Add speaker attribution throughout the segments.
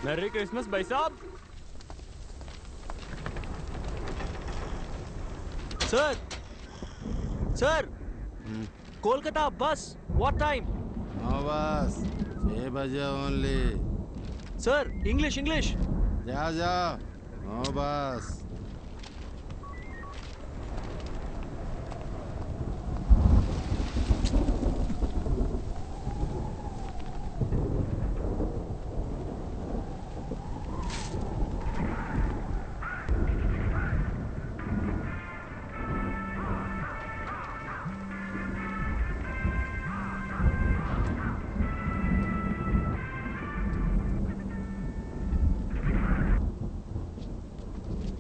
Speaker 1: Merry Christmas भाई साहब।
Speaker 2: Sir sir Kolkata बस व्हाट टाइम?
Speaker 3: नो बस 6 बजे ओनली।
Speaker 2: Sir English English.
Speaker 3: जा जाओ नो बस।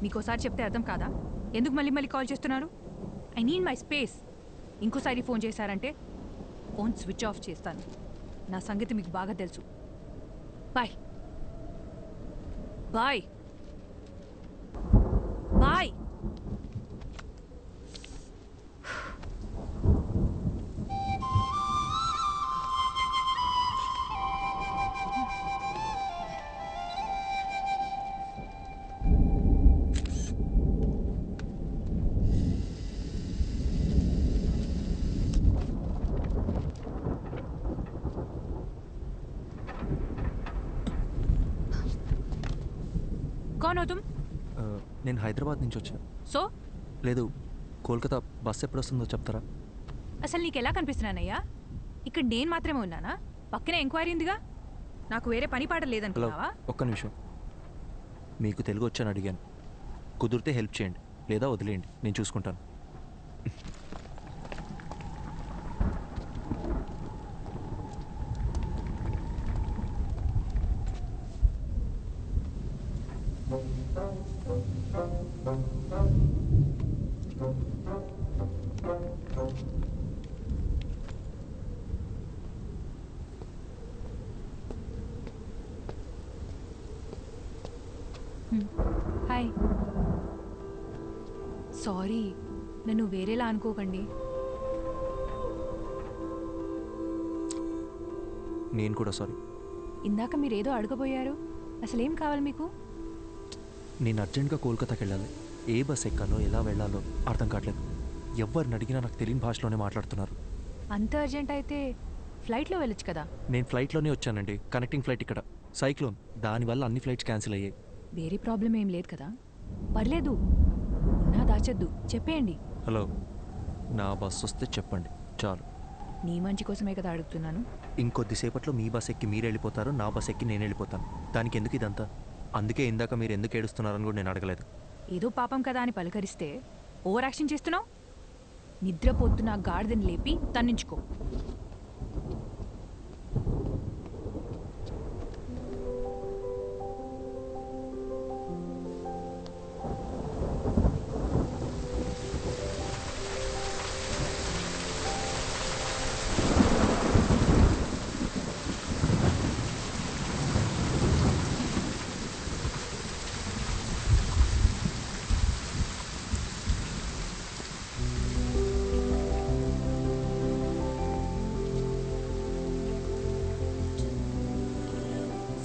Speaker 4: మీకోసారి చెప్తే అర్థం కాదా? ఎందుకు మళ్ళీ మళ్ళీ కాల్ చేస్తున్నారు? I need my space. ఇంకోసారి ఫోన్ చేశారంటే ఫోన్ స్విచ్ ఆఫ్ చేస్తాను. నా సంగతి మీకు బాగా తెలుసు. Bye bye bye. कौन हो तुम?
Speaker 2: నేను హైదరాబాద్ నుంచి వచ్చా.
Speaker 4: సో
Speaker 2: లేదు, కోల్కతా బస్ ఎప్పుడు వస్తుందో చెప్తారా?
Speaker 4: అసలు నీకు ఎలా కనిపిస్తున్నానయ్యా? ఇక్కడ నేను మాత్రమే ఉన్నానా? పక్కనే ఎంక్వైరీ ఉందిగా. నాకు వేరే పని పాట
Speaker 2: హలో,
Speaker 4: లేదనుకున్నావా?
Speaker 2: ఒక్క నిమిషం. మీకు తెలుగు వచ్చాను అడిగాను. కుదిరితే హెల్ప్ చేయండి, లేదా వదిలేయండి, నేను చూసుకుంటాను.
Speaker 4: హాయ్. సారీ, నన్ను వేరేలా అనుకోకండి.
Speaker 2: నేను కూడా సారీ.
Speaker 4: ఇందాక మీరేదో అడగబోయారు. అసలేం కావాలి మీకు?
Speaker 2: నేను అర్జెంట్గా కోల్కతాకి వెళ్ళాలి. ఏ బస్ ఎక్కాలో ఎలా వెళ్ళాలో అర్థం కావట్లేదు. ఎవరిని అడిగినా నాకు తెలియని భాషలోనే మాట్లాడుతున్నారు.
Speaker 4: అంత అర్జెంట్ అయితే ఫ్లైట్లో వెళ్ళొచ్చు కదా.
Speaker 2: నేను ఫ్లైట్లోనే వచ్చానండి. కనెక్టింగ్ ఫ్లైట్ ఇక్కడ. సైక్లోన్, దానివల్ల అన్ని ఫ్లైట్స్ క్యాన్సిల్ అయ్యాయి.
Speaker 4: వేరే ప్రాబ్లం ఏం లేదు కదా. పర్లేదు, నా దాచొద్దు, చెప్పేయండి.
Speaker 2: హలో, నా బస్ వస్తే చెప్పండి చాలు.
Speaker 4: నీ మంచి కోసమే కదా అడుగుతున్నాను.
Speaker 2: ఇంకొద్దిసేపట్లో మీ బస్ ఎక్కి మీరు వెళ్ళిపోతారు, నా బస్ ఎక్కి నేను వెళ్ళిపోతాను. దానికి ఎందుకు ఇదంతా? అందుకే ఇందాక మీరు ఎందుకు ఏడుస్తున్నారని కూడా నేను అడగలేదు.
Speaker 4: ఏదో పాపం కదా అని పలకరిస్తే ఓవర్ యాక్షన్ చేస్తున్నావు. నిద్రపోతున్న గాడిదని లేపి తన్నించుకో.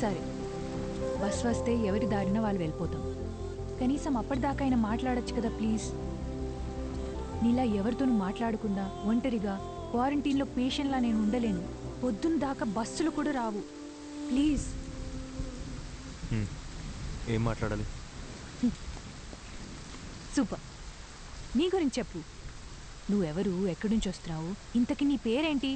Speaker 4: సరే, బస్ వస్తే ఎవరి దారిన వాళ్ళు వెళ్ళిపోతాం. కనీసం అప్పటిదాకా అయినా మాట్లాడొచ్చు కదా ప్లీజ్. నీలా ఎవరితోనూ మాట్లాడకుండా ఒంటరిగా క్వారంటైన్లో పేషెంట్లా నేను ఉండలేను. పొద్దున్న దాకా బస్సులు కూడా రావు. ప్లీజ్.
Speaker 2: ఏం మాట్లాడాలి?
Speaker 4: సూపర్. నీ గురించి చెప్పు. నువ్వెవరు, ఎక్కడి నుంచి వస్తున్నావు, ఇంతకీ నీ పేరేంటి?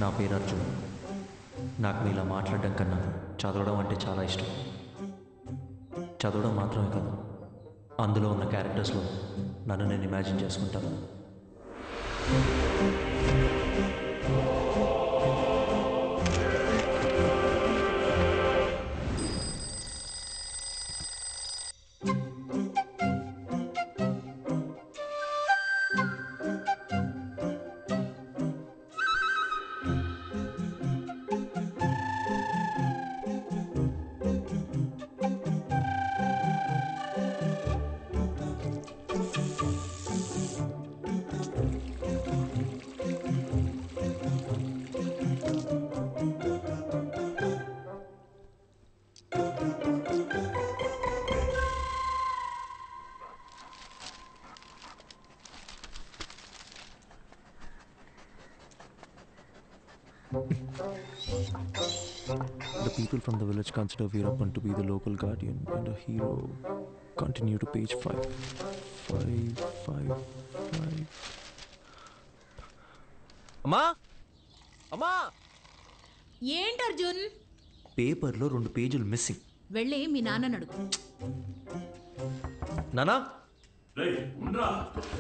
Speaker 2: నా పేరు అర్జున్. నాకు మీలా మాట్లాడడం కన్నా చదవడం అంటే చాలా ఇష్టం. చదవడం మాత్రమే కాదు, అందులో ఉన్న క్యారెక్టర్స్లో నన్ను నేను ఇమాజిన్ చేసుకుంటాను. The people from the village consider Veerappan to be the local guardian and a hero. Continue to page 5. 5. అమ్మా అమ్మా
Speaker 1: ఏంటి అర్జున్?
Speaker 2: పేపర్లో 2 పేజీలు మిస్సింగ్.
Speaker 1: వెళ్ళి మీ నాన్నని అడుగు.
Speaker 2: నానా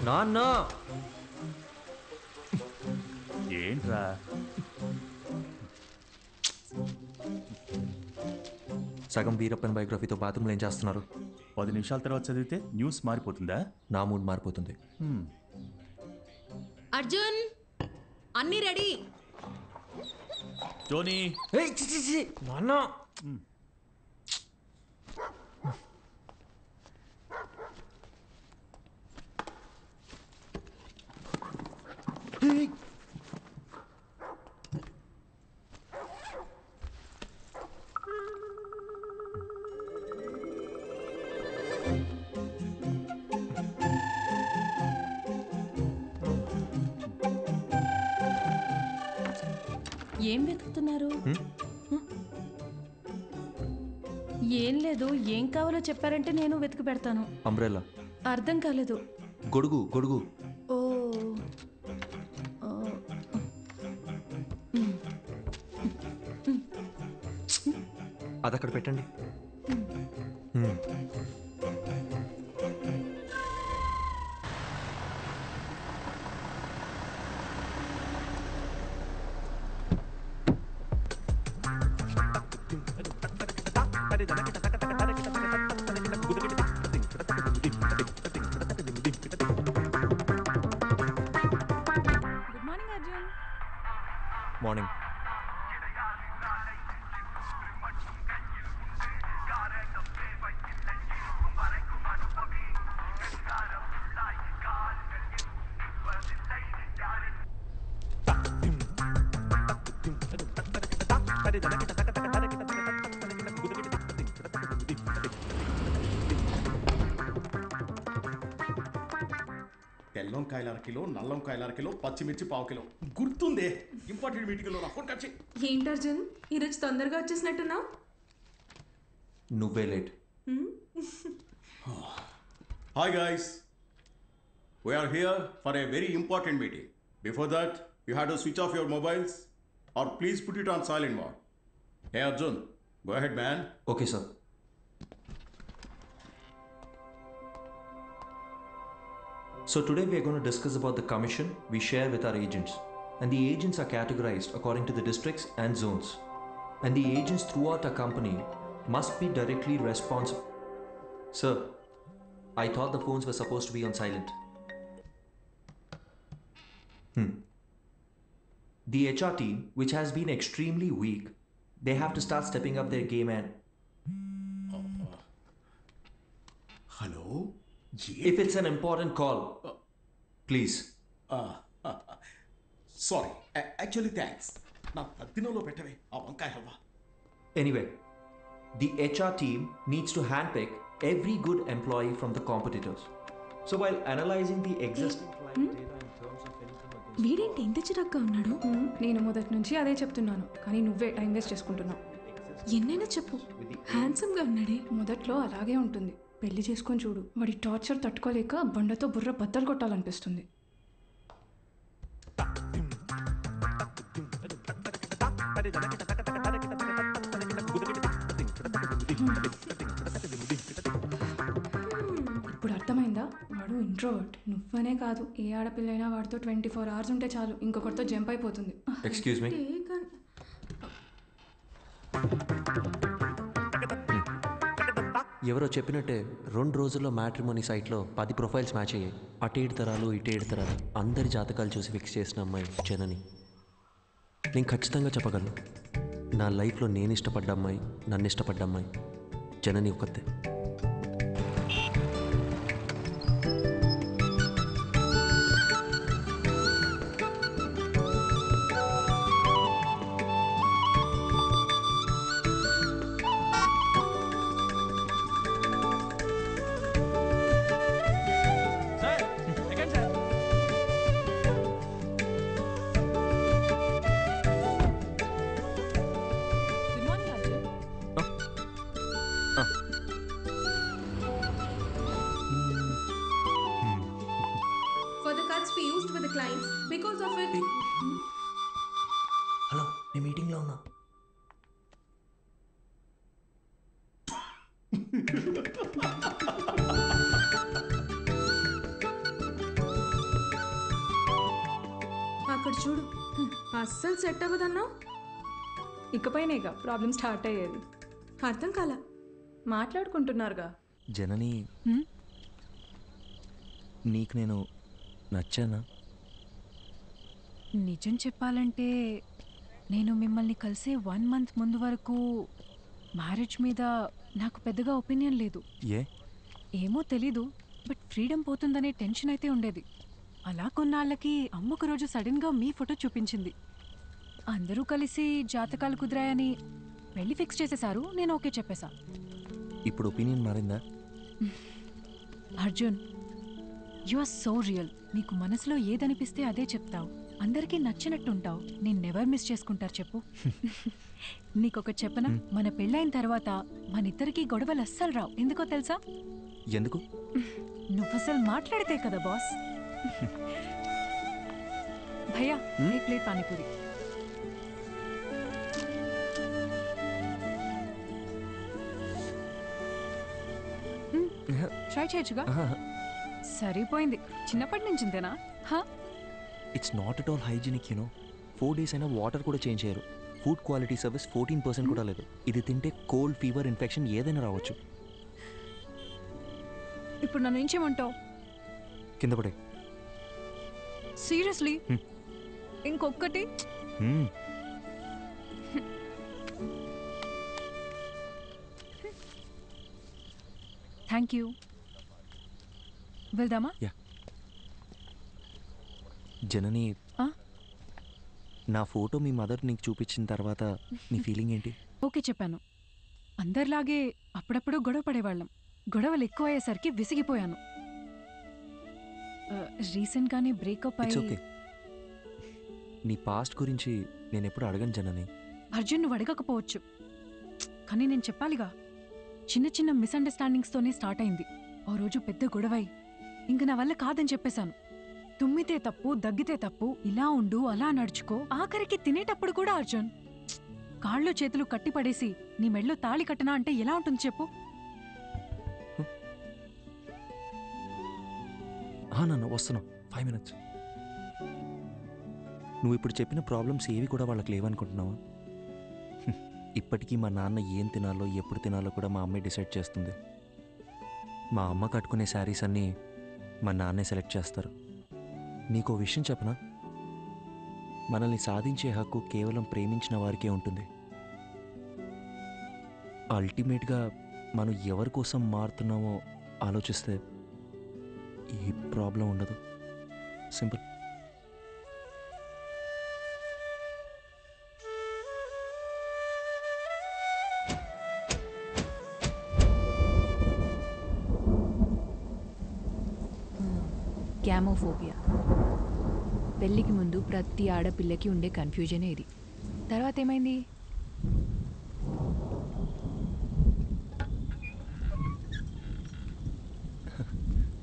Speaker 2: నాన్న
Speaker 5: ఏంట్రా?
Speaker 2: సగం వీరప్పన్ బయోగ్రఫీతో బాత్రూంలో ఏం చేస్తున్నారు?
Speaker 5: 10 నిమిషాల తర్వాత చదివితే న్యూస్ మారిపోతుందా?
Speaker 2: నా మూడ్ మారిపోతుంది.
Speaker 1: అర్జున్, అన్నీ రెడీ.
Speaker 5: టోనీ,
Speaker 2: నాన్న
Speaker 6: ఏం వెతుకుతున్నారు? ఏం లేదు, ఏం కావాలో చెప్పారంటే నేను వెతికి పెడతాను.
Speaker 2: అంబ్రెల్లా.
Speaker 6: అర్థం కాలేదు.
Speaker 2: గొడుగు గొడుగు.
Speaker 6: ఓ
Speaker 2: అది అక్కడ పెట్టండి.
Speaker 6: Good morning Arjun.
Speaker 2: మార్నింగ్.
Speaker 7: తెల్లంకాయల అరకిలో, నల్లంకాయల అరకిలో, పచ్చిమిర్చి పావు కిలో. గుర్తుందే, ఇంపార్టెంట్ మీటింగ్లో నా ఫోన్ కట్ చేయి.
Speaker 8: ఏంటి అర్జున్, ఈరోజు తొందరగా వచ్చేసినట్టున్నావు?
Speaker 2: నువ్వే late.
Speaker 7: Hi guys, we are here for a very important meeting. Before that, you had to switch off your mobiles or please put it on silent mode. Hey Arjun, go ahead man.
Speaker 2: Okay sir. So today we are going to discuss about the commission we share with our agents. And the agents are categorized according to the districts and zones. And the agents throughout our company must be directly responsible. Sir, I thought the phones were supposed to be on silent. The HR team, which has been extremely weak, they have to start stepping up their game and
Speaker 7: Hello?
Speaker 2: if it's an important call, please.
Speaker 7: Sorry, actually thanks. నా తద్దినంలో పెట్టవే ఆ వంకాయ halwa.
Speaker 2: Anyway, the HR team needs to handpick every good employee from the competitors. So while analyzing the existing client data in terms of anything against
Speaker 8: వీడేంటి ఇంత చిరాగ్గా ఉన్నాడు? నేను మొదటి నుంచి అదే చెప్తున్నాను, కానీ నువ్వే టైం వేస్ట్ చేసుకుంటున్నావు. ఎన్నైనా చెప్పు, హ్యాండ్సమ్గా ఉన్నాడే. మొదట్లో అలాగే ఉంటుంది, పెళ్లి చేసుకొని చూడు. వాడి టార్చర్ తట్టుకోలేక బండతో బుర్ర బద్దలు కొట్టాలనిపిస్తుంది. ఇప్పుడు అర్థమైందా? వాడు ఇంట్రోవర్ట్. నువ్వనే కాదు, ఏ ఆడపిల్లైనా వాడితో 24 hours ఉంటే చాలు, ఇంకొకరితో జంప్ అయిపోతుంది.
Speaker 2: Excuse me? ఎవరో చెప్పినట్టే 2 రోజుల్లో మ్యాట్రిమోనీ సైట్లో 10 ప్రొఫైల్స్ మ్యాచ్ అయ్యాయి. అటు 7 తరాలు, ఇటు 7 తరాలు, అందరి జాతకాలు చూసి ఫిక్స్ చేసిన అమ్మాయి జనని. నేను ఖచ్చితంగా చెప్పగలను, నా లైఫ్లో నేను ఇష్టపడ్డ అమ్మాయి, నన్ను ఇష్టపడ్డ అమ్మాయి జనని ఒక్కతే. మీటింగ్లో ఉన్నా.
Speaker 8: అక్కడ చూడు, అస్సలు సెట్ అవ్వదన్నావు. ఇకపైనేగా ప్రాబ్లం స్టార్ట్ అయ్యేది. అర్థం కాల. మాట్లాడుకుంటున్నారుగా.
Speaker 2: జనని,
Speaker 4: హ్మ్?
Speaker 2: నీకు నేను నచ్చానా?
Speaker 4: నిజం చెప్పాలంటే నేను మిమ్మల్ని కలిసే 1 month ముందు వరకు మ్యారేజ్ మీద నాకు పెద్దగా ఒపీనియన్ లేదు.
Speaker 2: ఏ?
Speaker 4: ఏమో తెలీదు, బట్ ఫ్రీడమ్ పోతుందనే టెన్షన్ అయితే ఉండేది. అలా కొన్నాళ్ళకి అమ్మ ఒక రోజు సడన్గా మీ ఫోటో చూపించింది. అందరూ కలిసి జాతకాలు కుదిరాయని పెళ్లి ఫిక్స్ చేసేశారు. నేను ఓకే చెప్పేశా.
Speaker 2: ఇప్పుడు ఒపీనియన్ మారిందా?
Speaker 4: Arjun, you are so real. నీకు మనసులో ఏదనిపిస్తే అదే చెప్తావు. అందరికీ నచ్చినట్టు ఉంటావు. నేను నెవర్ మిస్ చేసుకుంటారు చెప్పు. నీకొకటి చెప్పనా? మన పెళ్ళైన తర్వాత మన ఇద్దరికి గొడవలు అస్సలు రావు. ఎందుకో తెలుసా?
Speaker 2: ఎందుకు?
Speaker 4: నువ్వు అసలు మాట్లాడితే కదా బాస్. భయ్యా, ఏ ప్లేట్ పానీపూరి. ట్రై చేయొచ్చుగా. సరిపోయింది. చిన్నప్పటి నుంచి ఇంతేనా?
Speaker 2: It's not at all hygienic, you know. 4 days అయినా వాటర్ కూడా చేంజ్ చేయరు. ఫుడ్ క్వాలిటీ సర్వీస్ 14% కూడా లేదు. ఇది తింటే కోల్డ్, ఫీవర్, ఇన్ఫెక్షన్ ఏదైనా రావచ్చు.
Speaker 4: ఇప్పుడు నన్ను ఏం చేయమంటావు?
Speaker 2: కింద పడే.
Speaker 4: సీరియస్లీ? ఇంకొక్కటి? Thank you. వెళ్దామా?
Speaker 2: జనని, నా ఫోటో మీ మదర్ నీకు చూపించిన తర్వాత నీ ఫీలింగ్ ఏంటి?
Speaker 4: ఓకే చెప్పాను. అందరిలాగే అప్పుడప్పుడు గొడవ పడేవాళ్ళం. గొడవలు ఎక్కువ అయ్యేసరికి విసిగిపోయాను. రీసెంట్గానే బ్రేకప్
Speaker 2: ఇట్స్
Speaker 4: అయ్యి.
Speaker 2: ఓకే. నీ పాస్ట్ గురించి నేను ఎప్పుడు అడగను జనని.
Speaker 4: అర్జున్, నువ్వు అడగకపోవచ్చు, కానీ నేను చెప్పాలిగా. చిన్న చిన్న మిస్అండర్స్టాండింగ్స్తోనే స్టార్ట్ అయింది. ఓ రోజు పెద్ద గొడవై ఇంక నా వల్ల కాదని చెప్పేశాను. తుమ్మితే తప్పు, దగ్గితే తప్పు, ఇలా ఉండు, అలా నడుచుకో. ఆఖరికి తినేటప్పుడు కూడా అర్జున్, కాళ్ళు చేతులు కట్టి పడేసి నీ మెడలో తాళి కట్టనా అంటే ఎలా ఉంటుంది చెప్పు?
Speaker 2: నాన్న వస్తున్నావు. 5 minutes. నువ్వు ఇప్పుడు చెప్పిన ప్రాబ్లమ్స్ ఏవి కూడా వాళ్ళకి లేవనుకుంటున్నావా? ఇప్పటికీ మా నాన్న ఏం తినాలో, ఎప్పుడు తినాలో కూడా మా అమ్మే డిసైడ్ చేస్తుంది. మా అమ్మ కట్టుకునే శారీస్ అన్నీ మా నాన్నే సెలెక్ట్ చేస్తారు. నీకో విషయం చెప్పనా? మనల్ని సాధించే హక్కు కేవలం ప్రేమించిన వారికే ఉంటుంది. అల్టిమేట్గా మనం ఎవరి కోసం మారుతున్నామో ఆలోచిస్తే ఏ ప్రాబ్లం ఉండదు. సింపుల్.
Speaker 4: గ్యామోఫోబియా. పెళ్ళికి ముందు ప్రతి ఆడపిల్లకి ఉండే కన్ఫ్యూజనే ఇది. తర్వాత ఏమైంది?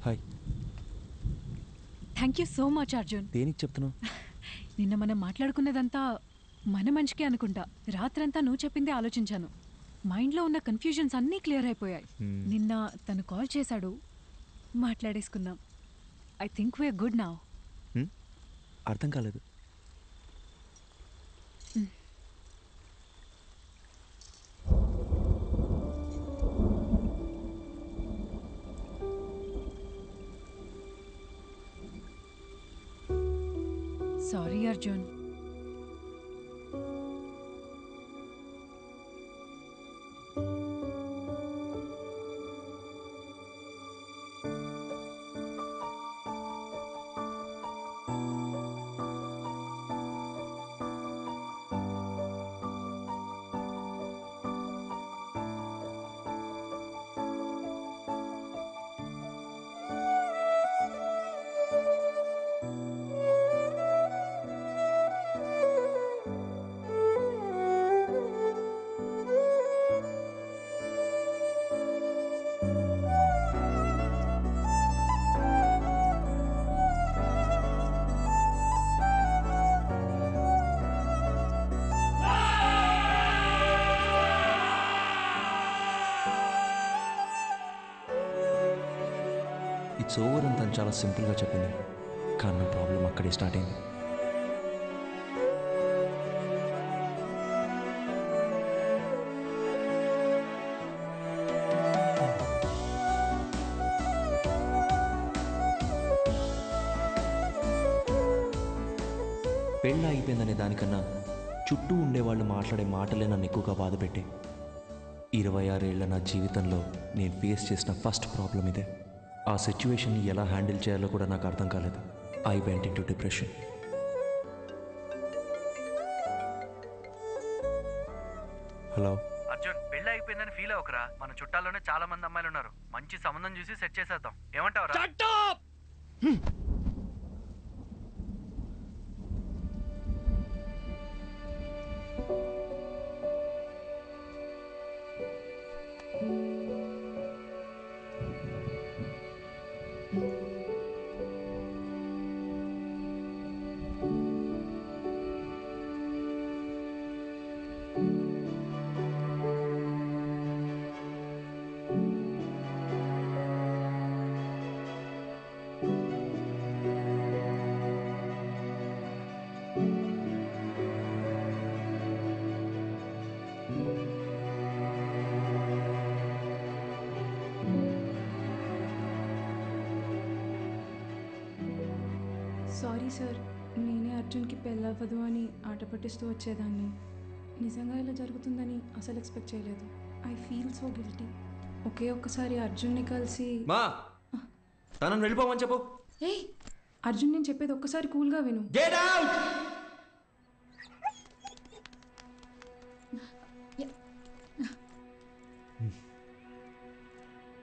Speaker 2: Hi.
Speaker 4: Thank you so much Arjun.
Speaker 2: దేనికి చెప్తున్నావు?
Speaker 4: నిన్న మనం మాట్లాడుకున్నదంతా మన మంచికే అనుకుంటా. రాత్రంతా నువ్వు చెప్పిందే ఆలోచించాను. మైండ్లో ఉన్న కన్ఫ్యూజన్స్ అన్నీ క్లియర్ అయిపోయాయి. నిన్న తను కాల్ చేశాడు, మాట్లాడేసుకున్నాం. I think we are good now.
Speaker 2: అర్థం కాలేదు.
Speaker 4: సారీ అర్జున్.
Speaker 2: ఇట్స్ ఓవర్ అని తను చాలా సింపుల్గా చెప్పింది, కానీ నా ప్రాబ్లం అక్కడే స్టార్ట్ అయింది. పెళ్ళి అయిపోయిందనే దానికన్నా చుట్టూ ఉండేవాళ్ళు మాట్లాడే మాటలే నన్ను ఎక్కువగా బాధపెట్టి 26 ఏళ్ల నా జీవితంలో నేను ఫేస్ చేసిన ఫస్ట్ ప్రాబ్లం ఇదే. ఆ సిచ్యువేషన్ని ఎలా హ్యాండిల్ చేయాలో కూడా నాకు అర్థం కాలేదు. I went in to depression. Hello
Speaker 9: Arjun, పెళ్ళి అయిపోయిందని ఫీల్ అవ్వకరా. మన చుట్టాల్లోనే చాలా మంది అమ్మాయిలు ఉన్నారు. మంచి సంబంధం చూసి సెట్ చేసేద్దాం. ఏమంటావురా?
Speaker 8: సారీ సార్, నేనే అర్జున్కి పెళ్ళవ్వదు అని ఆట పట్టిస్తూ వచ్చేదాన్ని. నిజంగా ఇలా జరుగుతుందని అసలు ఎక్స్పెక్ట్ చేయలేదు. I feel so guilty. ఒక్కసారి అర్జున్ని కలిసి
Speaker 2: మా తనని వెళ్ళిపోమని చెప్పు.
Speaker 8: ఏయ్ అర్జున్, నేను చెప్పేది ఒక్కసారి కూల్గా విను.
Speaker 2: Get out.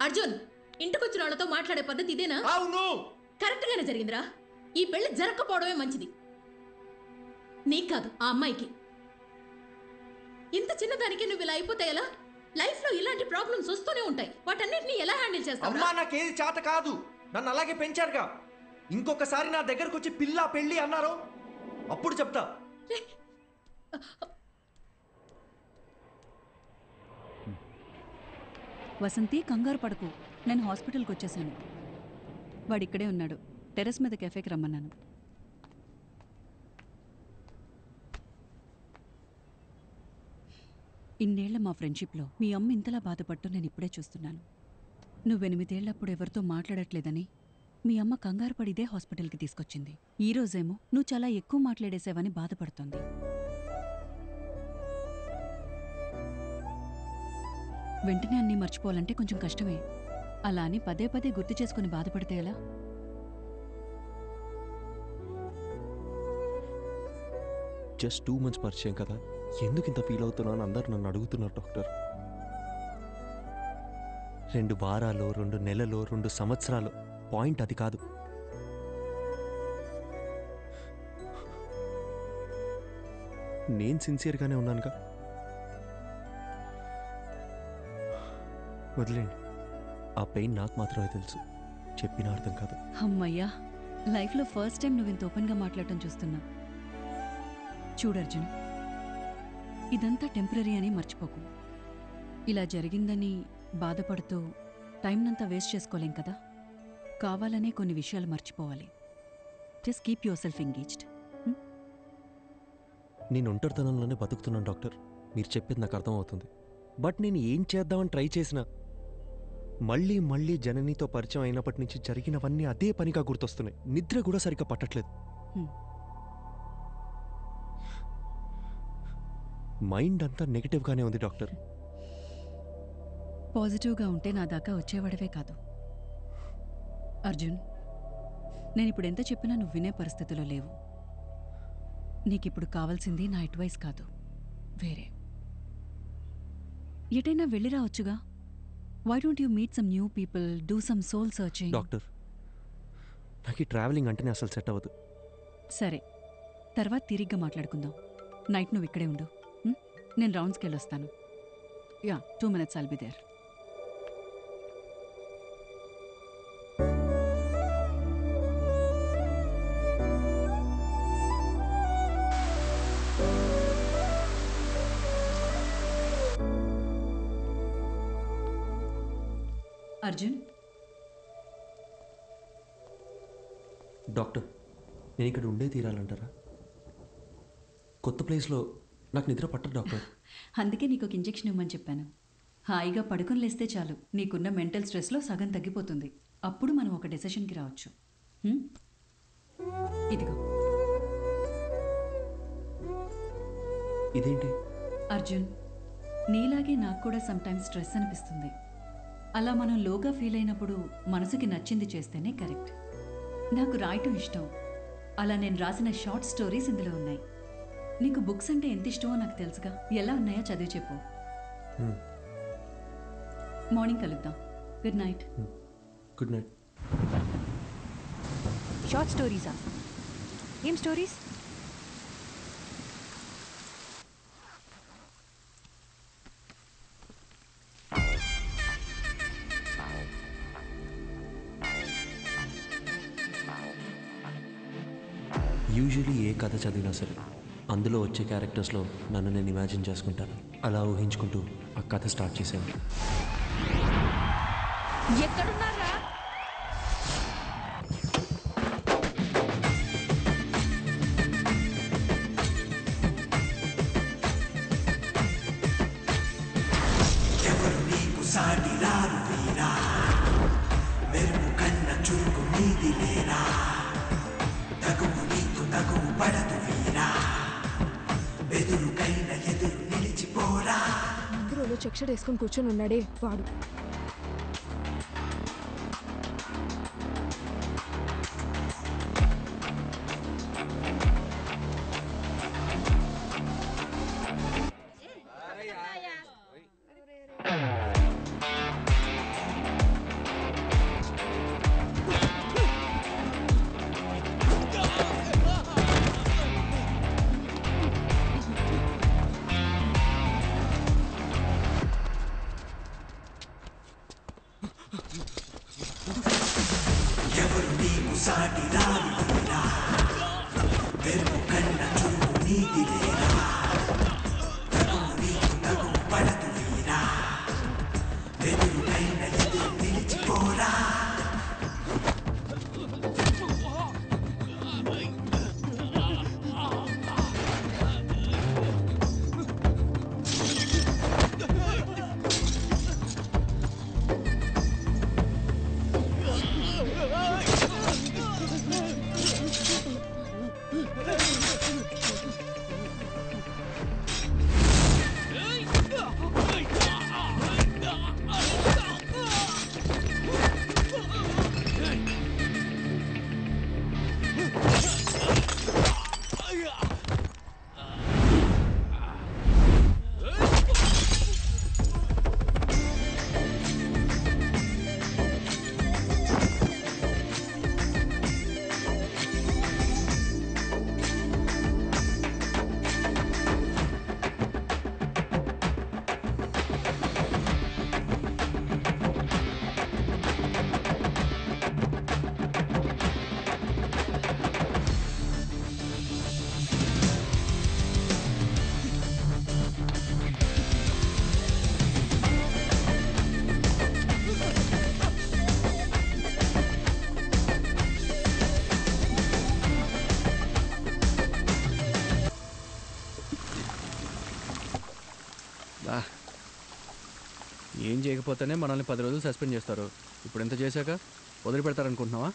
Speaker 1: అర్జున్, ఇంటికొచ్చిన వాళ్ళతో మాట్లాడే పద్ధతి ఇదేనా?
Speaker 2: అవును,
Speaker 1: కరెక్ట్ గానే జరిగిందిరా. ఈ పెళ్లి జరగకపోవడమే మంచిది. నీకు కాదు, ఆ అమ్మాయికి. ఇంత చిన్నదానికి నువ్వు ఇలా అయిపోతే ఎలా? లైఫ్ లో ఇలాంటి ప్రాబ్లమ్స్ వస్తూనే ఉంటాయి. వాటన్నిటిని ఎలా హ్యాండిల్ చేస్తావు?
Speaker 2: అమ్మా నాకేది చేత కాదు. నన్ను అలాగే పెంచారుగా. ఇంకొకసారి నా దగ్గరకు వచ్చి పిల్ల పెళ్ళి అన్నారు, అప్పుడు చెప్తా.
Speaker 10: వసంతి, కంగారు పడకు. నేను హాస్పిటల్కి వచ్చేసాను. వాడిక్కడే ఉన్నాడు. టెర్రస్ మీద కెఫేకి రమ్మన్నాను. ఇన్నేళ్ల మా ఫ్రెండ్షిప్లో మీ అమ్మ ఇంతలా బాధపట్టు నేను ఇప్పుడే చూస్తున్నాను. నువ్వు 8 ఏళ్లప్పుడు ఎవరితో మాట్లాడట్లేదని మీ అమ్మ కంగారు పడిదే హాస్పిటల్కి తీసుకొచ్చింది. ఈ రోజేమో నువ్వు చాలా ఎక్కువ మాట్లాడేసావని బాధపడుతోంది. వెంటనే అన్నీ మర్చిపోవాలంటే కొంచెం కష్టమే. అలా అని పదే పదే గుర్తు చేసుకుని బాధపడితే ఎలా?
Speaker 2: జస్ట్ 2 months పరిచయం కదా, ఎందుకు ఇంత ఫీల్ అవుతున్నాను అందరు నన్ను అడుగుతున్నారు డాక్టర్. 2 వారాలు, 2 నెలలు, 2 సంవత్సరాలు, పాయింట్ అది కాదు. నేను సిన్సియర్గానే ఉన్నానుగా. వదిలేండి, ఆ పెయిన్ నాకు మాత్రమే తెలుసు, చెప్పిన అర్థం కాదు.
Speaker 10: అమ్మయ్యా, లైఫ్లో ఫస్ట్ టైం నువ్వు ఇంత ఓపెన్గా మాట్లాడటం చూస్తున్నా. చూడర్జున్, ఇదంతా టెంపరీ అని మర్చిపోకు. ఇలా జరిగిందని బాధపడుతూ టైంనంతా వేస్ట్ చేసుకోలేం కదా. కావాలనే కొన్ని విషయాలు మర్చిపోవాలి. Just keep your self engaged.
Speaker 2: నేను ఒంటరితనంలోనే బతుకుతున్నాను డాక్టర్, మీరు చెప్పేది నాకు అర్థమవుతుంది. బట్ నేను ఏం చేద్దామని ట్రై చేసినా మళ్ళీ మళ్ళీ జననితో పరిచయం అయినప్పటి నుంచి జరిగినవన్నీ అదే పనిగా గుర్తొస్తున్నాయి. నిద్ర కూడా సరిగ్గా పట్టట్లేదు. మైండ్ అంతా నెగిటివ్గానే ఉంది డాక్టర్.
Speaker 10: పాజిటివ్గా ఉంటే నా దాకా వచ్చేవాడవే కాదు. అర్జున్, నేను ఇప్పుడు ఎంత చెప్పినా నువ్వు వినే పరిస్థితిలో లేవు. నీకిప్పుడు కావాల్సింది నా అడ్వైస్ కాదు, వేరే. ఎటైనా వెళ్ళి రావచ్చుగా. Why don't you meet some new people, do some soul searching?
Speaker 2: Doctor, నాకు ఈ ట్రావెలింగ్ అంటేనే అసలు సెట్ అవ్వదు.
Speaker 10: సరే, తర్వాత తిరిగ్గా మాట్లాడుకుందాం. నైట్ నువ్వు ఇక్కడే ఉండు. నేను రౌండ్స్కి వెళ్ళొస్తాను. Yeah, 2 minutes I'll be there. Arjun,
Speaker 2: doctor, నేను ఇక్కడ ఉండే తీరాలంటారా? కొత్త ప్లేస్లో నాకు నిద్ర పట్టదు డాక్టర్.
Speaker 10: అందుకే నీకు ఒక ఇంజెక్షన్ ఇవ్వమని చెప్పాను. హాయిగా పడుకొని లేస్తే చాలు, నీకున్న మెంటల్ స్ట్రెస్లో సగం తగ్గిపోతుంది. అప్పుడు మనం ఒక డెసిషన్కి రావచ్చు. ఇదిగో.
Speaker 2: ఇదేంటి?
Speaker 10: అర్జున్, నీలాగే నాకు కూడా సమ్టైమ్స్ స్ట్రెస్ అనిపిస్తుంది. అలా మనం లోగా ఫీల్ అయినప్పుడు మనసుకి నచ్చింది చేస్తేనే కరెక్ట్. నాకు రాయటం ఇష్టం. అలా నేను రాసిన షార్ట్ స్టోరీస్ ఇందులో ఉన్నాయి. నీకు బుక్స్ అంటే ఎంత ఇష్టమో నాకు తెలుసుగా. ఎలా ఉన్నాయో చదివి చెప్పు. మార్నింగ్ కలుద్దాం. Good night.
Speaker 2: Good night.
Speaker 4: Short స్టోరీసా? ఏం స్టోరీస్?
Speaker 2: యూజువలీ ఏ కథ చదివినా సరే అందులో వచ్చే క్యారెక్టర్స్లో నన్ను నేను ఇమాజిన్ చేసుకుంటాను. అలా ఊహించుకుంటూ ఆ కథ స్టార్ట్ చేశాను.
Speaker 1: ఎక్కడున్నారా?
Speaker 11: ఎవరు నీకు సాటి రారు వీరా, మెరుపు కన్న చురుకు నీది లేరా, తగువు నీకు తగువు పడదు వీరా, బెదురుకైన ఎదురు నిలిచిపోరా.
Speaker 8: అందరూ చెక్ వేసుకొని కూర్చొని ఉన్నాడే వాడు.
Speaker 11: ఎవరు నీకు సాటి రారు వీరా, మెరుపు కన్న చురుకు నీది లేరా, తగువు నీకు తగువు పడదు వీరా, బెదురుకైన ఎదురు నిలిచిపోరా.
Speaker 9: ఏం చేయకపోతేనే మనల్ని 10 రోజులు సస్పెండ్ చేస్తారు. ఇప్పుడు ఎంత చేశాక వదిలిపెడతారనుకుంటున్నావా?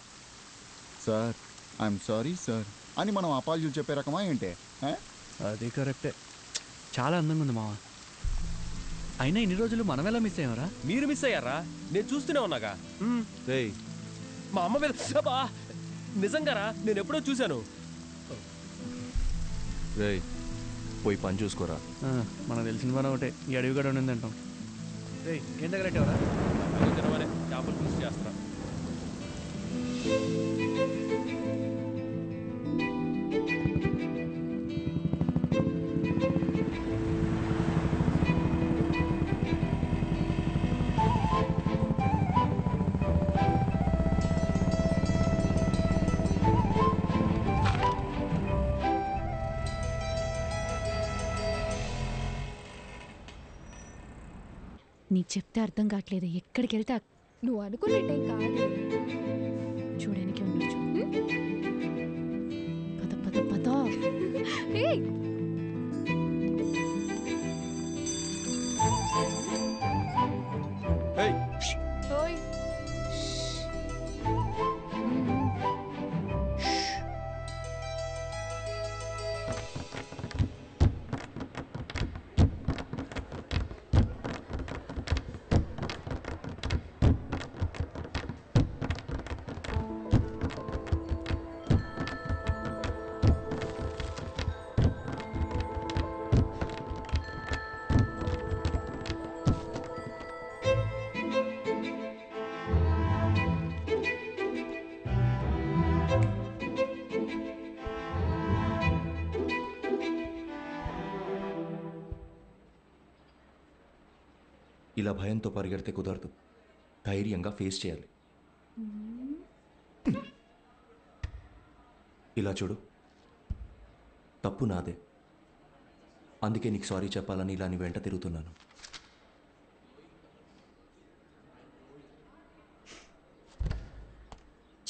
Speaker 12: సార్ ఐఎమ్ సారీ సార్ అని మనం అపాలజీలు చెప్పే రకమా ఏంటే?
Speaker 9: అది కరెక్టే. చాలా అందంగా ఉంది మావా. అయినా ఇన్ని రోజులు మనం ఎలా మిస్ అయ్యారా?
Speaker 13: మీరు మిస్ అయ్యారా? నేను చూస్తూనే ఉన్నాగా. మా అమ్మ మీద నిజంగారా, నేను ఎప్పుడో చూశాను.
Speaker 14: రేయ్ పోయి పని చూసుకోరా.
Speaker 9: మనకు తెలిసిన పని ఒకటే, ఈ అడవి కూడా ఉండింది అంటాం. రే ఏం దగ్గర పెట్టావరా?
Speaker 13: తినమనే చేపలు పులుసు చేస్తా.
Speaker 1: నీకు చెప్తే అర్థం కావట్లేదు. ఎక్కడికి వెళ్తే
Speaker 8: నువ్వు అనుకునే టైం కాదు.
Speaker 4: చూడడానికి ఉండొచ్చు. పద పద పద.
Speaker 14: ఇలా భయంతో పరిగెడితే కుదరదు. ధైర్యంగా ఫేస్ చేయాలి. ఇలా చూడు, తప్పు నాదే. అందుకే నీకు సారీ చెప్పాలని ఇలా నీ వెంట తిరుగుతున్నాను.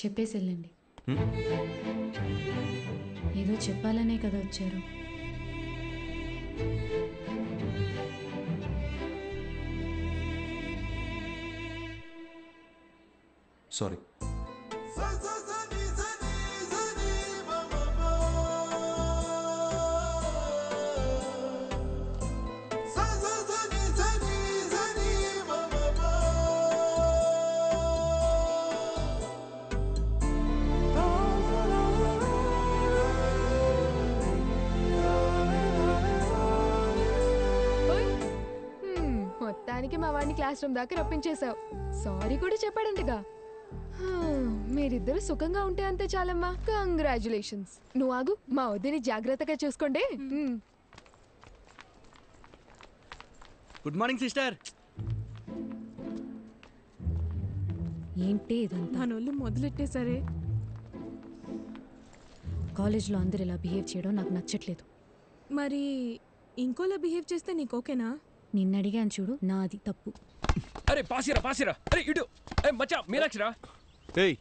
Speaker 4: చెప్పేసి వెళ్ళండి. ఏదో చెప్పాలనే కదా వచ్చారు.
Speaker 14: సారీ.
Speaker 15: మొత్తానికి మా వాడిని క్లాస్ రూమ్ దాకా రప్పించేశావు. సారీ కూడా చెప్పాడంటగా. మీరిద్దరు సుఖంగా ఉంటే అంతే చాలమ్మా. కంగ్రాచులేషన్స్. నువ్వు ఆగు, మా వద్దని జాగ్రత్తగా చూసుకోండి.
Speaker 9: Good morning sister.
Speaker 4: ఏంటి ఇదంతా?
Speaker 8: మనోళ్ళు మొదలెట్టేసరే.
Speaker 4: కాలేజ్లో అందరు ఇలా బిహేవ్ చేయడం నాకు నచ్చట్లేదు.
Speaker 8: మరి ఇంకోలా బిహేవ్ చేస్తే నీకు ఓకేనా?
Speaker 4: నిన్ను అడిగాను చూడు, నాది తప్పు.
Speaker 13: అరే పాసిరా పాసిరా. అరే ఇటు. ఏ మచ్చా మీనాక్షిరా.
Speaker 14: ఏయ్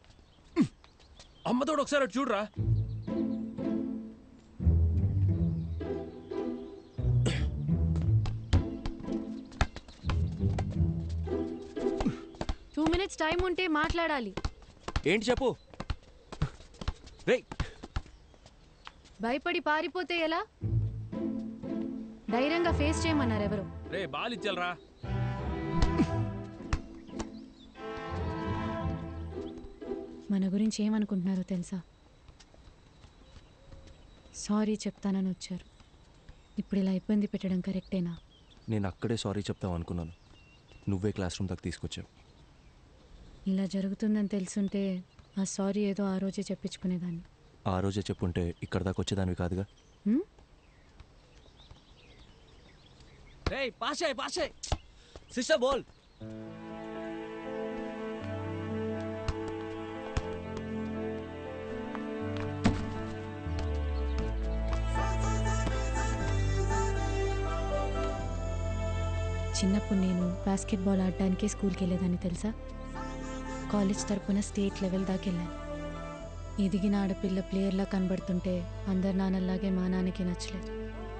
Speaker 13: అమ్మతోడు ఒకసారి అటు చూడరా.
Speaker 15: టూ మినిట్స్ టైం ఉంటే మాట్లాడాలి.
Speaker 14: ఏంటి చెప్పు. రేయ్
Speaker 15: భయపడి పారిపోతే ఎలా? ధైర్యంగా ఫేస్ చేయమన్నారు ఎవరు?
Speaker 13: రే బాలిచ్చలరా.
Speaker 4: మన గురించి ఏమనుకుంటున్నారో తెలుసా? సారీ చెప్తానని వచ్చారు. ఇప్పుడు ఇలా ఇబ్బంది పెట్టడం కరెక్టేనా?
Speaker 14: నేను అక్కడే సారీ చెప్తావు అనుకున్నాను. నువ్వే క్లాస్ రూమ్ దాకా తీసుకొచ్చావు.
Speaker 4: ఇలా జరుగుతుందని తెలుసుంటే ఆ సారీ ఏదో ఆ రోజే చెప్పించుకునేదాన్ని.
Speaker 14: ఆ రోజే చెప్పుంటే ఇక్కడ దాకా వచ్చేదానివి కాదుగా.
Speaker 9: రేయ్ పాషే పాషే సిస్టర్ బోల్.
Speaker 4: చిన్నప్పుడు నేను బాస్కెట్బాల్ ఆడడానికి స్కూల్కి వెళ్ళేదాన్ని తెలుసా. కాలేజ్ తరపున స్టేట్ లెవెల్ దాకా వెళ్ళాను. ఎదిగిన ఆడపిల్ల ప్లేయర్లా కనబడుతుంటే అందరు నాన్నలాగే మా నాన్నకి నచ్చలేదు.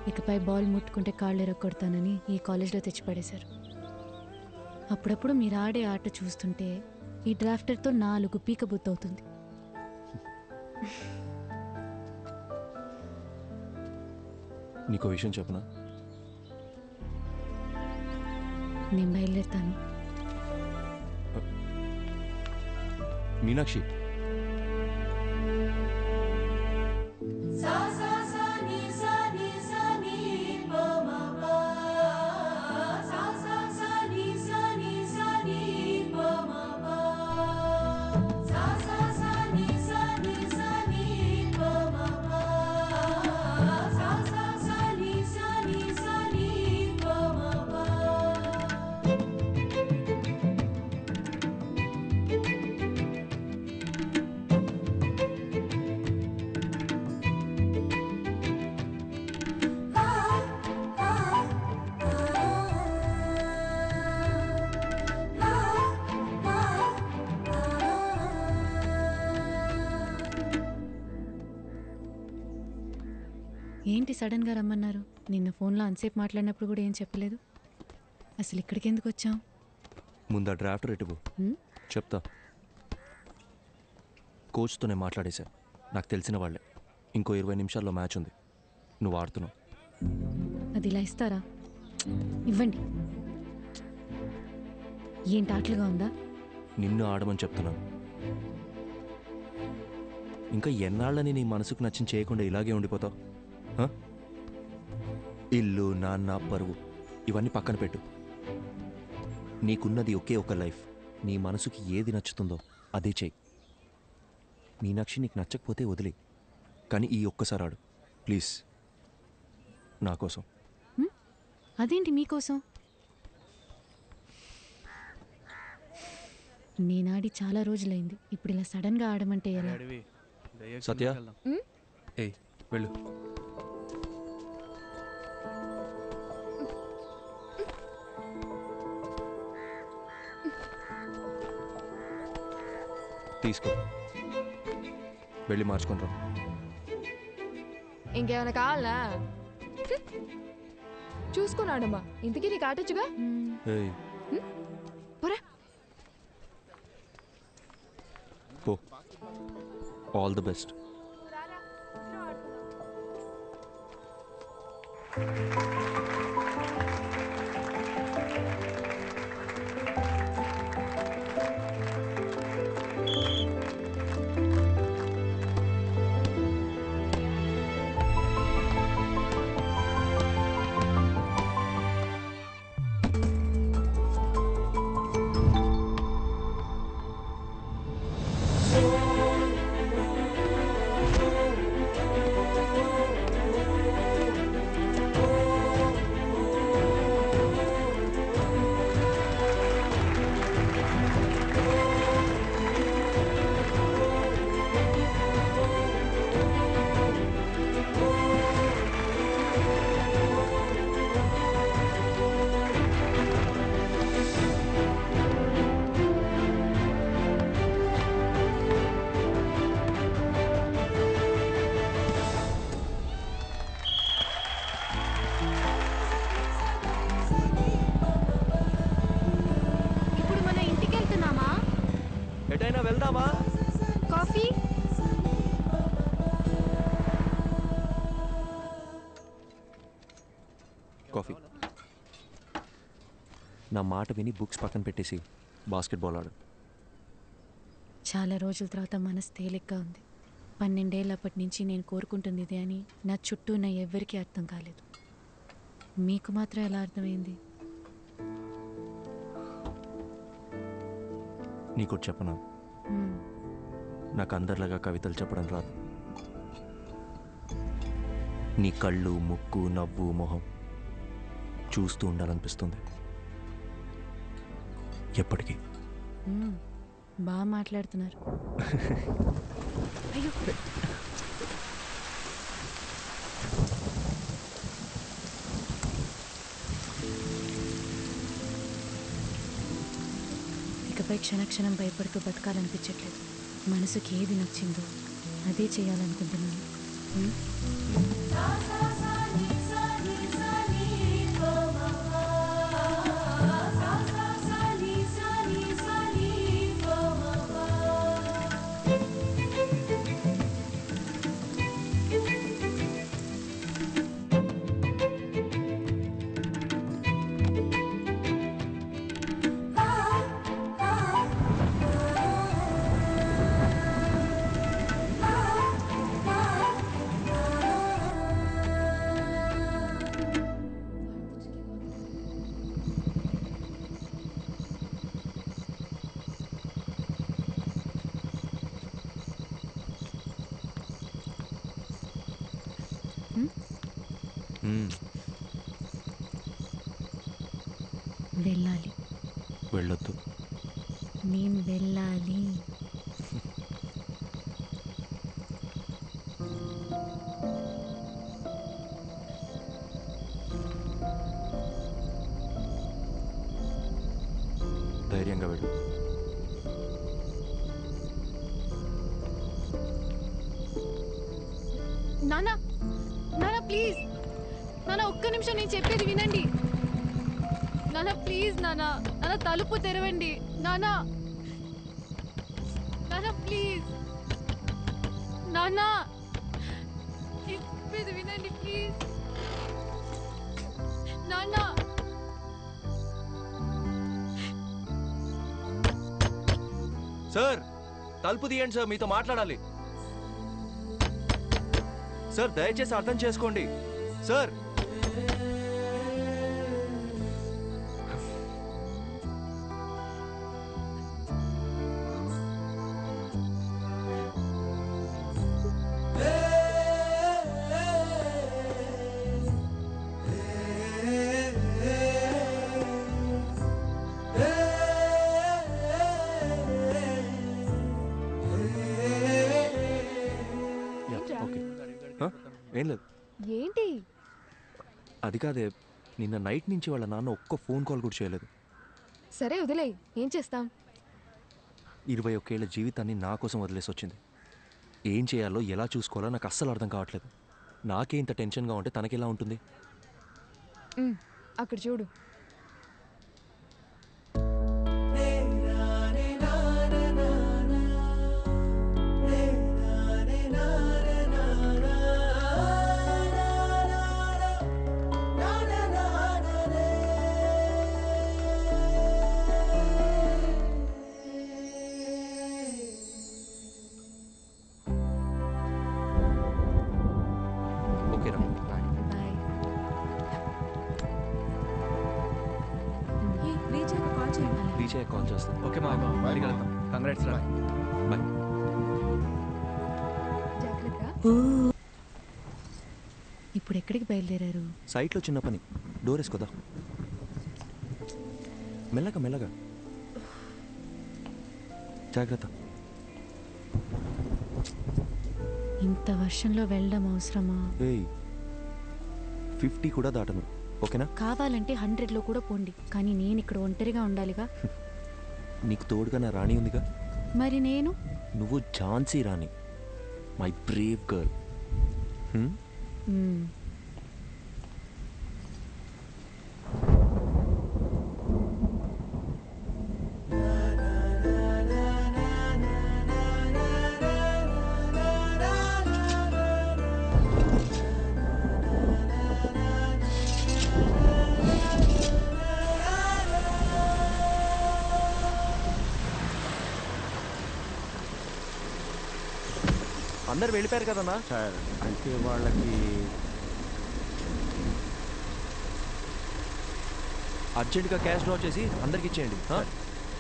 Speaker 4: ఇకపై బాల్ ముట్టుకుంటే కాళ్ళు ఎరగొడతానని ఈ కాలేజ్లో తెచ్చిపడేశారు. అప్పుడప్పుడు మీరు ఆడే ఆట చూస్తుంటే ఈ డ్రాఫ్టర్తో 4 పీక బుద్ధవుతుంది.
Speaker 14: నీకో విషయం చెప్పనా?
Speaker 4: నేను బయలుదేరుతాను.
Speaker 14: మీనాక్షి
Speaker 16: ఏంటి సడన్గా రమ్మన్నారు? నిన్న ఫోన్లో అంతసేపు మాట్లాడినప్పుడు కూడా ఏం చెప్పలేదు. అసలు ఇక్కడికి ఎందుకు వచ్చాం?
Speaker 14: ముందు ఆ డ్రాఫ్ట్ రెట్టివు చెప్తా. కోచ్తో నేను మాట్లాడేశా. నాకు తెలిసిన వాళ్ళే. ఇంకో 20 నిమిషాల్లో మ్యాచ్ ఉంది. నువ్వు ఆడుతున్నావు.
Speaker 16: అది ఇలా ఇస్తారా? ఇవ్వండి. ఏంటి ఆటలుగా ఉందా?
Speaker 14: నిన్ను ఆడమని చెప్తున్నాను. ఇంకా ఎన్నాళ్ళని నీ మనసుకు నచ్చిన చేయకుండా ఇలాగే ఉండిపోతావు? ఇల్లు, నాన్న, పరువు ఇవన్నీ పక్కన పెట్టు. నీకున్నది ఒకే ఒక లైఫ్. నీ మనసుకి ఏది నచ్చుతుందో అదే చెయ్యి. మీనాక్షి నీకు నచ్చకపోతే వదిలే, కానీ ఈ ఒక్కసారి ఆడు ప్లీజ్, నా కోసం.
Speaker 16: అదేంటి మీకోసం? నేనాడి చాలా రోజులైంది. ఇప్పుడు ఇలా సడన్గా ఆడమంటే ఎలా?
Speaker 14: సత్య,
Speaker 9: ఏయ్ వెళ్ళు.
Speaker 14: తీసుకో, వెళ్ళి మార్చుకొని రా.
Speaker 15: ఇంకేమైనా కావాలా? చూసుకున్నాడమ్మా. ఇంతకీ నీకు ఆటొచ్చుగా?
Speaker 14: ఏయ్
Speaker 15: పోరా.
Speaker 14: పో. All the best. ఎటైనా వెళ్దామా?
Speaker 15: కాఫీ?
Speaker 14: కాఫీ. నా మాట విని బుక్స్ పక్కన పెట్టేసి బాస్కెట్బాల్ ఆడు.
Speaker 16: చాలా రోజుల తర్వాత మనసు తేలిగ్గా ఉంది. 12 ఏళ్ళప్పటి నుంచి నేను కోరుకుంటుంది ఇదే అని నా చుట్టూ ఉన్న ఎవ్వరికీ అర్థం కాలేదు. మీకు మాత్రం ఎలా అర్థమైంది?
Speaker 14: నీకు చెప్పనా, నాకు అందరిలాగా కవితలు చెప్పడం రాదు. నీ కళ్ళు, ముక్కు, నవ్వు, మొహం చూస్తూ ఉండాలనిపిస్తుంది ఎప్పటికీ.
Speaker 16: బాగా మాట్లాడుతున్నారు. అయ్యో, ఇకపై క్షణక్షణం భయపడుతూ బతకాలనిపించట్లేదు. మనసుకి ఏది నచ్చిందో అదే చేయాలనుకుంటున్నాను. వెళ్ళాలి.
Speaker 14: వెళ్ళొద్దు.
Speaker 16: నేను వెళ్ళాలి.
Speaker 14: ధైర్యంగా వెళ్ళు.
Speaker 15: నానా, నానా ప్లీజ్. నిమిషం నేను చెప్పేది వినండి. నాన్న ప్లీజ్ నాన్న, నాన్న తలుపు తెరవండి నాన్న, నాన్న ప్లీజ్ నాన్న, చెప్పేది వినండి ప్లీజ్ నాన్న.
Speaker 14: సార్ తలుపు తీయండి సార్, మీతో మాట్లాడాలి. సార్ దయచేసి అర్థం చేసుకోండి సార్. ఏం లేదు.
Speaker 15: ఏంటి?
Speaker 14: అది కాదే, నిన్న నైట్ నుంచి వాళ్ళ నాన్న ఒక్క ఫోన్ కాల్ కూడా చేయలేదు.
Speaker 15: సరే వదిలే, ఏం చేస్తాం.
Speaker 14: 21 ఏళ్ల జీవితాన్ని నా కోసం వదిలేసి వచ్చింది. ఏం చేయాలో ఎలా చూసుకోవాలో నాకు అస్సలు అర్థం కావట్లేదు. నాకే ఇంత టెన్షన్గా ఉంటే తనకెలా ఉంటుంది?
Speaker 15: అక్కడ చూడు.
Speaker 14: కాల్ చేస్తాను.
Speaker 9: ఓకే మా మళ్ళీ కలుద్దాం. కంగ్రాట్స్ రా.
Speaker 14: బాయ్.
Speaker 16: ఇప్పుడు ఎక్కడికి బయలుదేరారు?
Speaker 14: సైట్లో చిన్న పని, డోర్ వేసుకోదా. మెల్లగా మెల్లగా, జాగ్రత్త.
Speaker 16: ఇంత వర్షంలో వెళ్ళడం అవసరమా?
Speaker 14: 50 కూడా దాటను, ఓకేనా?
Speaker 16: కావాలంటే 100లో కూడా పోండి, కానీ నేను ఇక్కడ ఒంటరిగా ఉండాలిగా.
Speaker 14: నీకు తోడుగా నా రాణి ఉందిగా.
Speaker 16: మరి నేను?
Speaker 14: నువ్వు ఝాన్సీ రాణి, మై బ్రేవ్ గర్ల్. అందరు వెళ్ళిపోయారు కదన్నా
Speaker 3: సార్. అంటే వాళ్ళకి
Speaker 14: అర్జెంటుగా క్యాష్ డ్రా చేసి అందరికి ఇచ్చేయండి.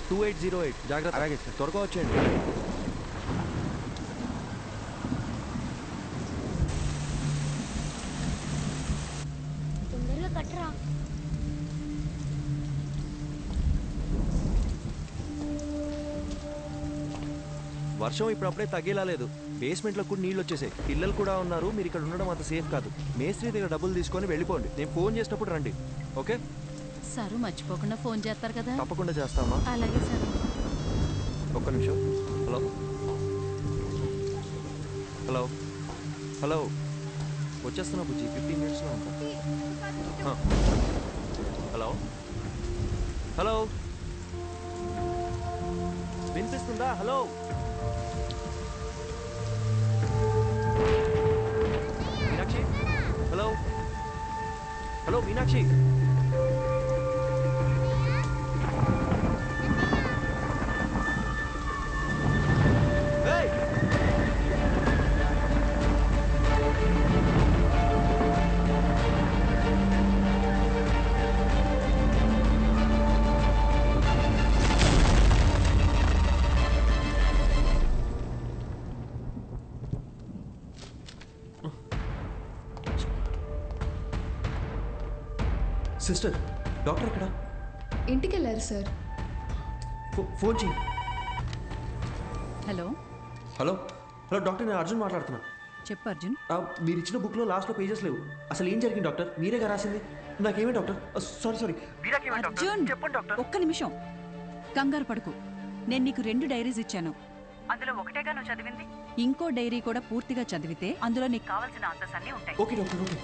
Speaker 14: 2808 జాగ్రత్త. అలాగే సార్, త్వరగా వచ్చేయండి.
Speaker 17: తొందరగా కట్టరా.
Speaker 14: వర్షం ఇప్పుడప్పుడే తగ్గేలా లేదు. బేస్మెంట్లో కూడా నీళ్ళు వచ్చేసాయి. పిల్లలు కూడా ఉన్నారు. మీరు ఇక్కడ ఉండడం అంత సేఫ్ కాదు. మేస్త్రి దగ్గర డబ్బులు తీసుకొని వెళ్ళిపోండి. నేను ఫోన్ చేసినప్పుడు రండి, ఓకే?
Speaker 10: సారు మర్చిపోకుండా ఫోన్ చేస్తారు కదా.
Speaker 14: తప్పకుండా చేస్తామా?
Speaker 10: అలాగే సార్.
Speaker 14: ఒక్క నిమిషం. హలో హలో హలో, వచ్చేస్తున్నా బుజ్జి, 15 మినిట్స్లో ఉంటా. హలో హలో, వినిపిస్తుందా? Hello Meenakshi. Hello hello Meenakshi. Sister, doctor ఎక్కడా?
Speaker 8: ఇంటికి వెళ్ళారు సార్.
Speaker 14: ఫోన్ చేయి.
Speaker 10: హలో
Speaker 14: హలో హలో డాక్టర్, నేను అర్జున్ మాట్లాడుతున్నా.
Speaker 10: చెప్పు అర్జున్.
Speaker 14: మీరు ఇచ్చిన బుక్లో లాస్ట్లో పేజెస్ లేవు. అసలు ఏం జరిగింది డాక్టర్? మీరేగా రాసింది. నాకేమే డాక్టర్? Sorry sorry.
Speaker 10: అర్జున్, ఒక్క నిమిషం. కంగారు పడుకు. నేను నీకు 2 డైరీస్ ఇచ్చాను. అందులో ఒకటేగా నువ్వు చదివింది. ఇంకో డైరీ కూడా పూర్తిగా చదివితే అందులో నీకు కావాల్సిన ఆన్సర్స్ అన్నీ ఉంటాయి.
Speaker 14: Okay doctor, okay.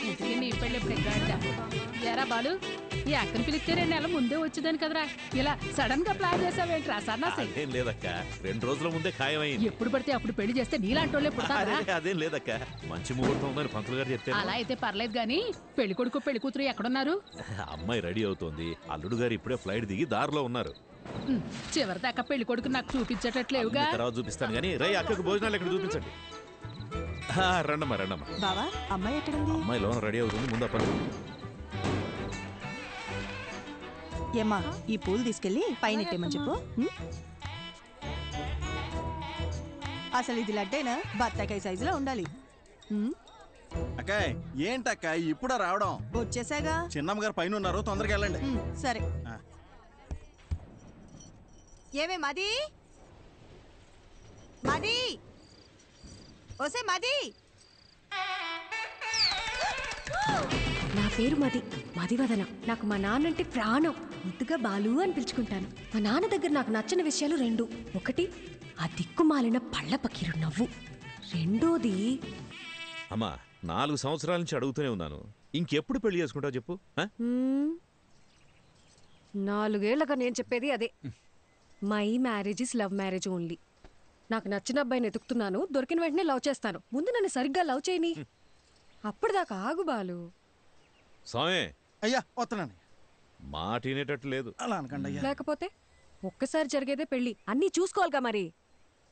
Speaker 6: ఇంటికి నీ పెళ్ళి ఇప్పుడు ఎక్కడ ఎరా బాలు ఈ అక్కని పిలిస్తే 2 నెలల ముందే వచ్చేదాని కదరా ఇలా సడన్ గా ప్లాన్ చేసావేంట్రా సన్నాసి
Speaker 17: అదేం లేదక్క 2 రోజుల ముందే ఖాయమైంది.
Speaker 6: ఎప్పుడు పడితే అప్పుడు పెళ్లి చేస్తే నీలాంటి వాళ్ళే పుడతారా
Speaker 17: అదేం లేదక్క మంచి ముహూర్తం ఉందని పంతులు గారు చెప్తే
Speaker 6: అలా అయితే పర్లేదు గాని పెళ్లి కొడుకు పెళ్లి కూతురు ఎక్కడున్నారు
Speaker 17: అమ్మాయి రెడీ అవుతోంది. అల్లుడు గారు ఇప్పుడే ఫ్లైట్ దిగి దారిలో ఉన్నారు.
Speaker 6: చివరి దాకా పెళ్లి కొడుకు నాకు చూపించేటట్లేవుగా
Speaker 17: తర్వాత చూపిస్తాను కానీ రై అక్కకు భోజనాలు ఎక్కడ చూపించండి. రండమ్మా రండమ్మా.
Speaker 18: బావా అమ్మాయి ఎక్కడుంది?
Speaker 17: అమ్మాయి లోన రెడీ అవుతుంది, ముందు పని.
Speaker 18: ఏమ్మా ఈ పూలు తీసుకెళ్ళి పైన ఎట్టేమని చెప్పు. అసలు ఇది లడ్డేనా బత్తాకాయ సైజులో ఉండాలి.
Speaker 19: అక్కాయ్ ఏంటక్క ఇప్పుడా రావడం?
Speaker 18: వచ్చేసాగా.
Speaker 19: చిన్నమ్మ గారు పైన ఉన్నారు, తొందరగా వెళ్ళండి.
Speaker 18: సరే. ఏమే మది మది ఓసే మది.
Speaker 20: నా పేరు మదివదన. నాకు మా నాన్నంటే ప్రాణం. ముద్దుగా బాలు అని పిలుచుకుంటాను. మా నాన్న దగ్గర నాకు నచ్చిన విషయాలు 2. ఒకటి ఆ దిక్కుమాలిన పళ్ళ పకీరు నవ్వు. రెండోది
Speaker 17: అమ్మా 4 సంవత్సరాల నుంచి అడుగుతూనే ఉన్నాను, ఇంకెప్పుడు పెళ్లి చేసుకుంటావు చెప్పు.
Speaker 20: 4 ఏళ్లుగా నేను చెప్పేది అదే. My marriage is love marriage only. నాకు నచ్చిన అబ్బాయిని ఎతుకుతున్నాను, దొరికిన వెంటనే లవ్ చేస్తాను. ముందు నన్ను సరిగ్గా లవ్ చేయని, అప్పటిదాకా ఆగు బాలు.
Speaker 17: స్వామి
Speaker 19: అయ్యా వస్తున్నాను.
Speaker 17: మాట వినేటట్టు లేదు.
Speaker 19: అలా అనకండి అయ్యా.
Speaker 20: లేకపోతే ఒక్కసారి జరిగేదే పెళ్లి, అన్నీ చూసుకోవాలిగా మరి.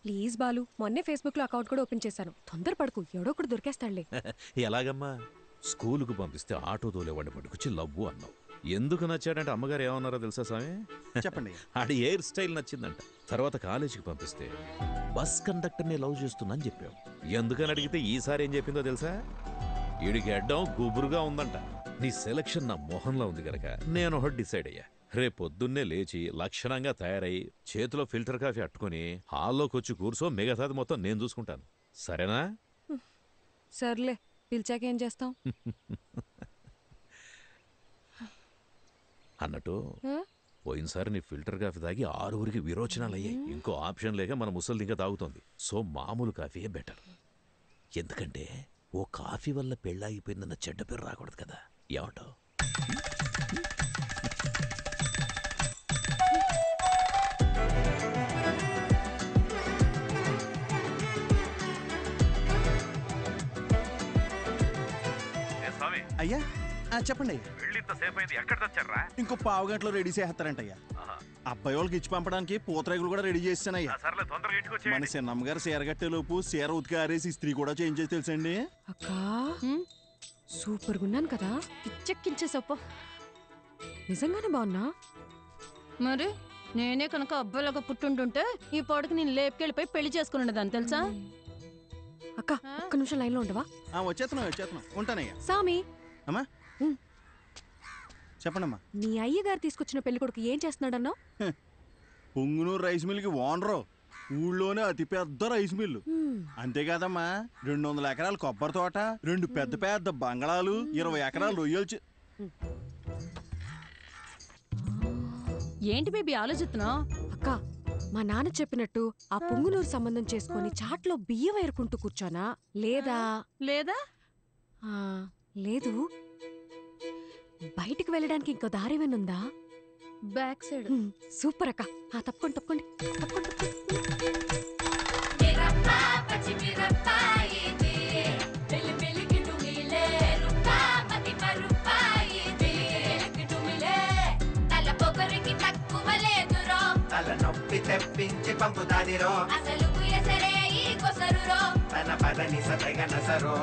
Speaker 20: ప్లీజ్ బాలు, మొన్నే ఫేస్బుక్ లో అకౌంట్ కూడా ఓపెన్ చేశాను. తొందరపడకు, ఎవడో ఒకటి దొరికేస్తాడులే.
Speaker 17: ఎలాగమ్మా? స్కూలుకు పంపిస్తే ఆటో తోలేవాడిని పట్టుకొచ్చి లవ్వు అన్నావు. ఎందుకు నచ్చాడంటే అమ్మగారు ఏమన్నారో తెలుసా స్వామి?
Speaker 19: చెప్పండి.
Speaker 17: ఆడి హెయిర్ స్టైల్ నచ్చిందంట. తర్వాత కాలేజీకి పంపిస్తే బస్ కండక్టర్ని లవ్ చేస్తున్నా అని చెప్పావు. ఎందుకని అడిగితే ఈసారి ఏం చెప్పిందో తెలుసా? ఈడికి అడ్డం గుబురుగా ఉందంట. నీ సెలక్షన్ నా మొహంలో ఉంది గనక నేను ఒకటి డిసైడ్ అయ్యా. రేపొద్దున్నే లేచి లక్షణంగా తయారై చేతిలో ఫిల్టర్ కాఫీ అట్టుకుని హాల్లోకి వచ్చి కూర్చో, మిగతాది మొత్తం నేను చూసుకుంటాను. సరేనా?
Speaker 20: సర్లే, పిలిచాకేం చేస్తాం?
Speaker 17: అన్నట్టు పోయినసారి నీ ఫిల్టర్ కాఫీ తాగి 6 విరోచనాలు అయ్యాయి. ఇంకో ఆప్షన్ లేక మన ముసలి ఇంకా తాగుతోంది. సో మామూలు కాఫీయే బెటర్. ఎందుకంటే ఓ కాఫీ వల్ల పెళ్ళాగిపోయిందన్న చెడ్డ పేరు రాకూడదు కదా. ఏమంటావు?
Speaker 19: అయ్యా చెప్పండి.
Speaker 17: ఎక్కడ తెచ్చారా?
Speaker 19: ఇంకో పావు గంటలో రెడీ చేస్తారంటయ్యా. అబ్బాయి వాళ్ళకి ఇచ్చి పంపడానికి పూతరేగులు కూడా రెడీ చేస్తానయ్యా. మన చిన్నమ్మ గారు చీర కట్టే లోపు చీర ఉతికి ఆరేసి ఇస్త్రీ కూడా చేంజ్ చేసి తెలుసండి.
Speaker 20: అక్కా సూపర్గా ఉన్నాను కదా, పిచ్చెక్కించేసప్ప. నిజంగానే బాగున్నా?
Speaker 6: మరి నేనే కనుక అబ్బాయిలాగా పుట్టుంటుంటే ఈ పాడుకు నేను లేపుకెళ్ళిపోయి పెళ్లి చేసుకుని ఉండదాన్ని తెలుసా?
Speaker 20: అక్క ఒక్క నిమిషం లైన్లో ఉండవా?
Speaker 19: వచ్చేస్తున్నాం ఉంటానయ్యా.
Speaker 20: సామి
Speaker 19: అమ్మా చెప్పండమ్మా.
Speaker 20: నీ అయ్యగారు తీసుకొచ్చిన పెళ్లి కొడుకు ఏం చేస్తున్నాడన్నావు?
Speaker 19: పొంగునూరు రైస్ మిల్కి ఓనరు. ఊళ్ళోనే అతి పెద్ద రైస్ మిల్లు. అంతేకాదమ్మా 200 ఎకరాల కొబ్బరి తోట, 2 పెద్ద పెద్ద బంగళాలు, 20 ఎకరాలు రొయ్యలు.
Speaker 6: ఏంటి బేబీ ఆలోచిస్తున్నావు?
Speaker 20: అక్క మా నాన్న చెప్పినట్టు ఆ పొంగునూరు సంబంధం చేసుకొని చాట్లో బియ్యం ఏరుకుంటూ కూర్చోనా లేదా?
Speaker 6: లేదా
Speaker 20: లేదు. బయటికి వెళ్ళడానికి ఇంకో దారేమేనుందా?
Speaker 15: Back side.
Speaker 20: సూపర్ అక్క. తప్పకుండా తప్పకుండా
Speaker 11: తలనొప్పి తెప్పించి పంపుతాదిరో, అసలు తన పదని సతగనసరో.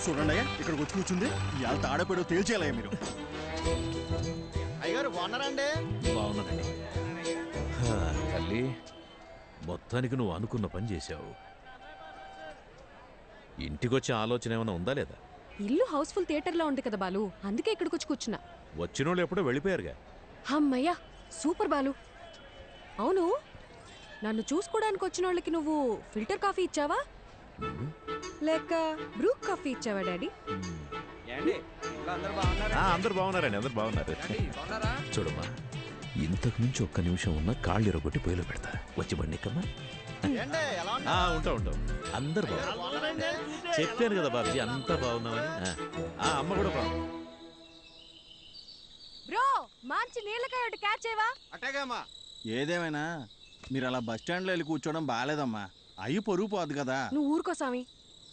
Speaker 19: చూడండి అయ్యా, ఇక్కడికి వచ్చి కూర్చుంది. ఇవాళ తాడపేడో తేల్చేయాలయ్యా మీరు.
Speaker 12: అయ్యగారు బాగున్నారండి?
Speaker 17: బాగున్నానండి. తల్లి, మొత్తానికి నువ్వు అనుకున్న పని చేశావు. ఇంటికొచ్చే ఆలోచన ఏమైనా ఉందా లేదా?
Speaker 20: ఇల్లు హౌస్ఫుల్ థియేటర్లో ఉంది కదా బాలు, అందుకే ఇక్కడికి వచ్చి కూర్చున్నా.
Speaker 17: వచ్చినోళ్ళు ఎప్పుడో వెళ్ళిపోయారుగా.
Speaker 20: అమ్మయ్యా, సూపర్ బాలు. అవును, నన్ను చూసుకోవడానికి వచ్చిన వాళ్ళకి నువ్వు ఫిల్టర్ కాఫీ ఇచ్చావా లేక బ్రూ కాఫీ ఇచ్చావా డాడీ?
Speaker 17: అందరు బాగున్నారండి, అందరు బాగున్నారు. చూడమ్మా, ఇంతకు మించి ఒక్క నిమిషం ఉన్న కాళ్ళు ఇరగొట్టి పొయ్యిలో పెడతా. వచ్చి బండికమ్మా. ఉంటా ఉంటాం. అందరు బాగున్నారు. చెప్పాను కదా బాబుజీ, అంతా బాగున్నామని. అమ్మ కూడా బాగుంది.
Speaker 20: బ్రో, మంచి నీళ్ళకాయ ఒకటి క్యాచ్ చేయవా?
Speaker 19: అట్టేగమ్మా. ఏదేమైనా మీరు అలా బస్ స్టాండ్లో వెళ్ళి కూర్చోవడం బాగాలేదమ్మా. అయ్యి పొరుగు పోదు కదా.
Speaker 20: నువ్వు ఊరుకో స్వామి.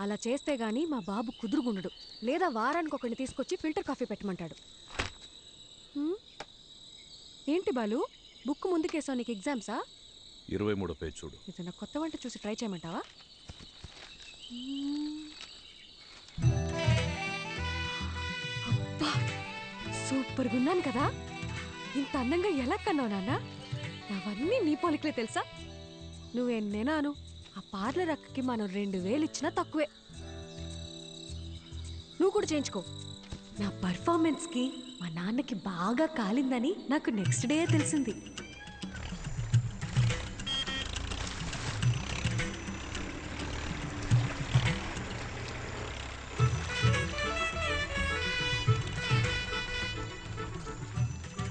Speaker 20: అలా చేస్తే గానీ మా బాబు కుదురుగుండడు. లేదా వారానికి ఒకరిని తీసుకొచ్చి ఫిల్టర్ కాఫీ పెట్టమంటాడు. ఏంటి బాలు, బుక్ ముందుకేసావు? నీకు ఎగ్జామ్సా?
Speaker 17: 23వ పేజ్ చూడు.
Speaker 20: ఏదైనా కొత్త వంట చూసి ట్రై చేయమంటావా? అబ్బా, సూపర్గా ఉన్నాను కదా. ఇంత అందంగా ఎలా కన్నావు నాన్న? అవన్నీ నీ పోలికలే తెలుసా? నువ్వెన్నేనాను ఆ పార్లర్ అక్కకి మనం 2000 ఇచ్చినా తక్కువే. నువ్వు కూడా చేయించుకో. నా పర్ఫార్మెన్స్కి మా నాన్నకి బాగా కాలిందని నాకు నెక్స్ట్ డే తెలిసింది.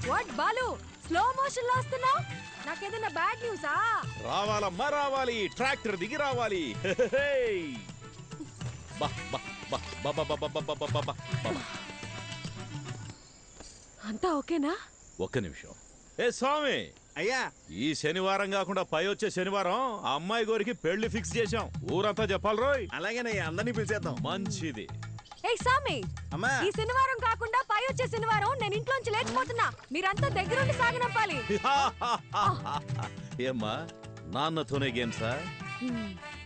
Speaker 20: వాట్ బాలు, స్లో మోషన్ లో వస్తున్నావు? నాకేదైనా బ్యాడ్ న్యూసా?
Speaker 17: రావాలమ్మా రావాలి, ట్రాక్టర్ దిగి రావాలి.
Speaker 20: అంతా ఓకేనా?
Speaker 17: ఒక్క నిమిషం. ఏ స్వామి,
Speaker 19: అయ్యా,
Speaker 17: ఈ శనివారం కాకుండా పై వచ్చే శనివారం ఆ అమ్మాయి గోరికి పెళ్లి ఫిక్స్ చేశాం. ఊరంతా చెప్పాలి రోయ్.
Speaker 19: అలాగేనయ్యా, అందరినీ పిలిచేద్దాం.
Speaker 17: మంచిది.
Speaker 20: ఏయ్ సామి,
Speaker 19: అమ్మా,
Speaker 20: ఈ శనివారం కాకుండా పై వచ్చే శనివారం నేను ఇంట్లోంచి లేచిపోతున్నా. మీరంతా దగ్గరుండి సాగనంపాలి.
Speaker 17: ఏమ్మా, నాన్నతోనే గేమ్సా?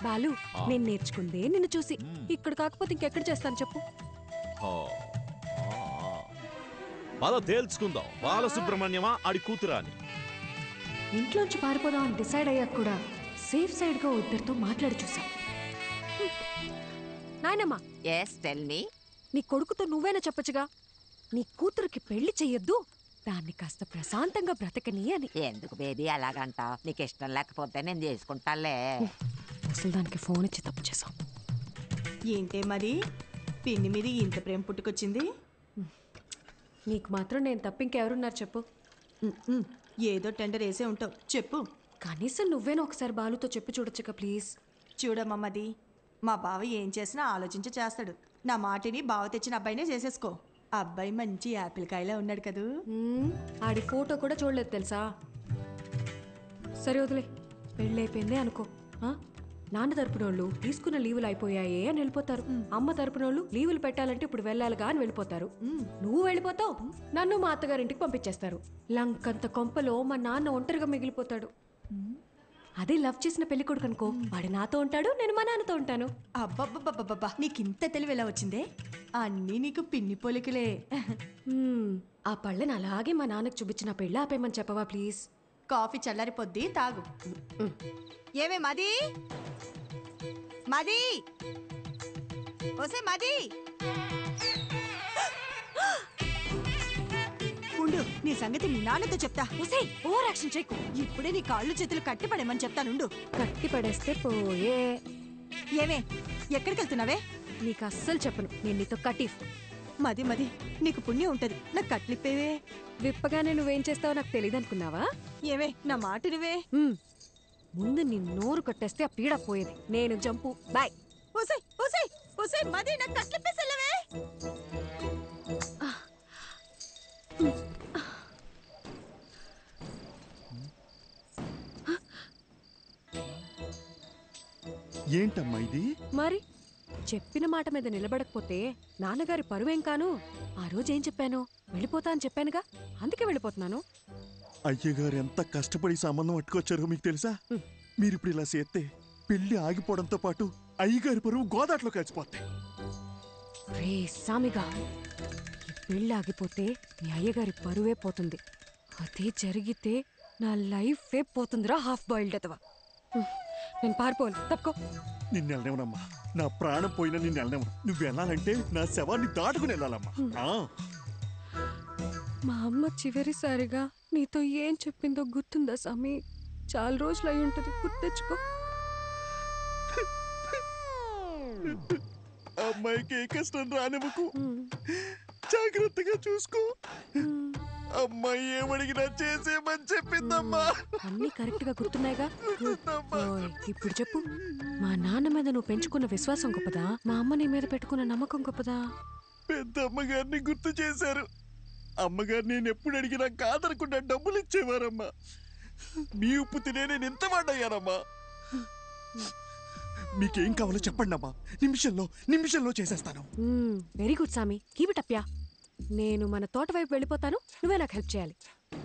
Speaker 20: బాలు, నేను నేర్చుకుందే నిన్ను చూసి. ఇక్కడ కాకపోతే ఇంకెక్కడ చేస్తాను చెప్పు?
Speaker 17: పద తేల్చుకుందాం. బాలసుబ్రహ్మణ్యమా ఆడి కూతురా అని.
Speaker 20: ఇంట్లోంచి పారిపోదాం అని డిసైడ్ అయ్యాక కూడా సేఫ్ సైడ్ గా ఇద్దరితో మాట్లాడి చూసా. నాయనమ్మా, నీ కొడుకుతో నువ్వేనా చెప్పచ్చుగా, నీ కూతురికి పెళ్లి చెయ్యొద్దు, దాన్ని కాస్త ప్రశాంతంగా బ్రతకని అని.
Speaker 21: ఎందుకు బేబీ అలాగంటావు? నీకు ఇష్టం లేకపోతే నేను చేసుకుంటాలే.
Speaker 20: అసలు దానికి ఫోన్ ఇచ్చి తప్పు చేసాం.
Speaker 18: ఏంటే మరి పిన్ని మీద ఇంత ప్రేమ పుట్టుకొచ్చింది?
Speaker 20: నీకు మాత్రం నేను తప్ప ఇంకెవరున్నారు చెప్పు?
Speaker 18: ఏదో టెండర్ వేసే ఉంటావు, చెప్పు.
Speaker 20: కనీసం నువ్వేనా ఒకసారి బాలుతో చెప్పి చూడొచ్చుగా ప్లీజ్.
Speaker 18: చూడమ్మమ్మది, మా బావ ఏం చేసినా ఆలోచించి చేస్తాడు. నా మాటిని బావ తెచ్చిన అబ్బాయినే చేసేసుకో. అబ్బాయి మంచి యాపిల్ కాయలా ఉన్నాడు కదూ.
Speaker 20: ఆడి ఫోటో కూడా చూడలేదు తెలుసా. సరే వదిలే, పెళ్ళైపోయిందే అనుకో. నాన్న తరపునోళ్ళు తీసుకున్న లీవులు అయిపోయాయే అని వెళ్ళిపోతారు. అమ్మ తరపునోళ్ళు లీవులు పెట్టాలంటే ఇప్పుడు వెళ్ళాలిగా అని వెళ్ళిపోతారు. నువ్వు వెళ్ళిపోతావు, నన్ను మా అత్తగారింటికి పంపించేస్తారు. లంకంత కొంపలో మా నాన్న ఒంటరిగా మిగిలిపోతాడు. అదే లవ్ చేసిన పెళ్లి కొడుకు అనుకో, వాడు నాతో ఉంటాడు, నేను మా నాన్నతో ఉంటాను.
Speaker 18: అబ్బబ్బబ్బబ్బబ్బా, నీకింత తెలివి ఎలా వచ్చిందే? అన్నీ నీకు పిన్ని పోలికలే.
Speaker 20: ఆ పళ్ళని అలాగే మా నాన్నకు చూపించిన పెళ్ళి ఆపేయమని చెప్పవా ప్లీజ్?
Speaker 18: కాఫీ చల్లారిపోద్ది, తాగు. ఏమే మది, మది, ఓసే మది, ఉండు, నీ సంగతి నీ నాన్నతో చెప్తా.
Speaker 20: ఓసే, ఓవర్ యాక్షన్ చేయకు.
Speaker 18: ఇప్పుడే నీ కాళ్ళు చేతులు కట్టి పడేమని చెప్తానుండు.
Speaker 20: కట్టి పడేస్తే పోయే.
Speaker 18: ఏమే, ఎక్కడికి వెళ్తున్నావే?
Speaker 20: నీకు అస్సలు చెప్పను, నేను నీతో కటీఫ్.
Speaker 18: మది మది, నీకు పుణ్యం ఉంటది, నాకు కట్లిప్పేవే.
Speaker 20: విప్పగానే నువ్వేం చేస్తావో నాకు తెలియదు అనుకున్నావా?
Speaker 18: ఏవే, నా మాట నువ్వే.
Speaker 20: ముందు నీ నోరు కట్టేస్తే ఆ పీడ పోయేది. నేను జంపు, బాయ్.
Speaker 18: ఓసే ఓసే ఓసే మది, నాకు కట్లిప్పేసెళ్ళవే.
Speaker 19: ఏంటమ్మా ఇది?
Speaker 20: మరి చెప్పిన మాట మీద నిలబడకపోతే నాన్నగారి పరువేం కాను. ఆ రోజు ఏం చెప్పాను? వెళ్ళిపోతా అని చెప్పానుగా, అందుకే వెళ్ళిపోతున్నాను.
Speaker 19: అయ్యగారు ఎంత కష్టపడి సంబంధం పట్టుకొచ్చారో మీకు తెలుసా? మీరు ఇప్పుడు ఇలా చేస్తే పెళ్లి ఆగిపోవడంతో పాటు అయ్యగారి పరువు గోదాట్లో కలిసిపోతాయి.
Speaker 20: రే సామిగా, ఈ పెళ్ళి ఆగిపోతే మీ అయ్యగారి పరువే పోతుంది. అదే జరిగితే నా లైఫే పోతుందిరా, హాఫ్ బాయిల్డ్ అతవా. నేను పారిపోను, తప్పుకో.
Speaker 19: నిన్ను వెళ్ళనివ్వనమ్మా, నా ప్రాణం పోయినా నిన్ను వెళ్ళనివ్వను. నువ్వు వెళ్ళాలంటే నా శవాన్ని దాటుకుని వెళ్ళాలమ్మా.
Speaker 20: మా అమ్మ చివరిసారిగా నీతో ఏం చెప్పిందో గుర్తుందా స్వామి? చాలా రోజులు అయి ఉంటుంది, గుర్తు తెచ్చుకో.
Speaker 19: అమ్మాయికి ఏ కష్టం రానివ్వకు, జాగ్రత్తగా చూసుకో. అమ్మాయి ఏమడిగినా చేసేమని చెప్పిందమ్మా.
Speaker 20: అన్నీ కరెక్ట్ గా గుర్తున్నాయిగా? ఓయ్, ఇప్పుడు చెప్పు, మా నాన్న మీద నువ్వు పెంచుకున్న విశ్వాసం గొప్పదా, మా అమ్మ నీ మీద పెట్టుకున్న నమ్మకం గొప్పదా?
Speaker 19: పెద్ద అమ్మగారిని గుర్తు చేశారు. అమ్మగారు నేను ఎప్పుడు అడిగినా కాదనకుండా డబ్బులు ఇచ్చేవారమ్మా. మీ ఉప్పు తినే నేను ఎంత వాడయ్యానమ్మా. మీకేం కావాలో చెప్పండి అమ్మా, నిమిషంలో చేసేస్తాను.
Speaker 20: వెరీ గుడ్ సామి, కీప్ ఇట్ అప్ యా. నేను మన తోట వైపు వెళ్ళిపోతాను, నువ్వే నాకు హెల్ప్ చేయాలి.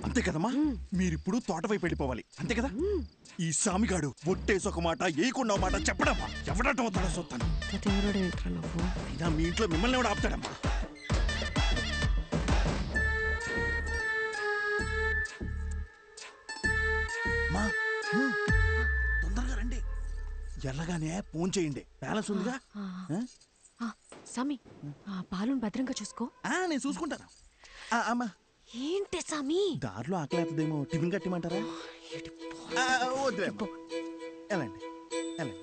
Speaker 19: అంతే కదమ్మా, మీరిప్పుడు తోట వైపు వెళ్ళిపోవాలి, అంతే కదా? ఈ సామిగాడు ఒట్టేసి ఒక మాట ఏయకుండా మాట చెప్పడమ్మా, ఎవడటం అవుతాడో చూస్తాను. అయినా మీ ఇంట్లో మిమ్మల్ని ఎవడు ఆపుతాడమ్మా? తొందరగా రండి, ఎల్లగానే ఫోన్ చేయండి, బ్యాలెన్స్ ఉందిగా.
Speaker 20: సామి, ఆ పాలను భద్రంగా చూసుకో.
Speaker 19: నేను చూసుకుంటాను. అమ్మా
Speaker 20: ఏంటి సామి?
Speaker 19: దారిలో ఆకలేస్తుందేమో, టిఫిన్ కట్టిమంటారా? వద్దులే, వెళ్ళండి వెళ్ళండి.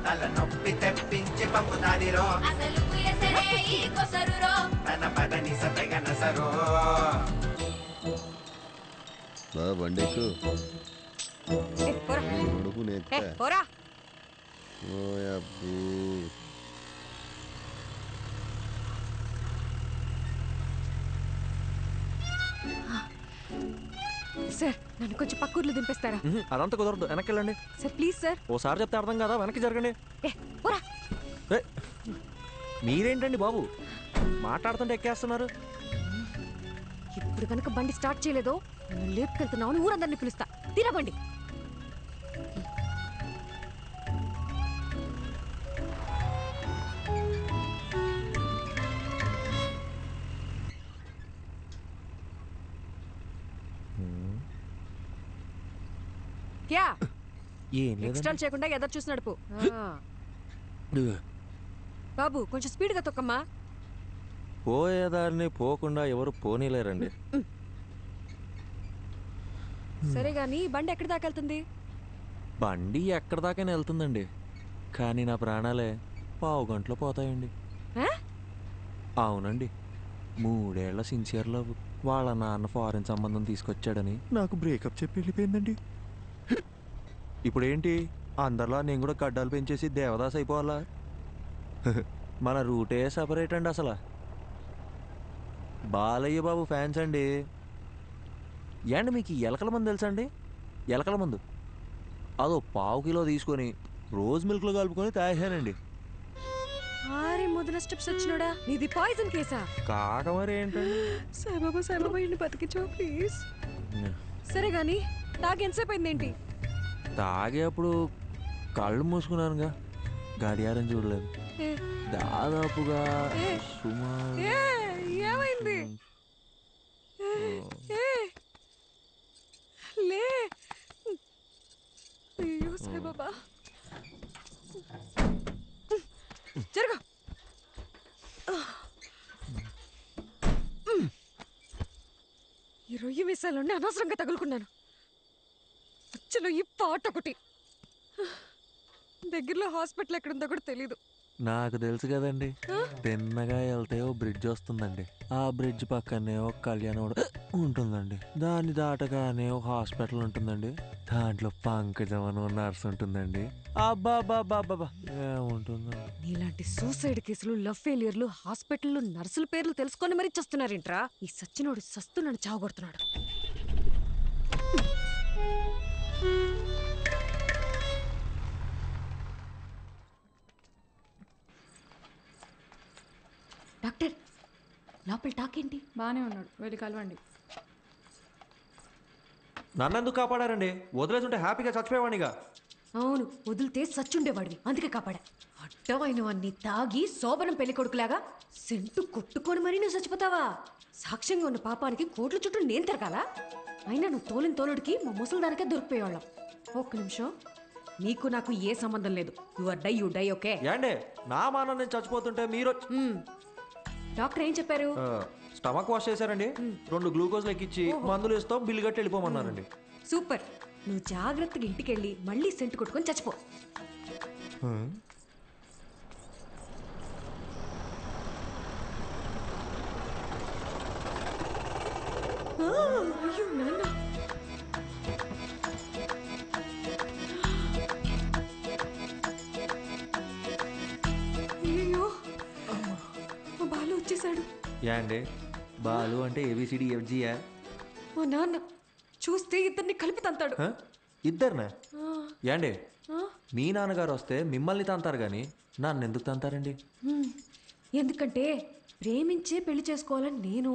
Speaker 11: తలనొప్పి తెప్పించి పంపుతాదిరో, తన పదని సతగనసరో.
Speaker 3: బండెక్కు
Speaker 20: సార్, నన్ను కొంచెం పక్కూర్లు దింపేస్తారా?
Speaker 2: అదంతా కుదరదు, వెనక్కి వెళ్ళండి
Speaker 20: సార్. Please sir.
Speaker 2: ఓసారి చెప్తే అర్థం కదా, వెనక్కి జరగండి. మీరేంటండి బాబు, మాట్లాడుతుంటే ఎక్కేస్తున్నారు.
Speaker 20: ఇప్పుడు కనుక బండి స్టార్ట్ చేయలేదో నన్ను లేపుకెళ్తున్నావు అని ఊరందరినీ పిలుస్తా. తిరగండి. క్యా ఎక్స్ట్రా చేయకుండా ఎదరు చూసి నడుపు. బాబు కొంచెం స్పీడ్గా తొక్కమ్మా.
Speaker 14: పోయేదారిని పోకుండా ఎవరు పోనీలేరండి.
Speaker 20: సరే గాని బండి ఎక్కడి దాకా వెళ్తుంది?
Speaker 14: బండి ఎక్కడి దాకానే వెళ్తుందండి, కానీ నా ప్రాణాలే పావు గంటలో పోతాయండి. అవునండి, 3 ఏళ్ల సిన్సియర్ లవ్ వాళ్ళ నాన్న ఫారెన్ సంబంధం తీసుకొచ్చాడని నాకు బ్రేకప్ చెప్పి వెళ్ళిపోయిందండి. ఇప్పుడేంటి అందరిలా నేను కూడా గడ్డాలు పెంచేసి దేవదాస్ అయిపోవాలా? మన రూటే సపరేట్ అండి. అసలు బాలయ్య బాబు ఫ్యాన్స్ అండి. ఏండి మీకు ఎలకల మందు తెలుసా అండి? ఎలకల మందు అదో ½ కిలో తీసుకొని రోజ్ మిల్క్లో కలుపుకొని తాగానండి.
Speaker 20: మొదల స్టెప్స్ వచ్చినోడా, నీది పాయిజన్ కేసా?
Speaker 14: కాక మరి ఏంటండి?
Speaker 20: సాయిబాబా ఇన్ని బతికించావు ప్లీజ్. సరే గాని తాగి ఎంతసేపు అయిందేంటి?
Speaker 14: తాగేప్పుడు కళ్ళు మూసుకున్నానుగా, గడియారం చూడలేదు. దాదాపుగా
Speaker 20: ఏమైంది? లే, అయ్యో సాయిబాబా, జరగ. ఈ రొయ్యి మీసాలన్నీ అనవసరంగా తగులుకున్నాను. అచ్చలో ఈ పాట ఒకటి. దగ్గరలో హాస్పిటల్ ఎక్కడుందో కూడా తెలీదు.
Speaker 14: నాకు తెలుసు కదండి, తిన్నగా వెళ్తే ఓ బ్రిడ్జ్ వస్తుందండి, ఆ బ్రిడ్జ్ పక్కనే ఒక కళ్యాణం ఉంటుందండి, దాన్ని దాటగానే ఒక హాస్పిటల్ ఉంటుందండి, దాంట్లో పంకజం అని నర్స్ ఉంటుందండి. అబ్బాబాబాబా ఏముంటుందండి.
Speaker 20: నీలాంటి సూసైడ్ కేసులు, లవ్ ఫెయిలియర్లు, హాస్పిటల్లో నర్సుల పేర్లు తెలుసుకొని మరీ చస్తున్నారేంట్రా? ఈ సచ్చినోడు సస్తు నన్ను చావగొడుతున్నాడు. డాక్టర్, లోపల టాకేంటి?
Speaker 8: బాగానే ఉన్నాడు, వెళ్ళి కలవండి.
Speaker 2: నన్నెందుకు కాపాడారండి? వదిలేసుంటే హ్యాపీగా చచ్చిపోయేవాడిగా.
Speaker 20: అవును, వదిలితే సచ్చుండేవాడివి, అందుకే కాపాడా. అడ్డమైన వాన్ని తాగి శోభనం పెళ్లి కొడుకులాగా సెంటు కొట్టుకొని మరీ నువ్వు చచ్చిపోతావా? సాక్ష్యంగా ఉన్న పాపానికి కోట్ల చుట్టూ నేను తిరగాల? అయినా నువ్వు తోలిన తోలుడికి మా ముసలిదానికే దొరికిపోయేవాళ్ళం. ఒక్క నిమిషం, నీకు నాకు ఏ సంబంధం లేదు. You die okay?
Speaker 2: ఏండే నా మాన నేను చచ్చిపోతుంటే మీరు
Speaker 20: డాక్టర్ ఏం చెప్పారు?
Speaker 2: స్టమక్ వాష్ చేశారండి, 2 గ్లూకోజ్ ఎక్కిచ్చి మందులు ఇస్తాం, బిల్లు కట్టి వెళ్ళిపోమన్నారండి.
Speaker 20: సూపర్. నువ్వు జాగ్రత్తగా ఇంటికెళ్ళి మళ్ళీ సెంటు కొట్టుకొని చచ్చిపో. అయ్యో నాన్న, అయ్యో మా బాలు వచ్చేసాడు.
Speaker 2: ఏండే బాలు అంటే ఏబిసిడి ఎఫ్జియా?
Speaker 20: మా నాన్న చూస్తే ఇద్దరిని కలిపి తంతాడు.
Speaker 2: ఇద్దరినా? ఏండే మీ నాన్నగారు వస్తే మిమ్మల్ని తంతారు కానీ నన్ను ఎందుకు తంతారండి?
Speaker 20: ఎందుకంటే ప్రేమించే పెళ్లి చేసుకోవాలని నేను,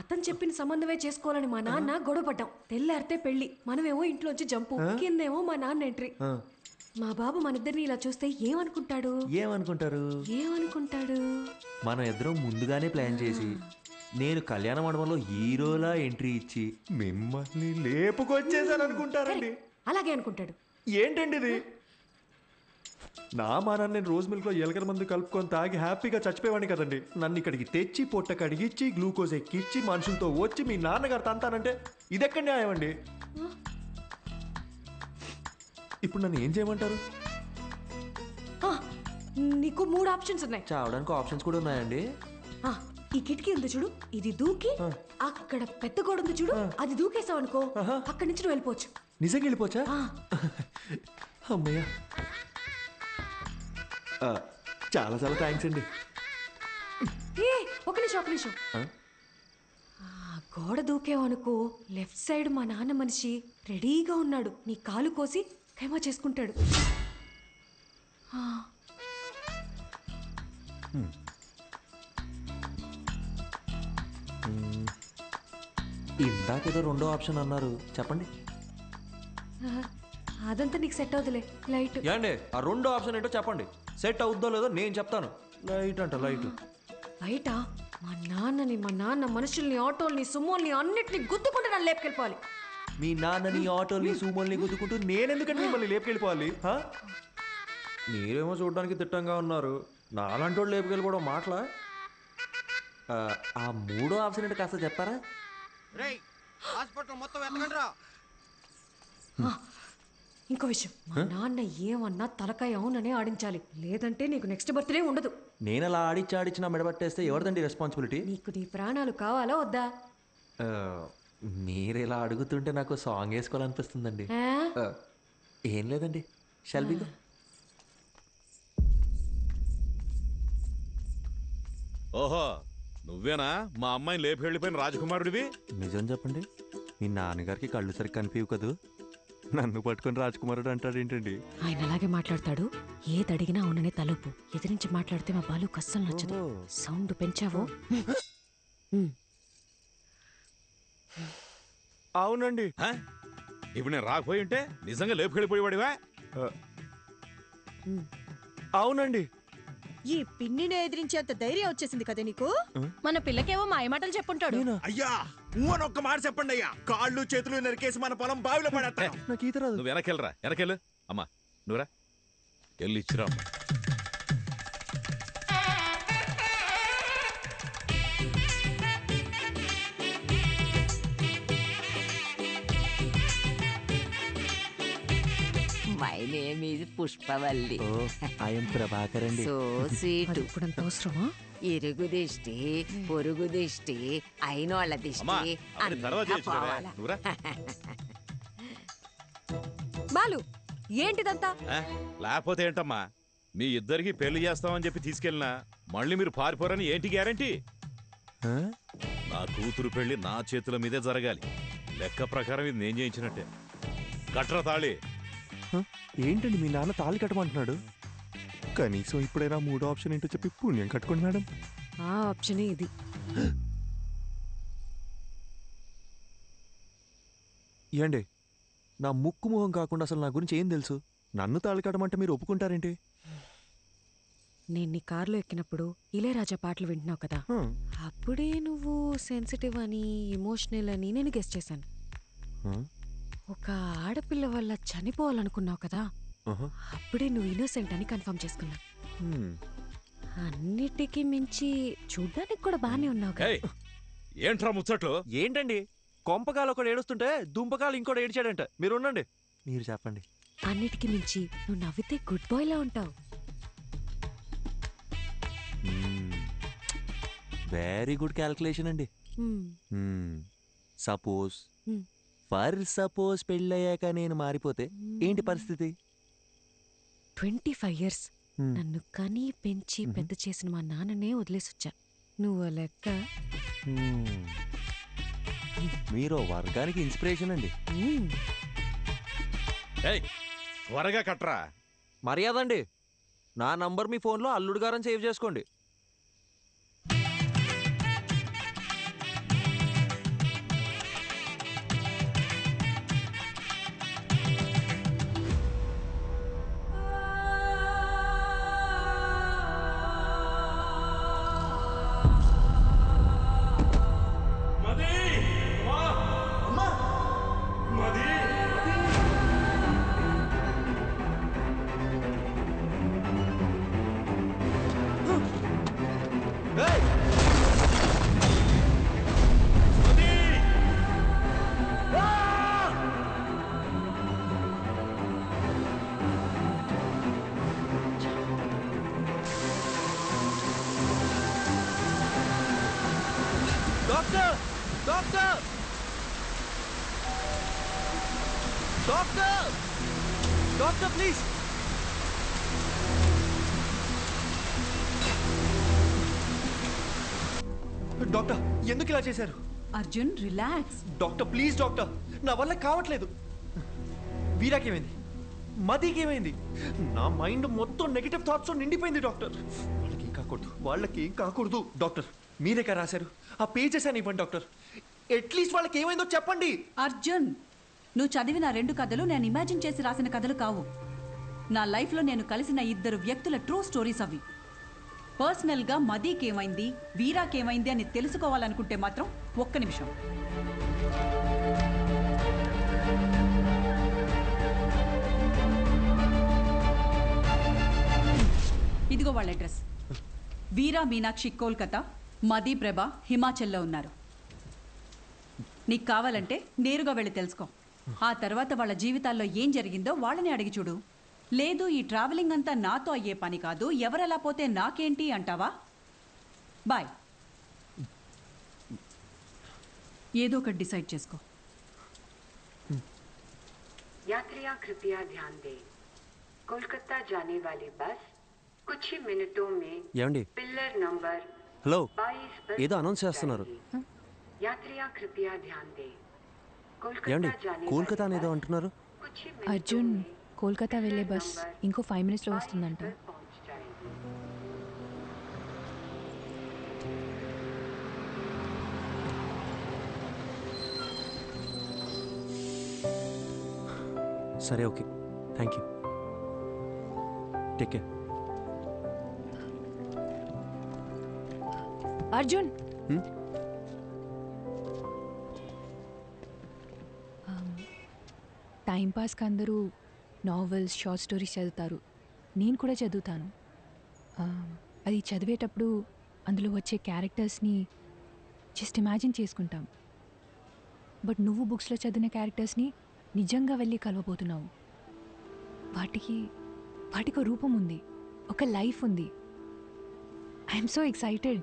Speaker 20: అతను చెప్పిన సంబంధమే చేసుకోవాలని మా నాన్న గొడవపడ్డాం. తెల్లారితే పెళ్లి, మనమేమో ఇంట్లోంచి జంపు, కిందేమో మా నాన్న ఎంట్రీ. మా బాబు మనిద్దరిని ఇలా చూస్తే ఏమనుకుంటాడు? ఏమనుకుంటాడు?
Speaker 2: మనం ఇద్దరం ముందుగానే ప్లాన్ చేసి నేను కళ్యాణ మండపంలో హీరోలా ఎంట్రీ ఇచ్చి మిమ్మల్ని లేపుకొచ్చేసాను అనుకుంటారండి.
Speaker 20: అలాగే అనుకుంటాడు.
Speaker 2: ఏంటండి ఇది? నా మానాన్ని నేను రోజు మిల్క్లో ఎలకల మందు కలుపుకొని తాగి హ్యాపీగా చచ్చిపోయేవాడిని కదండి. నన్ను ఇక్కడికి తెచ్చి పొట్ట కడిగిచ్చి గ్లూకోజ్ ఎక్కిచ్చి మనుషులతో వచ్చి మీ నాన్నగారు తంతానంటే ఇదెక్కడ న్యాయం అండి? ఇప్పుడు నన్ను ఏం చేయమంటారు?
Speaker 20: నీకు 3 ఆప్షన్స్ ఉన్నాయి.
Speaker 2: చావడానికి ఆప్షన్స్ కూడా ఉన్నాయండి?
Speaker 20: ఈ కిటికీ ఉంది చూడు, ఇది దూకి అక్కడ పెద్ద గోడ ఉంది చూడు, అది దూకేసావు అనుకో, అక్కడి నుంచి నువ్వు వెళ్ళిపోవచ్చు.
Speaker 2: నిజంగా వెళ్ళిపోవచ్చా? అమ్మయ్య, చాలా చాలా థ్యాంక్స్ అండి.
Speaker 20: ఒక నిమిషం. గోడ దూకేవు అనుకో, లెఫ్ట్ సైడ్ మా నాన్న మనిషి రెడీగా ఉన్నాడు, నీ కాలు కోసి ఖైమా చేసుకుంటాడు.
Speaker 2: ఇందాకేదో 2వ ఆప్షన్ అన్నారు, చెప్పండి.
Speaker 20: అదంతా నీకు సెట్ అవుతులే, లైట్.
Speaker 2: ఏండి ఆ 2వ ఆప్షన్ ఏంటో చెప్పండి, సెట్ అవుద్దో లేదో నేను చెప్తాను. లైట్ అంట, లైట్.
Speaker 20: బయట మా నాన్న మనుషుల్ని, ఆటోల్ని, సుమోల్ని అన్నిటిని గుద్దుకుంటే నన్ను లేపుకెళ్ళిపోవాలి.
Speaker 2: మీ నాన్నని, ఆటోల్ని, సూమోల్ని గుద్దుకుంటూ నేనెందుకంటే మిమ్మల్ని లేపుకెళ్ళిపోవాలి? మీరేమో చూడడానికి తిట్టంగా ఉన్నారు, నాలాంటి వాళ్ళు లేపుకెళ్ళిపోవడం మాటలా? ఆ 3వ ఆప్షన్ ఏంటో కాస్త చెప్తారా?
Speaker 20: ఇంకో విషయం, మా నాన్న ఏమన్నా తలకాయ అవుననే ఆడించాలి, లేదంటే నీకు నెక్స్ట్ బర్త్డే ఉండదు.
Speaker 2: నేను అలా ఆడిచ్చి నా మెడబట్టేస్తే ఎవరిదండి రెస్పాన్సిబిలిటీ?
Speaker 20: నీకు నీ ప్రాణాలు కావాలా వద్దా?
Speaker 2: మీరు ఇలా అడుగుతుంటే నాకు సాంగ్ వేసుకోవాలనిపిస్తుందండి. ఏం లేదండి, షల్ వి గో?
Speaker 17: ఓహో, నువ్వేనా మా అమ్మాయిని లేపి వెళ్ళిపోయిన రాజకుమారుడివి?
Speaker 2: నిజం చెప్పండి, మీ నాన్నగారికి కళ్ళు సరిగ్గా కనిపించవు కదూ, నన్ను పట్టుకొని రాజకుమారుడు అంటాడు ఏంటండి?
Speaker 16: ఆయన అలాగే మాట్లాడతాడు, ఏది అడిగినా అవుననే తలుపు. ఎదిరించి మాట్లాడితే మా బాలు కస్సలు నచ్చదు. సౌండ్ పెంచావో?
Speaker 2: అవునండి.
Speaker 17: ఇప్పుడు నేను రాకపోయి ఉంటే నిజంగా లేపు వెళ్ళిపోయేవాడివా?
Speaker 2: అవునండి.
Speaker 18: ఈ పిన్నిని ఎదిరించేంత ధైర్యం వచ్చేసింది కదా నీకు?
Speaker 1: మన పిల్లకేవో మాయమాటలు చెప్పుంటాడు.
Speaker 19: అయ్యా అని ఒక్క మాట చెప్పండి అయ్యా, కాళ్ళు చేతులు నరికేసి మన పొలం బావిలో పడేస్తాను.
Speaker 17: నువ్వు వెనకెళ్ళరా, వెనకెళ్ళు. అమ్మా నువ్వురా, వెళ్ళి ఇచ్చిరా.
Speaker 21: My name is Pushpavalli.
Speaker 2: I'm Prabhakar అండి.
Speaker 21: So sweet.
Speaker 16: ఇప్పుడంత అవసరమా?
Speaker 21: ఇరుగు దిష్టి, పొరుగు దిష్టి, అయినోళ్ళ దిష్టి అంతా పోవాలా?
Speaker 20: బాలు, ఏంటిదంతా?
Speaker 17: లేకపోతే ఏంటమ్మా, మీ ఇద్దరికి పెళ్లి చేస్తామని చెప్పి తీసుకెళ్ళినా మళ్ళీ మీరు పారిపోరని ఏంటి గ్యారంటీ? నా కూతురు పెళ్లి నా చేతుల మీదే జరగాలి. లెక్క ప్రకారం ఇది నేను చేయించినట్టే. కట్రా తాళి.
Speaker 2: ఏంటండి మీ నాన్న తాళి కట్టమంటున్నాడు? కనీసం ఇప్పుడైనా 3వ ఆప్షన్ ఏంటో చెప్పి పుణ్యం కట్టుకోండి మేడం.
Speaker 20: ఆ ఆప్షనే ఇది.
Speaker 2: ఏండి నా ముక్కు మొహం కాకుండా అసలు నా గురించి ఏం తెలుసు?
Speaker 14: నన్ను తాళి కట్టమంటే మీరు ఒప్పుకుంటారేంటి?
Speaker 20: నేను నీ కార్లో ఎక్కినప్పుడు ఇళయరాజా పాటలు వింటున్నావు కదా, అప్పుడే నువ్వు సెన్సిటివ్ అని ఎమోషనల్ అని నేను గెస్ చేశాను. ఒక ఆడపిల్ల వల్ల చనిపోవాలనుకున్నావు కదా, అప్పుడే నువ్వు ఇన్నోసెంట్ అని కన్ఫర్మ్ చేసుకున్నా. అన్నిటికీ మించి చూడ్డానికి కూడా బానే ఉన్నావు కదా.
Speaker 17: ఏంట్రా ముచ్చట్లు?
Speaker 14: ఏంటండి, కొంపకాలు ఒకడు ఏడుస్తుంటే దుంపకాలు ఇంకోటి ఏడ్చాడంట. మీరు ఉండండి, మీరు చెప్పండి.
Speaker 20: అన్నిటికీ మించి నువ్వు నవ్వితే గుడ్ బాయ్ లా ఉంటావు.
Speaker 14: వెరీ గుడ్ క్యాల్కులేషన్ అండి. సపోజ్ సపోజ్ పెళ్ళయ్యాక నేను మారిపోతే ఏంటి పరిస్థితి?
Speaker 20: 25 years నన్ను కని పెంచి పెద్ద చేసిన మా నాన్ననే వదిలేసొచ్చా. నువ్వు లెక్క.
Speaker 14: మీరు వర్గానికి ఇన్స్పిరేషన్ అండి.
Speaker 17: త్వరగా కట్రా.
Speaker 14: మర్యాద అండి, నా నంబర్ మీ ఫోన్లో అల్లుడు గారని సేవ్ చేసుకోండి. Doctor doctor doctor doctor please. Doctor ఎందుకు ఇలా చేశారు?
Speaker 10: Arjun relax.
Speaker 14: Doctor please doctor, నా వల్ల కావట్లేదు. వీరాకేమైంది? మదికేమైంది? నా మైండ్ మొత్తం నెగిటివ్ థాట్స్ నిండిపోయింది డాక్టర్. వాళ్ళకి ఏం కాకూడదు డాక్టర్. మీరే కదా రాశారు, ఆ పేజెస్ అని ఇవ్వండి డాక్టర్. అట్లీస్ట్ వాళ్ళకి ఏమైందో చెప్పండి.
Speaker 10: అర్జున్, నువ్వు చదివిన 2 కథలు నేను ఇమాజిన్ చేసి రాసిన కథలు కావు. నా లైఫ్లో నేను కలిసిన 2 వ్యక్తుల ట్రూ స్టోరీస్ అవి. పర్సనల్గా మదీకేమైంది, వీరాకేమైంది అని తెలుసుకోవాలనుకుంటే మాత్రం ఒక్క నిమిషం. ఇదిగో వాళ్ళ అడ్రస్. వీరా మీనాక్షి కోల్కతా, మదీ ప్రభ హిమాచల్లో ఉన్నారు. నీకు కావాలంటే నేరుగా వెళ్ళి తెలుసుకో. ఆ తర్వాత వాళ్ళ జీవితాల్లో ఏం జరిగిందో వాళ్ళని అడిగి చూడు. లేదు ఈ ట్రావెలింగ్ అంతా నాతో అయ్యే పని కాదు, ఎవరెలా పోతే నాకేంటి అంటావా? బాయ్. ఏదో ఒకటి డిసైడ్ చేసుకో.
Speaker 5: यात्रियां कृपया ध्यान दें, कोलकाता जाने वाली बस कुछ ही मिनटों में
Speaker 2: ఏమండి?
Speaker 5: पिलर नंबर
Speaker 2: హలో,
Speaker 5: 22 पर
Speaker 2: ఏదో అనౌన్స్ చేస్తున్నారు.
Speaker 5: यात्रियां कृपया ध्यान दें,
Speaker 2: ఏమండి,
Speaker 5: कोलकाता जाने
Speaker 2: కోల్కతా అనేదో అంటున్నారు.
Speaker 4: అర్జున్, కోల్కతా వెళ్ళే బస్ ఇంకో 5 minutesలో వస్తుందంట.
Speaker 2: సరే, okay, thank you. Take care.
Speaker 4: Arjun, టైంపాస్కి అందరూ నావెల్స్, షార్ట్ స్టోరీస్ చదువుతారు. నేను కూడా చదువుతాను. అది చదివేటప్పుడు అందులో వచ్చే క్యారెక్టర్స్ని జస్ట్ ఇమాజిన్ చేసుకుంటాం. బట్ నువ్వు బుక్స్లో చదివిన క్యారెక్టర్స్ని నిజంగా వెళ్ళి కలవబోతున్నావు. వాటికి ఒక రూపం ఉంది, ఒక లైఫ్ ఉంది. I'm so excited.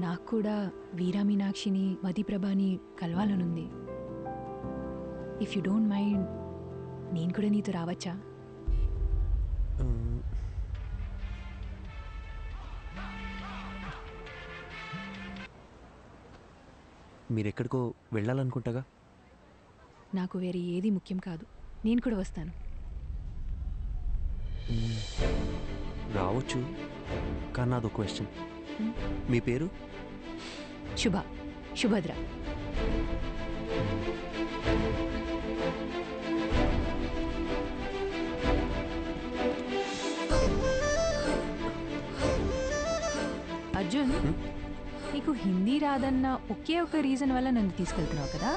Speaker 4: నాకు కూడా వీరా మీనాక్షిని, మదీ ప్రభాని కలవాలనుంది. ఇఫ్ యూ డోంట్ మైండ్, నేను కూడా నీతో రావచ్చా?
Speaker 2: మీరెక్కడికో వెళ్ళాలనుకుంటాగా.
Speaker 4: నాకు వేరే ఏది ముఖ్యం కాదు, నేను కూడా వస్తాను.
Speaker 2: రావచ్చు, కానీ నాదో క్వశ్చన్. మీ పేరు?
Speaker 4: శుభద్ర. అర్జున్ నీకు హిందీ రాదన్న ఒకే ఒక రీజన్ వల్ల నన్ను తీసుకెళ్తున్నావు కదా?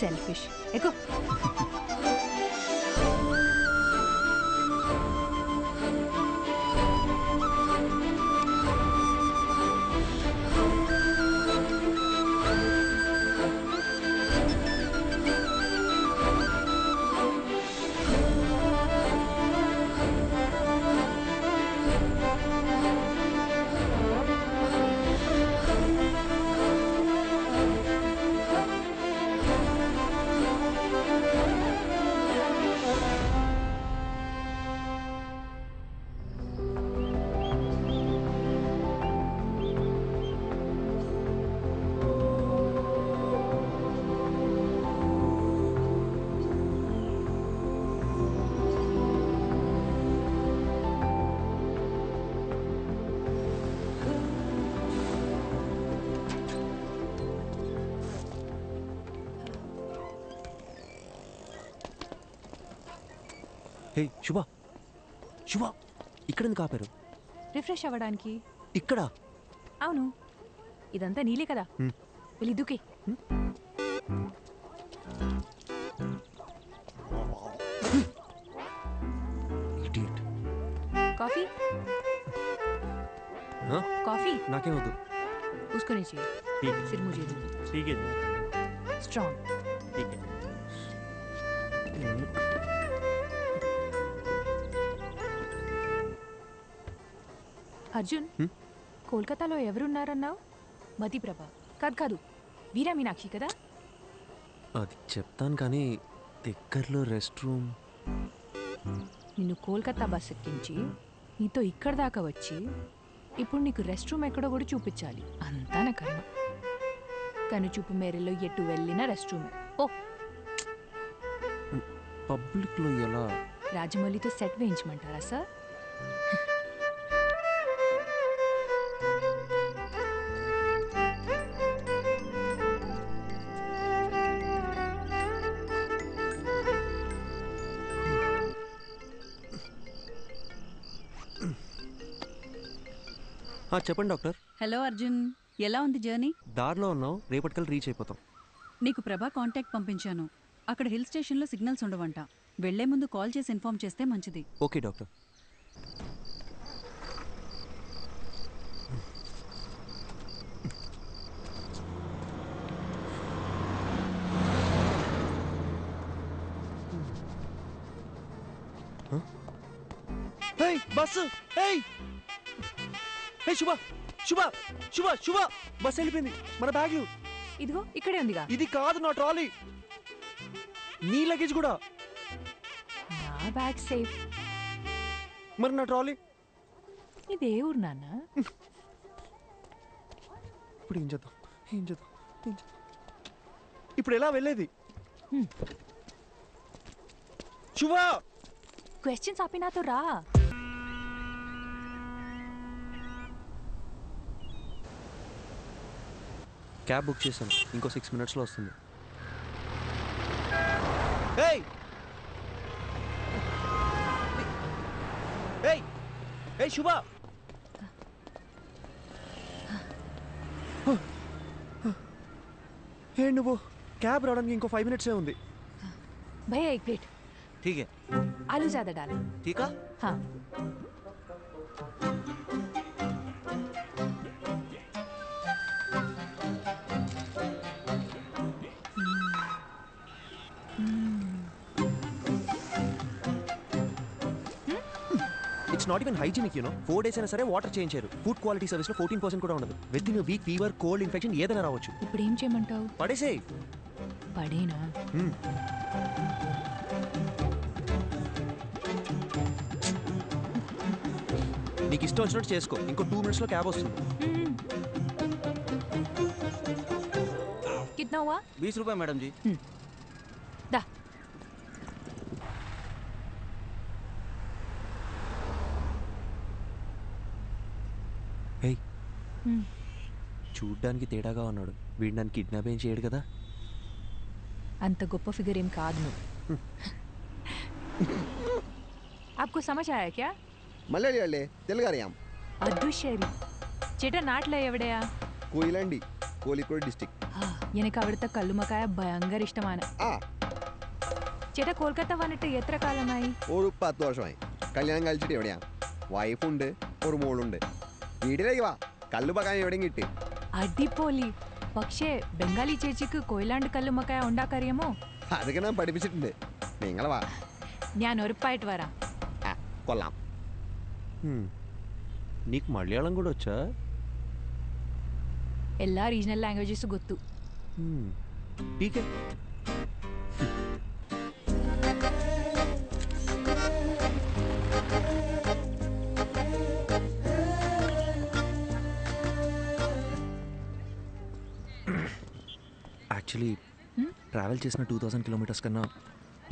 Speaker 4: సెల్ఫిష్. ఎక్కువ.
Speaker 2: హే శుభ, శుభ, ఇక్కడ ఎందుకు ఆపారు?
Speaker 4: రిఫ్రెష్ అవ్వడానికి.
Speaker 2: ఇక్కడ?
Speaker 4: అవును, ఇదంతా నీలే కదా. వెళ్ళి దూకే. కాఫీ? కాఫీ
Speaker 2: నాకేం వద్దు.
Speaker 4: उसको नहीं चाहिए, सिर्फ मुझे दो.
Speaker 2: ठीक है.
Speaker 4: स्ट्रॉन्ग.
Speaker 2: ठीक है.
Speaker 4: అర్జున్, కోల్కతాలో ఎవరున్నారన్నావు? మతిప్రభ కాదు కాదు, వీరా మీనాక్షి కదా?
Speaker 2: అది చెప్తాను కానీ దగ్గరలో రెస్ట్ రూమ్.
Speaker 4: నిన్ను కోల్కతా బస్ ఎక్కించి నీతో ఇక్కడ దాకా వచ్చి ఇప్పుడు నీకు రెస్ట్ రూమ్ ఎక్కడో కూడా చూపించాలి. అంతా నా కర్మ. కనుచూపు మేరలో ఎటు వెళ్ళినా రెస్ట్ రూమే. ఓ
Speaker 2: పబ్లిక్లో ఎలా?
Speaker 4: రాజమౌళితో సెట్ వేయించమంటారా సార్?
Speaker 2: చెప్పండి డాక్టర్.
Speaker 10: హలో అర్జున్, ఎలా ఉంది జర్నీ?
Speaker 2: దారిలో ఉన్నాం, రేపటికల్లా రీచ్ అయిపోతాం.
Speaker 10: నీకు ప్రభా కాంటాక్ట్ పంపించాను. అక్కడ హిల్ స్టేషన్లో సిగ్నల్స్ ఉండవంట. వెళ్లే ముందు కాల్ చేసి ఇన్ఫార్మ్ చేస్తే మంచిది.
Speaker 2: Okay doctor. బస్సు! శుభ, శుభ, శుభ, శుభ, బస్ వెళ్ళిపోయింది. మన బ్యాగ్లు
Speaker 4: ఇదిగో ఇక్కడే ఉందిగా.
Speaker 2: ఇది కాదు నా ట్రాలీ. నీ లగేజ్ కూడా.
Speaker 4: నా బ్యాగ్ సేఫ్.
Speaker 2: మరి నా ట్రాలీ?
Speaker 4: ఇదే ఊరు నాన్న.
Speaker 2: ఇప్పుడు ఏం చేద్దాం? ఏం చేద్దాం? ఇప్పుడు ఎలా వెళ్ళేది? శుభ,
Speaker 4: క్వశ్చన్స్ ఆపి నాతో రా.
Speaker 2: క్యాబ్ బుక్ చేశాను, ఇంకో 6 minutesలో వస్తుంది. శుభ, నువ్వు క్యాబ్ రావడానికి ఇంకో 5 minutes ఉంది.
Speaker 4: भैया एक प्लेट.
Speaker 2: ठीक है.
Speaker 4: आलू ज्यादा डाल.
Speaker 2: ठीक है.
Speaker 4: हाँ.
Speaker 2: It's not even hygienic, you know. 4 days అయినా సరే వాటర్ చేంజ్ చేయరు. ఫుడ్ క్వాలిటీ సర్వీస్ లో 14% కూడా ఉండదు. With in week fever, cold, infection ఏదైనా రావచ్చు.
Speaker 4: ఇప్పుడు ఏం చేయమంటావు?
Speaker 2: పడేసే.
Speaker 4: పడేనా?
Speaker 2: నీకు ఇష్టం వచ్చినట్టు చేసుకో. ఇంకో 2 minutes లో క్యాబ్ వస్తుంది.
Speaker 4: कितना हुआ?
Speaker 7: 20 रुपए मैडम जी.
Speaker 4: दा.
Speaker 2: హే, చూడ్డానికి తేడాగా ఉన్నాడు. వీడు నన్ను కిడ్నాప్ ఏం చేయడు కదా?
Speaker 4: అంత గొప్ప ఫిగర్ ఏం కాదు నువ్వు. आपको समझ आया क्या?
Speaker 7: മലയാളിയല്ലേ തെലുങ്ക് അറിയാം.
Speaker 4: അത് ശരി. ചേട്ടാ നാട്ടിലെ എവിടെയാ?
Speaker 7: കൊയിലാണ്ടി, കോഴിക്കോട് ഡിസ്ട്രിക്ട്.
Speaker 4: എനിക്ക് അവിടുത്തെ കല്ലുമക്കായ ഭയങ്കര ഇഷ്ടമാണ്. ചേട്ടാ കൊൽക്കത്ത വന്നിട്ട് എത്ര കാലമായി?
Speaker 7: ഒരു 10 വർഷമായി. കല്യാണം കഴിച്ചിട്ട് എവിടെയാ? വൈഫുണ്ട്, ഒരു മോളുണ്ട്. വീട്ടിലേക്ക് വാ, കല്ലുമക്കായ എവിടെയും കിട്ടി.
Speaker 4: അടിപൊളി. പക്ഷേ ബംഗാളി ചേച്ചിക്ക് കൊയിലാണ്ട് കല്ലുമക്കായ ഉണ്ടാക്കറിയാമോ?
Speaker 7: അതൊക്കെ ഞാൻ പഠിപ്പിച്ചിട്ടുണ്ട്. നിങ്ങൾ വാ,
Speaker 4: ഞാൻ ഉറപ്പായിട്ട് വരാം.
Speaker 7: കൊള്ളാം.
Speaker 2: నీకు మలయాళం కూడా వచ్చా?
Speaker 4: എല്ലാ റീജിയണൽ ലാംഗ്വേജസ് ಗೊತ್ತು.
Speaker 2: ఠీకే. యాక్చువల్లీ ట్రావెల్ చేసిన 2000 కిలోమీటర్స్ కన్నా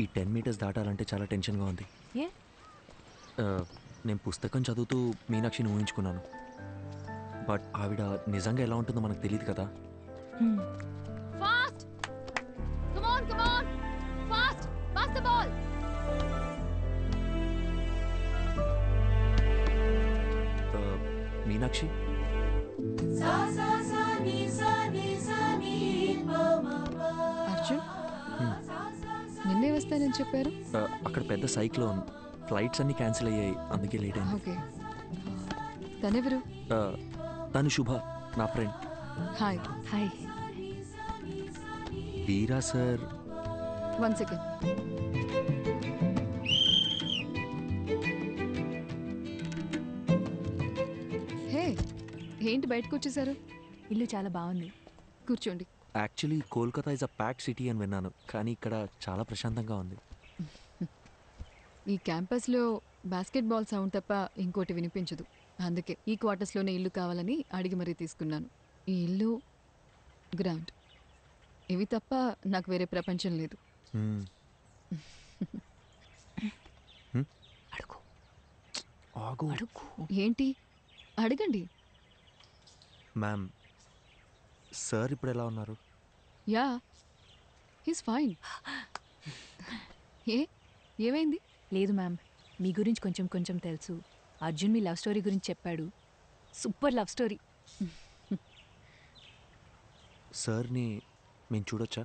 Speaker 2: ఈ 10 మీటర్స్ దాటాలంటే చాలా టెన్షన్గా ఉంది. నేను పుస్తకం చదువుతూ మీనాక్షిని ఊహించుకున్నాను. బట్ ఆవిడ నిజంగా ఎలా ఉంటుందో మనకు తెలియదు కదా.
Speaker 1: Fast come on fast pass the ball.
Speaker 2: Meenakshi
Speaker 15: Arjun నిన్నే వస్తానని చెప్పారు.
Speaker 2: అక్కడ పెద్ద సైక్లోన్, ఫ్లైట్స్ అన్ని క్యాన్సిల్ అయ్యాయి, అందుకే లేట్ అయింది.
Speaker 15: ఓకే. తనెవరు?
Speaker 2: తను శుభ, నా ఫ్రెండ్.
Speaker 15: హాయ్. హాయ్.
Speaker 2: వీరా సార్.
Speaker 15: 1 సెకండ్. హే, ఏంటి బయటకు వచ్చేసారు?
Speaker 4: ఇల్లు చాలా బాగుంది,
Speaker 15: కూర్చోండి.
Speaker 2: Actually Kolkata is a pack city అని విన్నాను, కానీ ఇక్కడ చాలా ప్రశాంతంగా ఉంది.
Speaker 15: ఈ క్యాంపస్లో బాస్కెట్బాల్ సౌండ్ తప్ప ఇంకోటి వినిపించదు. అందుకే ఈ క్వార్టర్స్లోనే ఇల్లు కావాలని అడిగి మరీ తీసుకున్నాను. ఈ ఇల్లు గ్రాండ్. ఇవి తప్ప నాకు వేరే ప్రపంచం లేదు. ఏంటి? అడగండి.
Speaker 2: మ్యామ్, సార్ ఇప్పుడు ఎలా ఉన్నారు?
Speaker 15: Yeah, he's fine. ఏమైంది?
Speaker 4: లేదు మ్యామ్, మీ గురించి కొంచెం కొంచెం తెలుసు. అర్జున్ మీ లవ్ స్టోరీ గురించి చెప్పాడు. Super love story.
Speaker 2: సార్ని మేము చూడొచ్చా?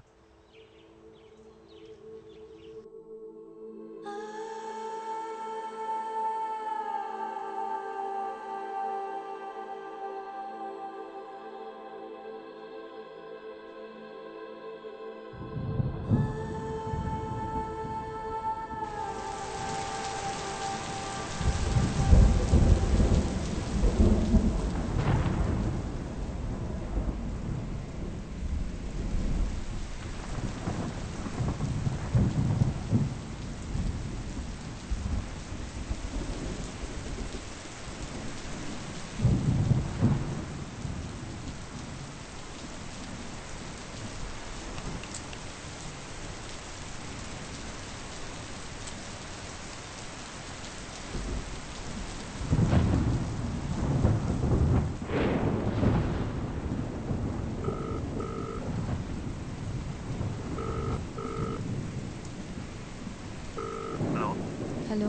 Speaker 15: హలో.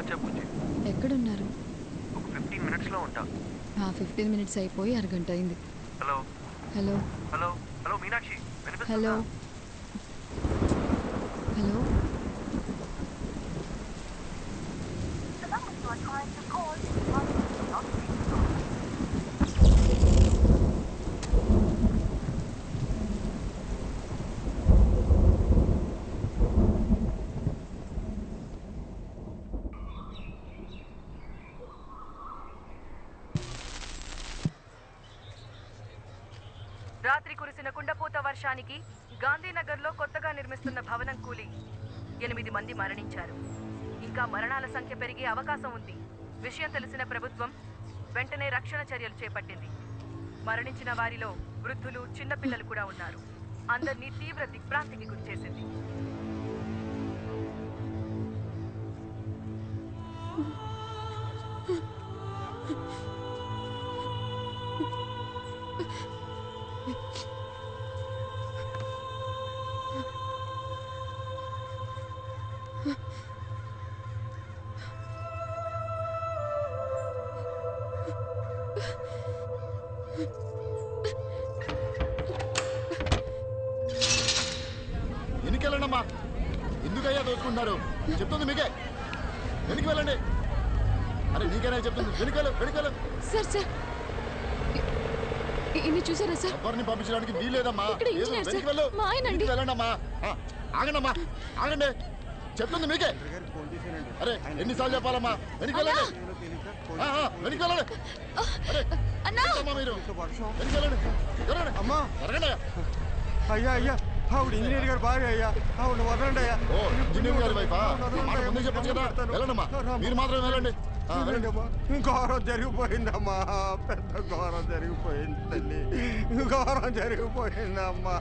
Speaker 2: చెప్పు.
Speaker 15: ఎక్కడున్నారు?
Speaker 2: ఒక 15 మినిట్స్లో ఉంటా.
Speaker 15: 15 మినిట్స్ అయిపోయి అరగంట అయింది.
Speaker 2: Hello
Speaker 15: hello
Speaker 2: hello hello Meenakshi,
Speaker 15: hello hello.
Speaker 22: రాత్రి కురిసిన కుండపోత వర్షానికి గాంధీనగర్లో కొత్తగా నిర్మిస్తున్న భవనం కూలి 8 మంది మరణించారు. ఇంకా మరణాల సంఖ్య పెరిగే అవకాశం ఉంది. విషయం తెలిసిన ప్రభుత్వం వెంటనే రక్షణ చర్యలు చేపట్టింది. మరణించిన వారిలో వృద్ధులు, చిన్నపిల్లలు కూడా ఉన్నారు. అందరినీ తీవ్ర దిగ్భ్రాంతికి గురిచేసింది.
Speaker 12: అనుకుంటున్నారు? చెప్తుంది మీకే. వెనక్కి వెళ్ళండి. అరే నీకేనా చెప్తుంది? వెనుకలు.
Speaker 15: సార్ సార్ ఇన్ని చూసారా సార్?
Speaker 12: ఎవరిని పంపించడానికి వీలేదమ్మా.
Speaker 15: ఇక్కడ ఇంజనీర్ సార్.
Speaker 12: వెనక్కి వెళ్ళు.
Speaker 15: మా ఆయన అండి.
Speaker 12: వెళ్ళండి అమ్మా. ఆగండమ్మా, ఆగండి. చెప్తుంది మీకే. అరే ఎన్నిసార్లు చెప్పాలమ్మా? వెనక్కి వెళ్ళండి. వెనక్కి వెళ్ళండి. అరే మీరు వెనక్కి వెళ్ళండి.
Speaker 9: అమ్మా
Speaker 12: జరగండి.
Speaker 9: అయ్యా ఆవిడ ఇంజనీర్ గారు భార్య అయ్యా. ఆవిడ వదలండి అయ్యా.
Speaker 12: ఓ ఇంజనీర్ గారి వైఫా? మాట ముందే చెప్పచ్చు కదా. వెళ్ళండమ్మా, మీరు మాత్రం వెళ్ళండి.
Speaker 9: ఘోరం జరిగిపోయిందమ్మా. పెద్ద ఘోరం జరిగిపోయింది తల్లి. ఘోరం జరిగిపోయిందమ్మా.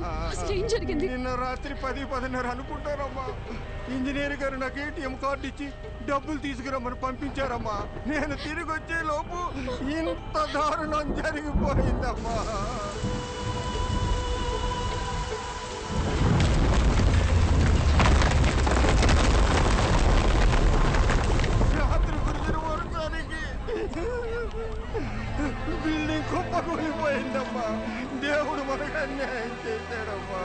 Speaker 15: ఏం జరిగింది?
Speaker 9: నిన్న రాత్రి 10-10:30 అనుకుంటారమ్మా. ఇంజనీర్ గారు నాకు ATM కార్డు ఇచ్చి డబ్బులు తీసుకురమ్మని పంపించారమ్మా. నేను తిరిగి వచ్చే లోపు ఇంత దారుణం జరిగిపోయిందమ్మా. రాత్రి కురిసిన వర్షానికి బిల్డింగ్ కుప్పకూలిపోయిందమ్మా. దేవుడు మనకు అన్యాయం చేశాడమ్మా.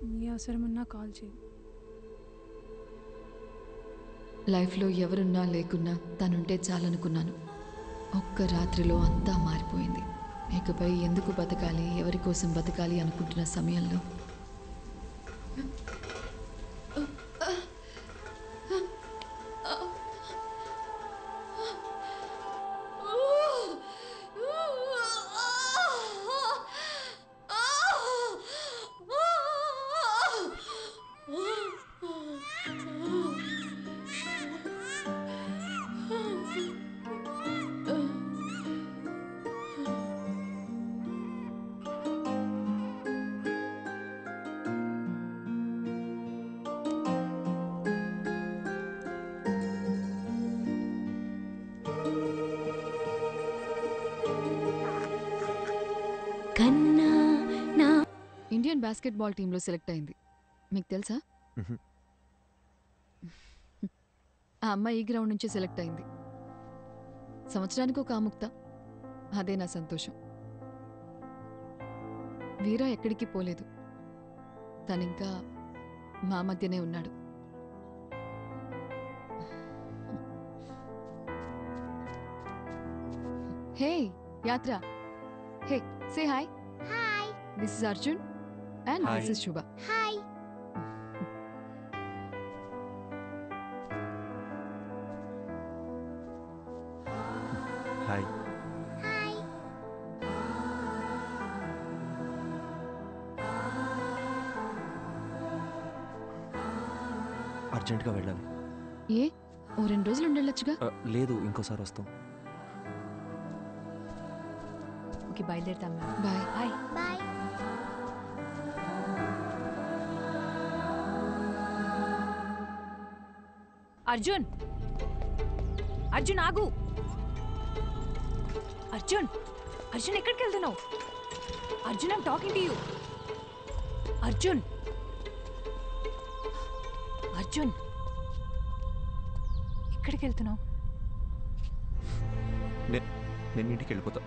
Speaker 9: అయ్యో
Speaker 8: అవసరమున్నా కాల్ చేయి.
Speaker 13: లైఫ్లో ఎవరున్నా లేకున్నా తనుంటే చాలనుకున్నాను. ఒక్క రాత్రిలో అంతా మారిపోయింది. ఇకపై ఎందుకు బతకాలి, ఎవరి కోసం బతకాలి అనుకుంటున్న సమయంలో ఇండియన్ బాస్కెట్బాల్ టీంలో సెలెక్ట్ అయింది. మీకు తెలుసా? ఆ అమ్మాయి ఈ గ్రౌండ్ నుంచే సెలెక్ట్ అయింది. సంవత్సరానికి ఒక ఆముక్త. అదే నా సంతోషం. వీరా ఎక్కడికి పోలేదు. తనింకా మా మధ్యనే ఉన్నాడు. హే యాత్ర,
Speaker 4: Hey, say hi. Hi. This is Arjun and
Speaker 2: Hi.
Speaker 4: this is Shubha.
Speaker 6: Hi.
Speaker 2: Hi. అర్జెంటుగా వెళ్ళాలి.
Speaker 4: ఏ ఓ 2 రోజులు ఉండొచ్చుగా.
Speaker 2: లేదు, ఇంకోసారి వస్తాం.
Speaker 4: ఓకే, బయలుదేరుతాం. Bye. Bye.
Speaker 6: Bye.
Speaker 4: Arjun, Arjun ఆగు. అర్జున్, అర్జున్ ఎక్కడికి వెళ్తున్నావు? Arjun, I'm talking to you. Arjun, Arjun ఎక్కడికి వెళ్తున్నావు?
Speaker 2: నేను ఇంటికి వెళ్ళిపోతా.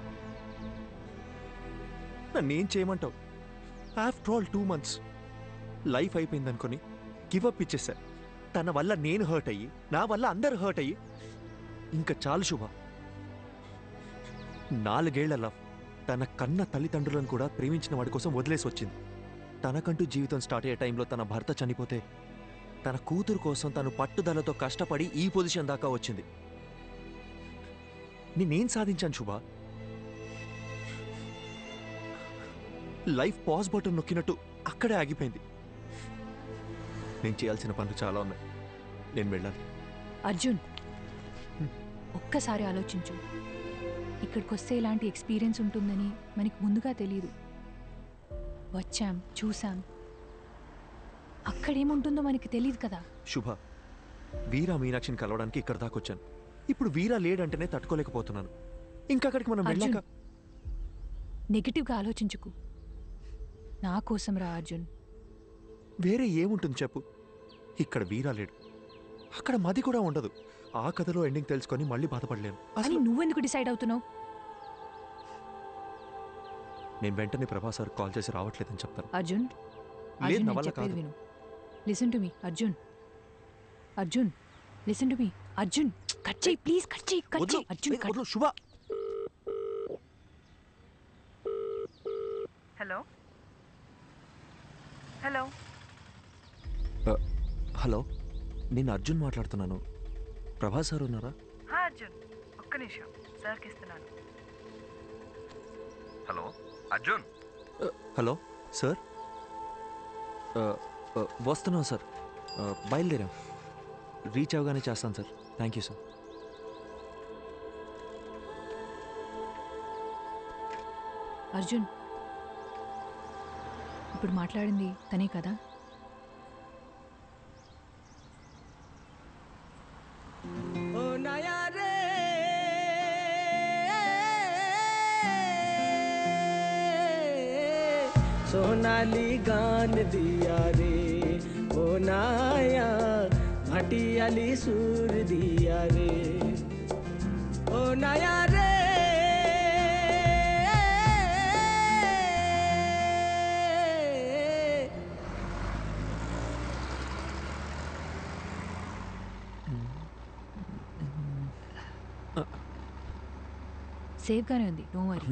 Speaker 2: నన్నేం చేయమంటావు? ఆఫ్టర్ ఆల్ 2 months లైఫ్ అయిపోయింది అనుకొని గివప్ ఇచ్చేసా. తన వల్ల నేను హర్ట్ అయ్యి, నా వల్ల అందరు హర్ట్ అయ్యి ఇంకా చాలు శుభ. 4 ఏళ్ల లవ్ తన కన్న తల్లిదండ్రులను కూడా ప్రేమించిన వాడి కోసం వదిలేసి వచ్చింది. తనకంటూ జీవితం స్టార్ట్ అయ్యే టైంలో తన భర్త చనిపోతే తన కూతురు కోసం తను పట్టుదలతో కష్టపడి ఈ పొజిషన్ దాకా వచ్చింది. నేనేం సాధించాను శుభ? లైఫ్ పాజ్ బటన్ నొక్కినట్టు అక్కడే ఆగిపోయింది. నేను చేయాల్సిన పనులు చాలా ఉన్నాయి. నేను వెళ్ళాలి.
Speaker 4: అర్జున్, ఒక్కసారి ఆలోచించు. ఇక్కడికి వస్తే ఇలాంటి ఎక్స్పీరియన్స్ ఉంటుందని మనకి ముందుగా తెలియదు. వచ్చాం, చూసాం, అక్కడేముంటుందో మనకి తెలియదు కదా.
Speaker 2: శుభ, వీరా మీనాక్షిని కలవడానికి ఇక్కడ దాకా వచ్చాను. ఇప్పుడు వీరా లేడంటేనే తట్టుకోలేకపోతున్నాను. ఇంకక్కడికి మనం వెళ్ళాక
Speaker 4: నెగిటివ్గా ఆలోచించుకు. నా కోసం రా అర్జున్.
Speaker 2: వేరే ఏముంటుంది చెప్పు? ఇక్కడ వీరా లేడు, అక్కడ మది కూడా ఉండదు. ఆ కథలో ఎండింగ్ తెలుసుకొని మళ్ళీ బాధపడలేను.
Speaker 4: అని నువ్వెందుకు డిసైడ్ అవుతున్నావు?
Speaker 2: నేను వెంటనే ప్రభాస్ సార్ కాల్ చేసి రావట్లేదని చెప్తాను.
Speaker 4: అర్జున్,
Speaker 2: లేదు, నా వల్ల కాదు.
Speaker 4: విను. Listen to me Arjun. Arjun, listen to me Arjun. Cut చేయి ప్లీజ్, కట్ చేయి, కట్ చేయి. అర్జున్,
Speaker 2: శుభ.
Speaker 22: హలో హలో
Speaker 2: హలో, నేను అర్జున్ మాట్లాడుతున్నాను. ప్రభాస్ సార్ ఉన్నారా?
Speaker 22: అర్జున్, ఒక్క నిమిషం, సార్కి ఇస్తున్నాను.
Speaker 2: హలో అర్జున్. హలో సార్, వస్తున్నాం సార్. బయలుదేరాం. రీచ్ అవగానే చేస్తాను sir. Thank you sir.
Speaker 4: Arjun, ఇప్పుడు మాట్లాడింది తనే కదా?
Speaker 11: सोनाली गान दिया रे ओ नाया भटियाली सूर दिया रे ओ नाया रे
Speaker 4: సేఫ్గానే ఉంది, డోంట్ వరీ.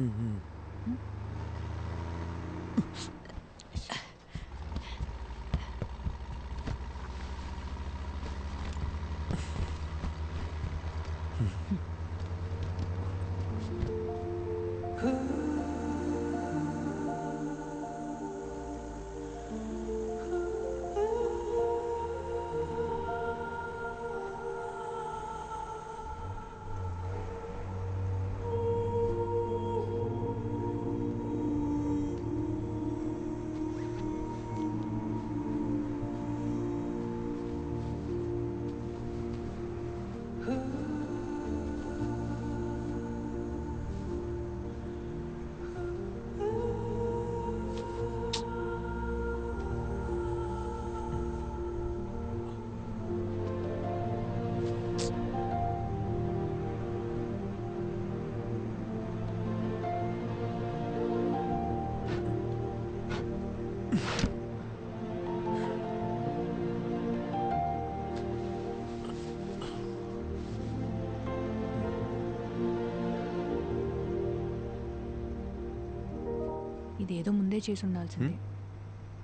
Speaker 4: ఇదేదో ముందే చేసి ఉండాల్సింది.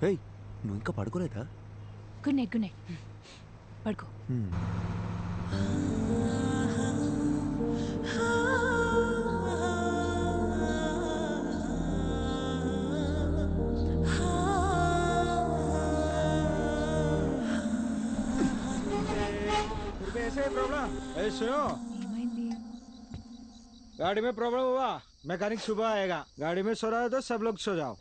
Speaker 2: ఏయ్ నువ్వు ఇంకా పడుకోలేదా?
Speaker 4: Good night, good night. పడుకో.
Speaker 3: ऐसे प्रॉब्लम ए सुनो गाड़ी में प्रॉब्लम हुआ मैकेनिक सुबह आएगा गाड़ी में सो रहा है तो सब लोग सो जाओ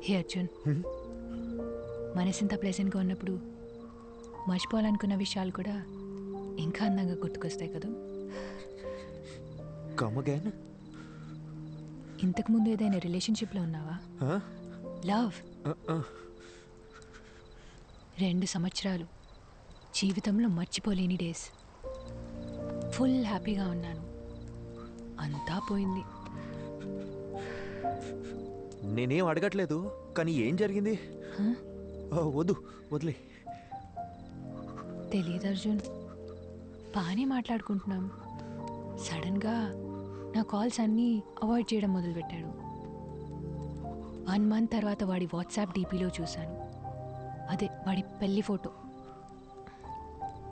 Speaker 4: హే అర్జున్, మనసింత ప్లెజెంట్గా ఉన్నప్పుడు మర్చిపోవాలనుకున్న విషయాలు కూడా ఇంకా అందంగా గుర్తుకొస్తాయి కదా. ఇంతకుముందు ఏదైనా రిలేషన్షిప్లో ఉన్నావా? లవ్ 2 సంవత్సరాలు జీవితంలో మర్చిపోలేని డేస్. ఫుల్ హ్యాపీగా ఉన్నాను, అంతా పోయింది.
Speaker 2: నేనేం అడగట్లేదు, కానీ ఏం జరిగింది? వద్దు వదిలే.
Speaker 4: తెలియదు అర్జున్, బాగానే మాట్లాడుకుంటున్నాం. సడన్గా నా కాల్స్ అన్నీ అవాయిడ్ చేయడం మొదలుపెట్టాడు. 1 మంత్ తర్వాత వాడి వాట్సాప్ డీపీలో చూశాను, అదే వాడి పెళ్లి ఫోటో.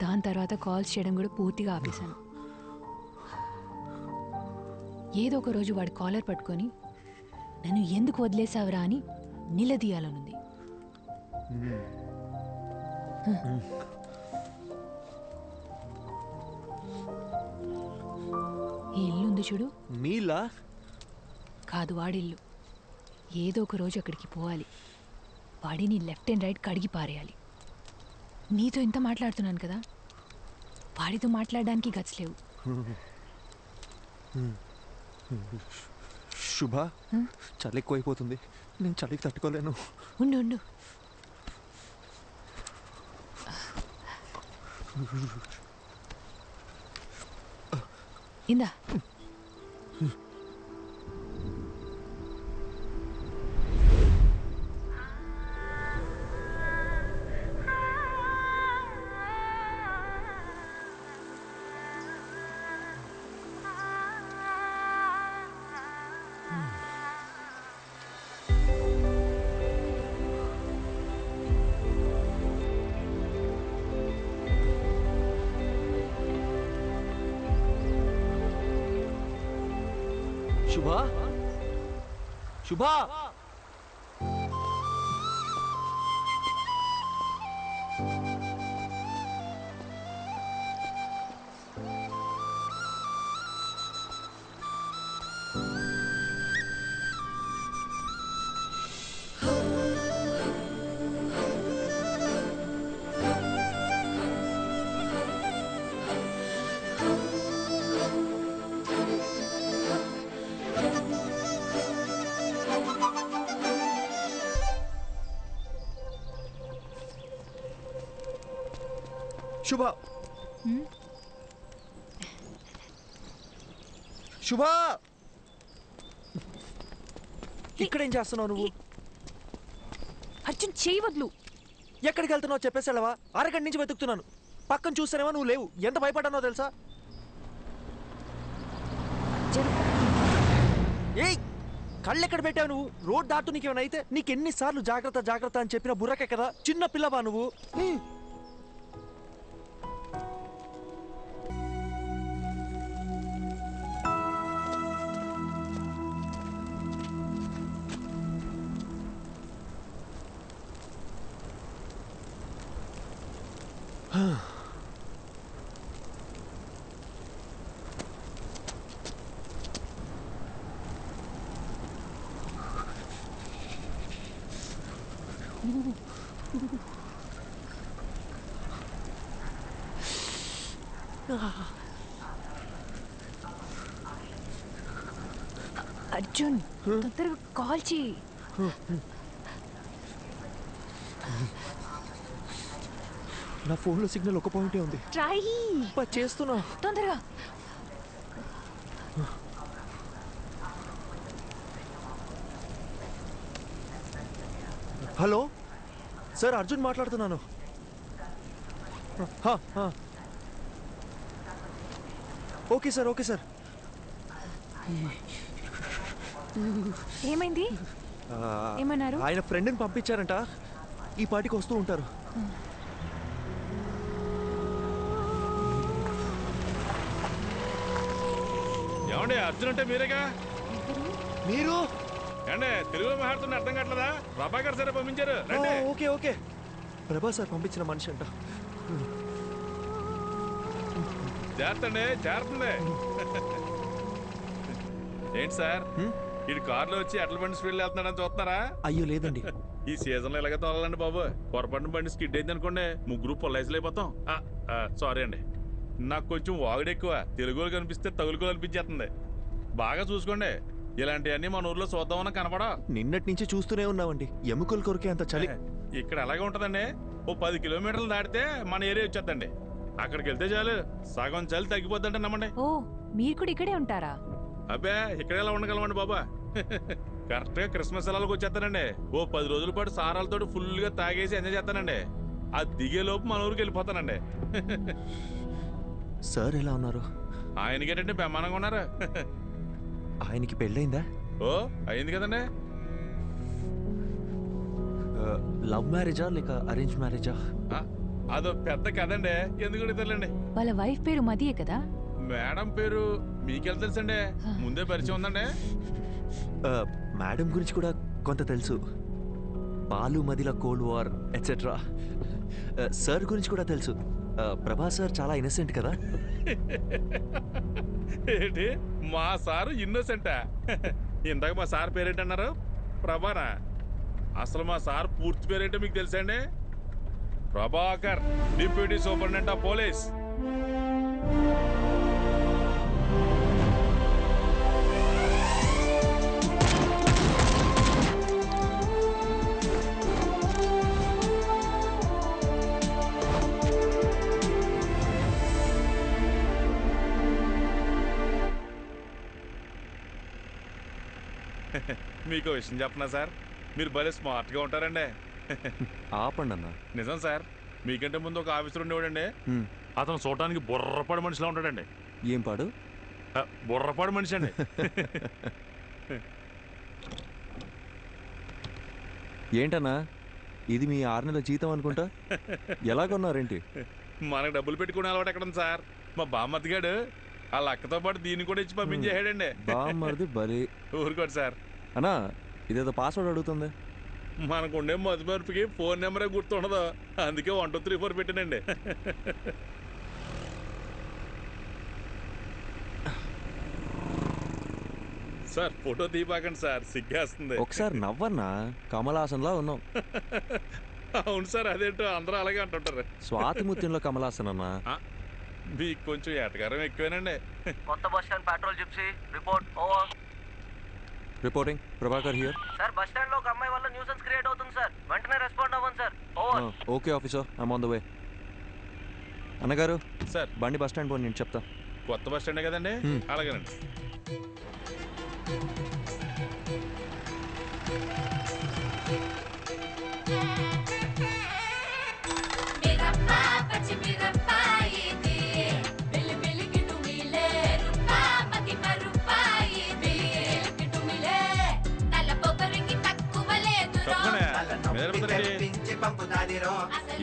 Speaker 4: దాని తర్వాత కాల్స్ చేయడం కూడా పూర్తిగా ఆపేశాను. ఏదో ఒక రోజు వాడి కాలర్ పట్టుకొని నన్ను ఎందుకు వదిలేసావురా అని నిలదీయాలనుంది. ఈ ఇల్లు ఉంది చూడు,
Speaker 2: మీలా
Speaker 4: కాదు వాడిల్లు. ఏదో ఒక రోజు అక్కడికి పోవాలి, వాడిని లెఫ్ట్ అండ్ రైట్ కడిగి పారేయాలి. నీతో ఇంత మాట్లాడుతున్నాను కదా, వాడితో మాట్లాడడానికి గట్స్ లేవు.
Speaker 2: శుభ, చలి ఎక్కువైపోతుంది, నేను చలికి తట్టుకోలేను.
Speaker 4: ఉండు ఉండు. ఇందా.
Speaker 2: శుభా, శుభా, శుభా, శుభా, ఇక్కడేం చేస్తున్నావు నువ్వు?
Speaker 4: అర్జున్, చేయి వదులు.
Speaker 2: ఎక్కడికి వెళ్తున్నావు చెప్పేసి వెళ్ళవా? అరగంట నుంచి వెతుకుతున్నాను, పక్కన చూస్తేనేమో నువ్వు లేవు. ఎంత భయపడ్డానో తెలుసా? ఏయ్, కళ్ళు ఎక్కడ పెట్టావు నువ్వు? రోడ్ దాటు నీకేమైనా అయితే నీకెన్నిసార్లు జాగ్రత్త జాగ్రత్త అని చెప్పిన బుర్రకే కదా, చిన్న పిల్లవా నువ్వు?
Speaker 4: అర్జున్, తొందరగా కాల్ చేయి.
Speaker 2: నా ఫోన్లో సిగ్నల్ ఒక పాయింటే ఉంది.
Speaker 4: ట్రై
Speaker 2: చేస్తున్నా,
Speaker 4: తొందరగా.
Speaker 2: హలో సార్, అర్జున్ మాట్లాడుతున్నాను. Okay sir, okay sir.
Speaker 4: ఏమైంది? ఏమన్నారు?
Speaker 2: ఆయన ఫ్రెండ్ని పంపించారంట, ఈ పాటికి వస్తూ ఉంటారు.
Speaker 17: ఏమండి, అర్జున్ అంటే మీరేగా?
Speaker 2: మీరు
Speaker 17: ఏమండి, తెలుగులో మాట్లాడుతున్న అర్థం కావట్లేదా? ప్రభాకర్ సరే పంపించారు. రండి.
Speaker 2: ఓకే ఓకే, ప్రభా సార్ పంపించిన మనిషి అంట.
Speaker 17: చేరతండి, చేరుతుంది. ఏంటి సార్, ఇటు కారులో వచ్చి ఎట్ల బండి స్పీడ్ వెళ్తున్నాడని చూస్తున్నారా?
Speaker 2: అయ్యో లేదండి,
Speaker 17: ఈ సీజన్ లో ఇలాగే తోలాలండి బాబు. పొరపాటున బండి స్కిడ్ అయింది అనుకోండి, ముగ్గురు పొలైజులు అయిపోతాం. సారీ అండి, నాకు కొంచెం వాగుడు ఎక్కువ. తెలుగులో కనిపిస్తే తగులుకో అనిపించేస్తుంది. బాగా చూసుకోండి, ఇలాంటివన్నీ మన ఊర్లో చూద్దామన్నా కనపడా.
Speaker 2: నిన్నటి నుంచి చూస్తూనే ఉన్నామండి, ఎముకలు కొరికే అంత చలి.
Speaker 17: ఇక్కడ అలాగే ఉంటదండి. ఓ 10 కిలోమీటర్లు దాటితే మన ఏరియా వచ్చేద్దండి. అక్కడికి వెళ్తే చాలు, సగం చలి తగ్గిపోద్దంటే నమ్మండి.
Speaker 4: ఓ, మీరు కూడా ఇక్కడే ఉంటారా?
Speaker 17: అబ్బే, ఇక్కడ ఎలా ఉండగలమండి బాబా. కరెక్ట్ గా క్రిస్మస్ సెలవులకు వచ్చేస్తానండి. ఓ 10 రోజుల పాటు సారాలతో ఫుల్ గా తాగేసి ఎంజాయ్ చేస్తానండి. ఆ దిగే లోపు మన ఊరికి వెళ్ళిపోతానండి.
Speaker 2: సార్ ఎలా ఉన్నారు?
Speaker 17: ఆయనకేంటంటే బ్రహ్మాండంగా ఉన్నారు.
Speaker 2: ఆయనకి పెళ్ళైందా?
Speaker 17: ఓ, అయింది కదండి.
Speaker 2: లవ్ మ్యారేజా లేక అరేంజ్ మ్యారేజా?
Speaker 17: అదో పెద్ద కదండి, ఎందుకు తెలియండి.
Speaker 4: వాళ్ళ వైఫ్ పేరు మదియే కదా?
Speaker 17: మేడం పేరు మీకెళ్ళి తెలుసండి, ముందే పరిచయం ఉందండి.
Speaker 2: మేడం గురించి కూడా కొంత తెలుసు. బాలు మదిల కోల్డ్ వార్ ఎట్సెట్రా. సార్ గురించి కూడా తెలుసు. ప్రభా సార్ చాలా ఇన్నసెంట్ కదా?
Speaker 17: ఏంటి, మా సారు ఇన్నోసెంటా? ఇందాక మా సార్ పేరేంటన్నారు? ప్రభానా? అసలు మా సార్ పూర్తి పేరేంటో మీకు తెలుసా అండి? Prabhakar, deputy superintendent of police. మీకు విషయం చెప్పనా సార్, మీరు భలే స్మార్ట్గా ఉంటారండి.
Speaker 2: ఆపండి అన్న.
Speaker 17: నిజం సార్, మీకంటే ముందు ఒక ఆఫీసర్ ఉండేవాడండి. అతను చూడటానికి బుర్రపాడు మనిషిలా ఉంటాడండి.
Speaker 2: ఏం పాడు?
Speaker 17: బుర్రపాడు మనిషి అండి.
Speaker 2: ఏంటన్నా, ఇది మీ 6 నెలల జీతం అనుకుంటా. ఎలా కొన్నారేంటి?
Speaker 17: మనకు డబ్బులు పెట్టుకునే అలవాటు ఎక్కడుంది సార్? మా బామ్మతిగాడు వాళ్ళ అక్కతో పాటు దీన్ని కూడా ఇచ్చి పంపించేసాడండి.
Speaker 2: బామ్మది బలి.
Speaker 17: ఊరుకోండి సార్.
Speaker 2: అన్నా, ఇదేదో పాస్వర్డ్ అడుగుతుంది.
Speaker 17: మనకు ఉండే మధుమర్పుకి ఫోన్ నెంబరే గుర్తుండదు, అందుకే 1 2 3 4 పెట్టానండి. సార్, ఫోటో తీయబాకండి సార్, సిగ్గేస్తుంది.
Speaker 2: ఒకసారి నవ్వన్నా, కమలాసన్లా ఉన్నావు.
Speaker 17: అవును సార్, అదేంటో అందరూ అలాగే అంటుంటారు.
Speaker 2: స్వాతిముత్యంలో కమలాసన్ అన్నా.
Speaker 17: మీకు కొంచెం ఏటగారం ఎక్కువేనండి.
Speaker 6: కొత్త bus stand petrol gypsy report over.
Speaker 2: Reporting, Prabhakar here.
Speaker 6: Sir, bus stand లో ఒక అమ్మాయి వల్ల న్యూసెన్స్ క్రియేట్ అవుతుంది సార్, వెంటనే రెస్పాండ్ అవ్వండి sir. Over.
Speaker 2: Okay officer, I'm on the way. అన్నగారు
Speaker 17: సార్,
Speaker 2: బండి బస్ స్టాండ్ పోయి నేను చెప్తా.
Speaker 17: కొత్త బస్ స్టాండే కదండి, అలాగేనండి.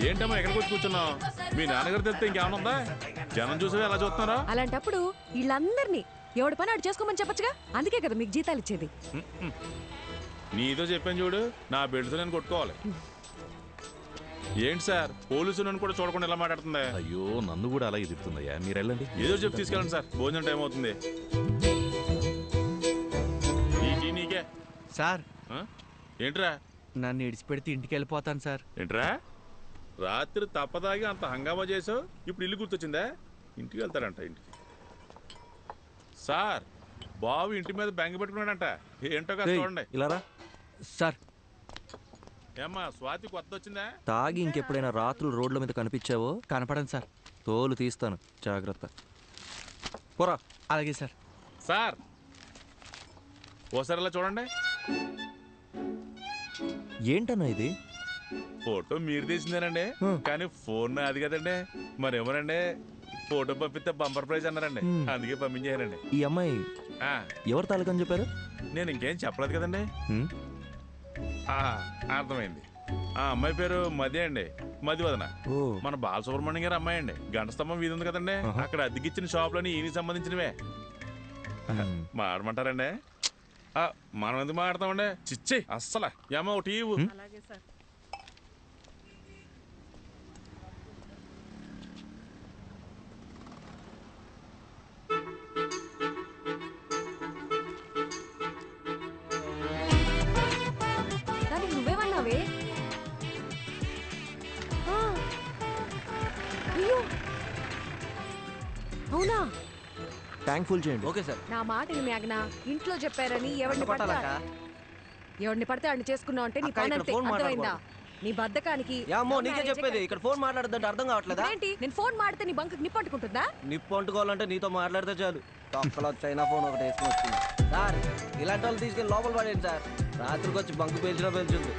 Speaker 17: ఏంటమ్మా ఎక్కడికి వచ్చి కూర్చున్నావు? మీ నాన్నగారు తెలిస్తే ఇంకేమన్నా ఉందా? జనం చూసి ఎలా చూస్తున్నారా?
Speaker 20: అలాంటప్పుడు వీళ్ళందరినీ ఎవడి పని ఆడు చేసుకోమని చెప్పొచ్చుగా, అందుకే కదా మీకు జీతాలు ఇచ్చేది.
Speaker 17: నీతో చెప్పాను చూడు, నా బెడ్తో నేను కొట్టుకోవాలి. ఏంటి సార్, పోలీసు నన్ను కూడా చూడకుండా ఎలా మాట్లాడుతుందా? అయ్యో, నన్ను కూడా అలాగే తిప్పుతుందయ్యా. మీరు వెళ్ళండి, ఏదో చెప్పి తీసుకెళ్ళండి సార్, భోజనం టైం అవుతుంది. నీకే
Speaker 18: సార్,
Speaker 17: ఏంట్రా?
Speaker 18: నన్ను ఇడిచిపెడితే ఇంటికి వెళ్ళిపోతాను సార్.
Speaker 17: ఏంట్రా, రాత్రి తప్పదాగి అంత హంగామా చేసావు, ఇప్పుడు ఇల్లు గుర్తొచ్చిందా? ఇంటికి వెళ్తాడంట. ఇంటికి సార్, బాబు ఇంటి మీద బెంగ పెట్టుకున్నాడంట. ఏంటో కదా చూడండి.
Speaker 2: ఇలారా
Speaker 18: సార్.
Speaker 17: ఏమ్మా, స్వాతి కొత్త వచ్చిందా?
Speaker 2: తాగి ఇంకెప్పుడైనా రాత్రులు రోడ్ల మీద కనిపించావో
Speaker 18: కనపడండి సార్,
Speaker 2: తోలు తీస్తాను, జాగ్రత్త. పోరా.
Speaker 18: అలాగే సార్.
Speaker 17: సార్, ఓసారి ఇలా చూడండి.
Speaker 2: ఏంటన్నా ఇది?
Speaker 17: ఫోటో మీరు తీసిందేనండి, కానీ ఫోన్ అది కదండి. మరేమోనండి ఫోటో పంపిస్తే బంపర్ ప్రైజ్ అన్నారండి, అందుకే పంపించారండి.
Speaker 2: ఈ అమ్మాయి ఎవరు తాలూకని చెప్పారు?
Speaker 17: నేను ఇంకేం చెప్పలేదు కదండి. అర్థమైంది. ఆ అమ్మాయి పేరు మది అండి, మదివదన. మన బాలసుబ్రహ్మణ్యం గారు అమ్మాయి అండి. గంటస్తంభం వీధి ఉంది కదండి, అక్కడ అద్దెకిచ్చిన షాపులని ఈయనకి సంబంధించినవే. మాడమంటారండి? మనం ఎందుకు మాడతామండి? చిచ్చి అస్సలు ఏమో ఒకటి.
Speaker 20: నువ్వేమన్నావే? అయ్యో అవునా?
Speaker 2: ట్యాంక్ ఫుల్ చేయండి.
Speaker 18: Okay sir.
Speaker 20: నా మాట మేఘనా, ఇంట్లో చెప్పారని ఎవరిని పడితే వాడిని చేసుకున్నావు అంటే నీ పని అంతే, అర్థమైందా? నీ బద్దకానికి
Speaker 18: నీకే చెప్పేది, ఇక్కడ ఫోన్ మాట్లాడదంటే అర్థం కావట్లేదా?
Speaker 20: ఏంటి నేను ఫోన్ మాడితే నీ బంకు నిప్పు అంటుకుంటుందా?
Speaker 18: నిప్పు అంటుకోవాలంటే నీతో మాట్లాడితే చాలు. తొక్కలో చైనా ఫోన్ ఒకటి వేసుకుని వచ్చింది సార్. ఇలాంటి వాళ్ళు తీసుకెళ్ళి లోపల పడేయండి సార్. రాత్రికి వచ్చి బంకు పేల్చినా పేల్చింది.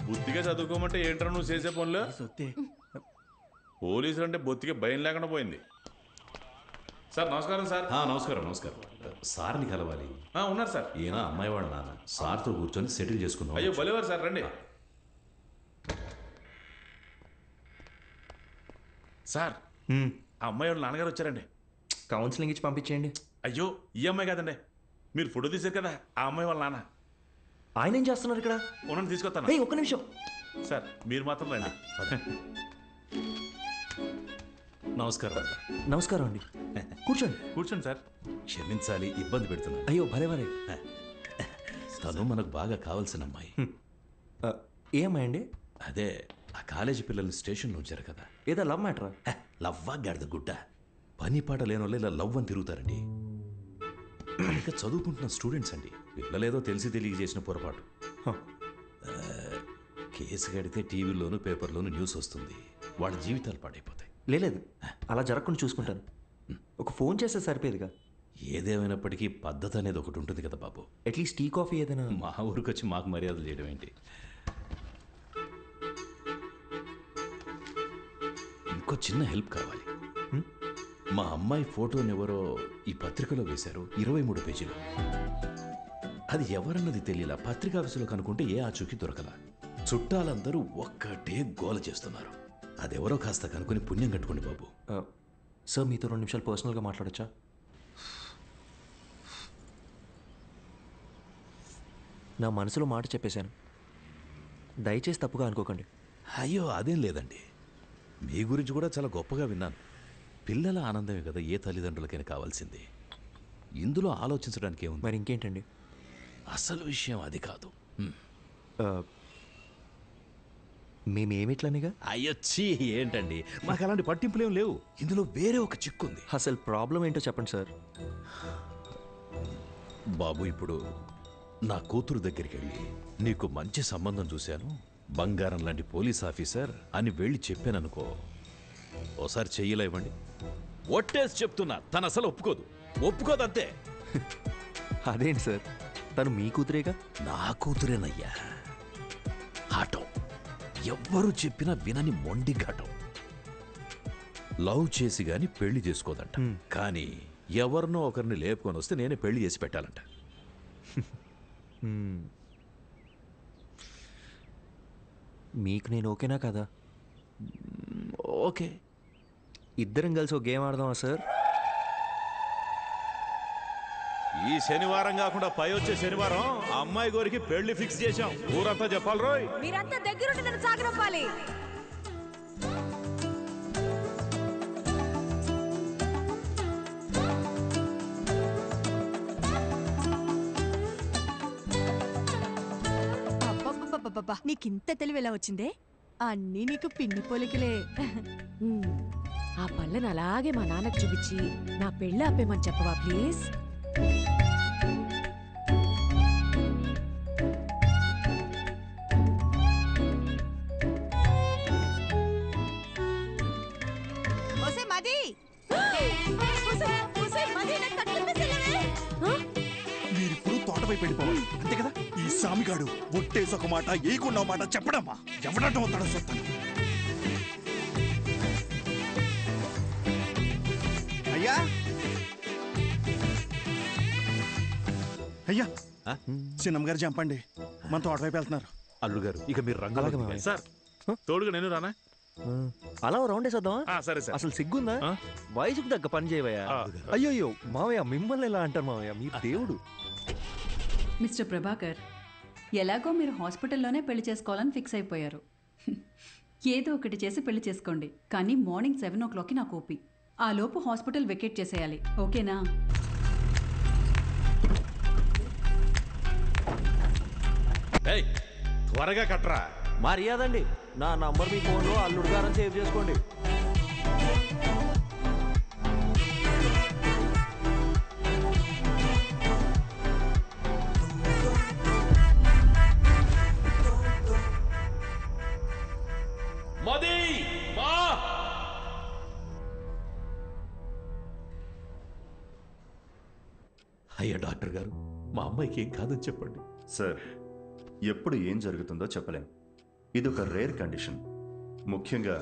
Speaker 17: బుద్ధిగా చదువుకోమంటే ఏంట్రా నువ్వు చేసే పనులు? పోలీసులు అంటే బొత్తిగా భయం లేకుండా పోయింది. సార్ నమస్కారం. సార్
Speaker 16: నమస్కారం. నమస్కారం. సార్ని కలవాలి.
Speaker 17: ఉన్నారు సార్.
Speaker 16: ఈయన అమ్మాయి వాళ్ళ నాన్న. సార్తో కూర్చొని సెటిల్ చేసుకుందాం.
Speaker 17: అయ్యో భలేవారు సార్, రండి. సార్ ఆ అమ్మాయి వాళ్ళ నాన్నగారు వచ్చారండి.
Speaker 2: కౌన్సిలింగ్ ఇచ్చి పంపించేయండి.
Speaker 17: అయ్యో ఈ అమ్మాయి కాదండి, మీరు ఫోటో తీశారు కదా ఆ అమ్మాయి వాళ్ళ నాన్న.
Speaker 2: ఆయన ఏం చేస్తున్నారు ఇక్కడ?
Speaker 17: ఉన్నది తీసుకొస్తాను.
Speaker 2: ఒక్క నిమిషం
Speaker 17: సార్, మీరు మాత్రం రండి.
Speaker 16: నమస్కారం.
Speaker 2: నమస్కారం అండి. కూర్చోండి.
Speaker 17: కూర్చోండి సార్.
Speaker 16: క్షమించాలి, ఇబ్బంది పెడుతున్నా.
Speaker 2: అయ్యో భలేవారే.
Speaker 16: తను మనకు బాగా కావాల్సిన అమ్మాయి.
Speaker 2: ఏ అమ్మాయి అండి?
Speaker 16: అదే ఆ కాలేజీ పిల్లల్ని స్టేషన్లో ఉంచారు కదా.
Speaker 2: ఏదో లవ్ మ్యాటరా?
Speaker 16: లవ్వా గాడిద గుడ్డ. పని పాట లేని వాళ్ళు ఇలా లవ్ అని తిరుగుతారండి. ఇంకా చదువుకుంటున్న స్టూడెంట్స్ అండి. పిల్లలేదో తెలిసి తెలియజేసిన పొరపాటు. కేసు కడితే టీవీలోను పేపర్లోను న్యూస్ వస్తుంది, వాళ్ళ జీవితాలు పాడైపోతాయి.
Speaker 2: లేదు అలా జరగకుండా చూసుకుంటాను. ఒక ఫోన్ చేస్తే సరిపోయేదిగా.
Speaker 16: ఏదేమైనప్పటికీ పద్ధతి అనేది ఒకటి ఉంటుంది కదా బాబు.
Speaker 2: అట్లీస్ట్ టీ కాఫీ ఏదైనా.
Speaker 16: మా ఊరికి వచ్చి మాకు మర్యాదలు చేయడం ఏంటి? ఇంకో చిన్న హెల్ప్ కావాలి. మా అమ్మాయి ఫోటోని ఎవరో ఈ పత్రికలో వేశారు, 23 పేజీలు. అది ఎవరన్నది తెలియలా. పత్రికా ఆఫీసులో కనుక్కుంటే ఏ ఆచూకీ దొరకలా. చుట్టాలందరూ ఒక్కటే గోల చేస్తున్నారు. అదెవరో కాస్త కనుక్కొని పుణ్యం కట్టుకోండి బాబు.
Speaker 2: సార్ మీతో 2 నిమిషాలు పర్సనల్గా మాట్లాడచ్చా? నా మనసులో మాట చెప్పేశాను, దయచేసి తప్పుగా అనుకోకండి.
Speaker 16: అయ్యో అదేం లేదండి, మీ గురించి కూడా చాలా గొప్పగా విన్నాను. పిల్లల ఆనందమే కదా ఏ తల్లిదండ్రులకైనా కావాల్సింది. ఇందులో ఆలోచించడానికి ఏముంది?
Speaker 2: మరి ఇంకేంటండి?
Speaker 16: అసలు విషయం అది కాదు.
Speaker 2: మేమేమిట్లనిగా?
Speaker 16: అయ్యొచ్చి ఏంటండి, మాకు అలాంటి పట్టింపులేం లేవు. ఇందులో వేరే ఒక చిక్కుంది.
Speaker 2: అసలు ప్రాబ్లం ఏంటో చెప్పండి సార్.
Speaker 16: బాబు, ఇప్పుడు నా కూతురు దగ్గరికి వెళ్ళి నీకు మంచి సంబంధం చూశాను, బంగారం లాంటి పోలీస్ ఆఫీసర్ అని వెళ్ళి చెప్పాననుకో, ఓసారి చెయ్యలా ఇవ్వండి. ఒట్టేసి చెప్తున్నా, తను అసలు ఒప్పుకోదంతే.
Speaker 2: అదేంటి సార్, తను మీ కూతురేగా?
Speaker 16: నా కూతురేనయ్యా. ఆటం ఎవ్వరు చెప్పినా వినని మొండి ఘాటం. లవ్ చేసి గాని పెళ్లి చేసుకోదంట. కానీ ఎవరినో ఒకరిని లేపుకొని వస్తే నేనే పెళ్లి చేసి పెట్టాలంట.
Speaker 2: మీకు నేను ఓకేనా కదా?
Speaker 16: ఓకే.
Speaker 2: ఇద్దరం కలిసి ఒక గేమ్ ఆడదామా సార్?
Speaker 17: ఈ శనివారం కాకుండా పై వచ్చే శనివారం అమ్మాయి గోరికి పెళ్లి ఫిక్స్ చేశాం. ఊరంతా చెప్పాలి రోయ్.
Speaker 20: మీరంతా దగ్గరుండి నన్ను సాగరంపాలి.
Speaker 19: నీకింత తెలివి ఎలా వచ్చిందే? అన్నీ నీకు పిన్ని పోలికలే.
Speaker 20: ఆ పళ్ళను అలాగే మా నాన్నకు చూపించి నా పెళ్ళి ఆపేమని చెప్పవా ప్లీజ్?
Speaker 14: మీరిప్పుడు తోట వైపు వెళ్ళిపోవాలి అంతే కదా. ఈ సామిగాడు ఒట్టేసి ఒక మాట ఏకున్న మాట చెప్పడమ్మా. ఎవడటం అవుతాడో చెప్తాను. అయ్యా అయ్యా చిన్నమ్మ గారు చంపండి, మన తోట వైపు వెళ్తున్నారు.
Speaker 17: అల్లుడు గారు ఇక మీరు రంగు సార్ తోడుగా నేను రానా?
Speaker 2: అలా రౌండ్ వేసేద్దామా?
Speaker 17: సరే సార్.
Speaker 2: అసలు సిగ్గుందా? వయసుకు తగ్గ పని చేయవయ్యా. అయ్యో మావయ్య, మిమ్మల్ని ఎలా అంటారు మావయ్య, మీరు దేవుడు.
Speaker 10: మిస్టర్ ప్రభాకర్, ఎలాగో మీరు హాస్పిటల్లోనే పెళ్లి చేసుకోవాలని ఫిక్స్ అయిపోయారు. ఏదో ఒకటి చేసి పెళ్లి చేసుకోండి, కానీ మార్నింగ్ 7 o'clockకి నాకు ఓపీ. ఆ లోపు హాస్పిటల్ వెకేట్ చేసేయాలి, ఓకేనా?
Speaker 17: త్వరగా కట్రా.
Speaker 2: మర్యాదండి, నా నంబర్ మీ ఫోన్లో అల్లుడు గారని సేవ్ చేసుకోండి.
Speaker 17: అయ్యా డాక్టర్ గారు, మా అమ్మాయికి ఏం కాదని చెప్పండి.
Speaker 21: సార్, ఎప్పుడు ఏం జరుగుతుందో చెప్పలేం. ఇదొక రేర్ కండిషన్. ముఖ్యంగా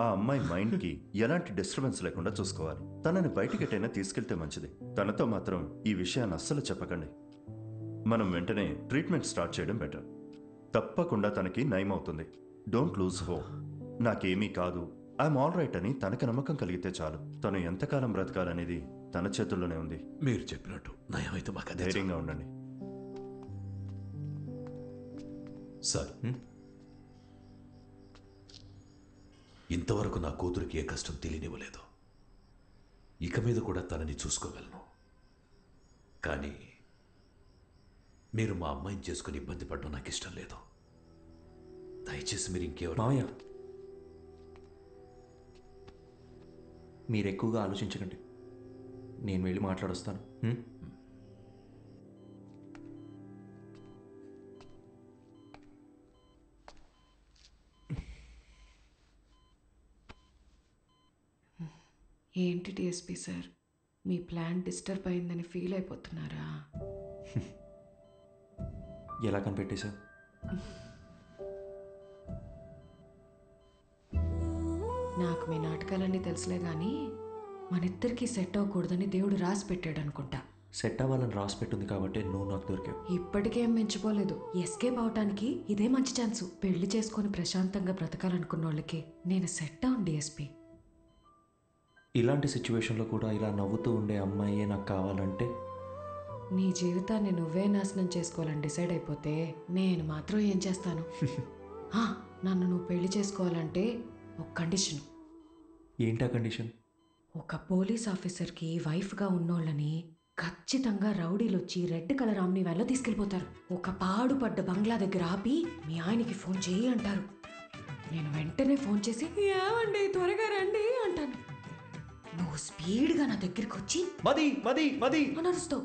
Speaker 21: ఆ అమ్మాయి మైండ్కి ఎలాంటి డిస్టర్బెన్స్ లేకుండా చూసుకోవాలి. తనని బయటికెట్టైనా తీసుకెళ్తే మంచిది. తనతో మాత్రం ఈ విషయాన్ని అస్సలు చెప్పకండి. మనం వెంటనే ట్రీట్మెంట్ స్టార్ట్ చేయడం బెటర్. తప్పకుండా తనకి నయం అవుతుంది. Don't lose hope. నాకేమీ కాదు, ఐఎమ్ ఆల్ రైట్ అని తనకు నమ్మకం కలిగితే చాలు. తను ఎంతకాలం బ్రతకాలనేది తన చేతుల్లోనే ఉంది.
Speaker 17: మీరు చెప్పినట్టు నయమైతే మాకు
Speaker 21: ధైర్యంగా ఉండండి.
Speaker 17: సార్, ఇంతవరకు నా కూతురికి ఏ కష్టం తెలియనివ్వలేదు. ఇక మీద కూడా తనని చూసుకోగలను. కానీ మీరు మా అమ్మాయిని చేసుకుని ఇబ్బంది పడడం నాకు ఇష్టం లేదు. దయచేసి మీరు ఇంకెవరు.
Speaker 2: మావయ్య, మీరు ఎక్కువగా ఆలోచించకండి. నేను వెళ్ళి మాట్లాడొస్తాను.
Speaker 13: ఏంటి డిఎస్పీ సార్, మీ ప్లాన్ డిస్టర్బ్ అయిందని ఫీల్ అయిపోతున్నారా?
Speaker 2: ఎలా కనిపెట్టేశా?
Speaker 13: నాకు మీ నాటకాలన్నీ తెలుసులే కానీ మనిద్దరికీ సెట్ అవ్వకూడదని దేవుడు రాసి పెట్టాడు అనుకుంటా.
Speaker 2: సెట్ అవ్వాలని రాసి పెట్టింది కాబట్టి నువ్వు నాకు దొరికావు.
Speaker 13: ఇప్పటికేం మించిపోలేదు. ఎస్కేప్ అవటానికి ఇదే మంచి ఛాన్సు. పెళ్లి చేసుకొని ప్రశాంతంగా బ్రతకాలనుకున్న వాళ్ళకి నేను సెట్ అవును డిఎస్పీ.
Speaker 2: ఇలాంటి సిచ్యువేషన్లో కూడా ఇలా నవ్వుతూ ఉండే అమ్మాయే నాకు కావాలంటే?
Speaker 13: నీ జీవితాన్ని నువ్వే నాశనం చేసుకోవాలని డిసైడ్ అయిపోతే నేను మాత్రం ఏం చేస్తాను? నన్ను నువ్వు పెళ్లి చేసుకోవాలంటే ఒక కండిషన్.
Speaker 2: ఏంటా కండిషన్?
Speaker 13: ఒక పోలీస్ ఆఫీసర్కి వైఫ్గా ఉన్నోళ్ళని ఖచ్చితంగా రౌడీలు వచ్చి రెడ్ కలర్ ఆమ్ని వ్యాన్లో తీసుకెళ్ళిపోతారు. ఒక పాడుపడ్డ బంగ్లా దగ్గర ఆపి మీ ఆయనకి ఫోన్ చేయి అంటారు. నేను వెంటనే ఫోన్ చేసి ఏమండి త్వరగా రండి అంటాను. నువ్వు స్పీడ్గా నా దగ్గరికి వచ్చి
Speaker 2: మది మది మది
Speaker 13: అనరుస్తావు.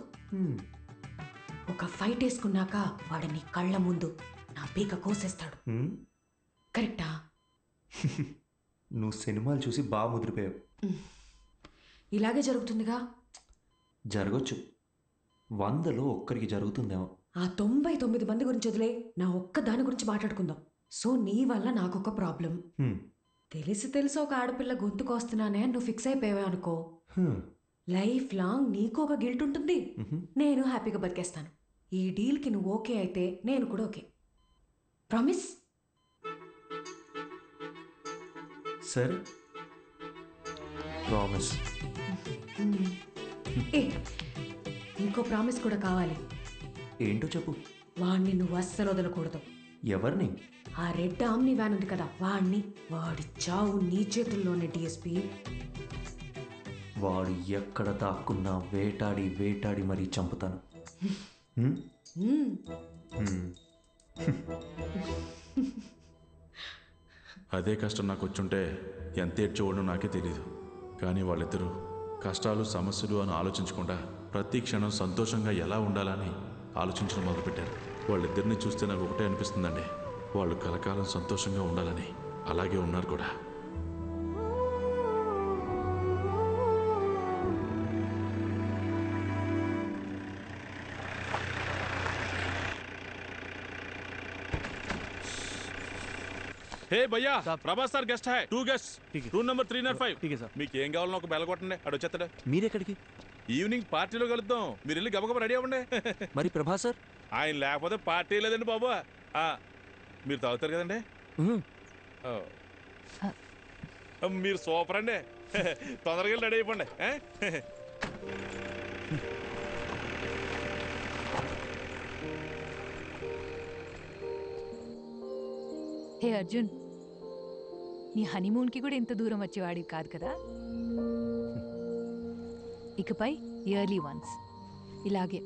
Speaker 13: ఒక ఫైట్ వేసుకున్నాక వాడు నీ కళ్ళ ముందు నా పీక కోసేస్తాడు. కరెక్టా?
Speaker 2: నువ్వు సినిమాలు చూసి బాగా ముదిరిపోయావు.
Speaker 13: ఇలాగే జరుగుతుందిగా.
Speaker 2: జరగచ్చు, 100లో ఒక్కరికి జరుగుతుందేమో.
Speaker 13: ఆ 99 మంది గురించి వదిలే, నా ఒక్క దాని గురించి మాట్లాడుకుందాం. సో నీ వల్ల నాకొక ప్రాబ్లం. తెలిసి ఒక ఆడపిల్ల గొంతుకొస్తున్నానే నువ్వు ఫిక్స్ అయిపోయావే అనుకో, లైఫ్ లాంగ్ నీకు ఒక గిల్ట్ ఉంటుంది. నేను హ్యాపీగా బతికేస్తాను. ఈ డీల్కి నువ్వు ఓకే అయితే నేను కూడా ఓకే. ప్రామిస్?
Speaker 2: సరే, ప్రామిస్.
Speaker 13: ఇంకో ప్రామిస్ కూడా కావాలి.
Speaker 2: ఏంటో చెప్పు.
Speaker 13: వాణ్ణి నువ్వు అస్సలు వదలకూడదు.
Speaker 2: ఎవరిని?
Speaker 13: ఆ రెడ్ ఆమ్ని వ్యాన్ ఉంది కదా, వాణ్ణి. వాడి చావు నీ చేతుల్లోనే డిఎస్పీ.
Speaker 2: వాడు ఎక్కడ దాక్కున్నా వేటాడి వేటాడి మరీ చంపుతాను.
Speaker 23: అదే కష్టం నాకు వచ్చుంటే ఎంత ఏడ్చేవాడో నాకే తెలీదు. కానీ వాళ్ళిద్దరూ కష్టాలు సమస్యలు అని ఆలోచించకుండా ప్రతి క్షణం సంతోషంగా ఎలా ఉండాలని ఆలోచించడం మొదలుపెట్టారు. వాళ్ళిద్దరిని చూస్తే నాకు ఒకటే అనిపిస్తుందండి, వాళ్ళు కలకాలం సంతోషంగా ఉండాలని. అలాగే ఉన్నారు కూడా. హే భయ్యా Prabhas sir guest high 2 guest room number 305 మీకు ఏం కావాలో ఒక బెల్ కొట్టండి అడు వచ్చేస్తాడు.
Speaker 2: మీరెక్కడికి?
Speaker 23: ఈవినింగ్ పార్టీలో కలుద్దాం, మీరు వెళ్ళి గబగబా రెడీ అవ్వండి.
Speaker 2: మరి ప్రభాస్ సార్?
Speaker 23: ఆయన లేకపోతే పార్టీ లేదండి బాబు. మీరు తాగుతారు కదండి? మీరు సూపర్ అండి. తొందరగా రెడీ అయిపోండి.
Speaker 4: హే అర్జున్, నీ హనీమూన్కి కూడా ఇంత దూరం వచ్చేవాడివి కాదు కదా. ఇకపై ఇయర్లీ వన్స్ ఇలాగే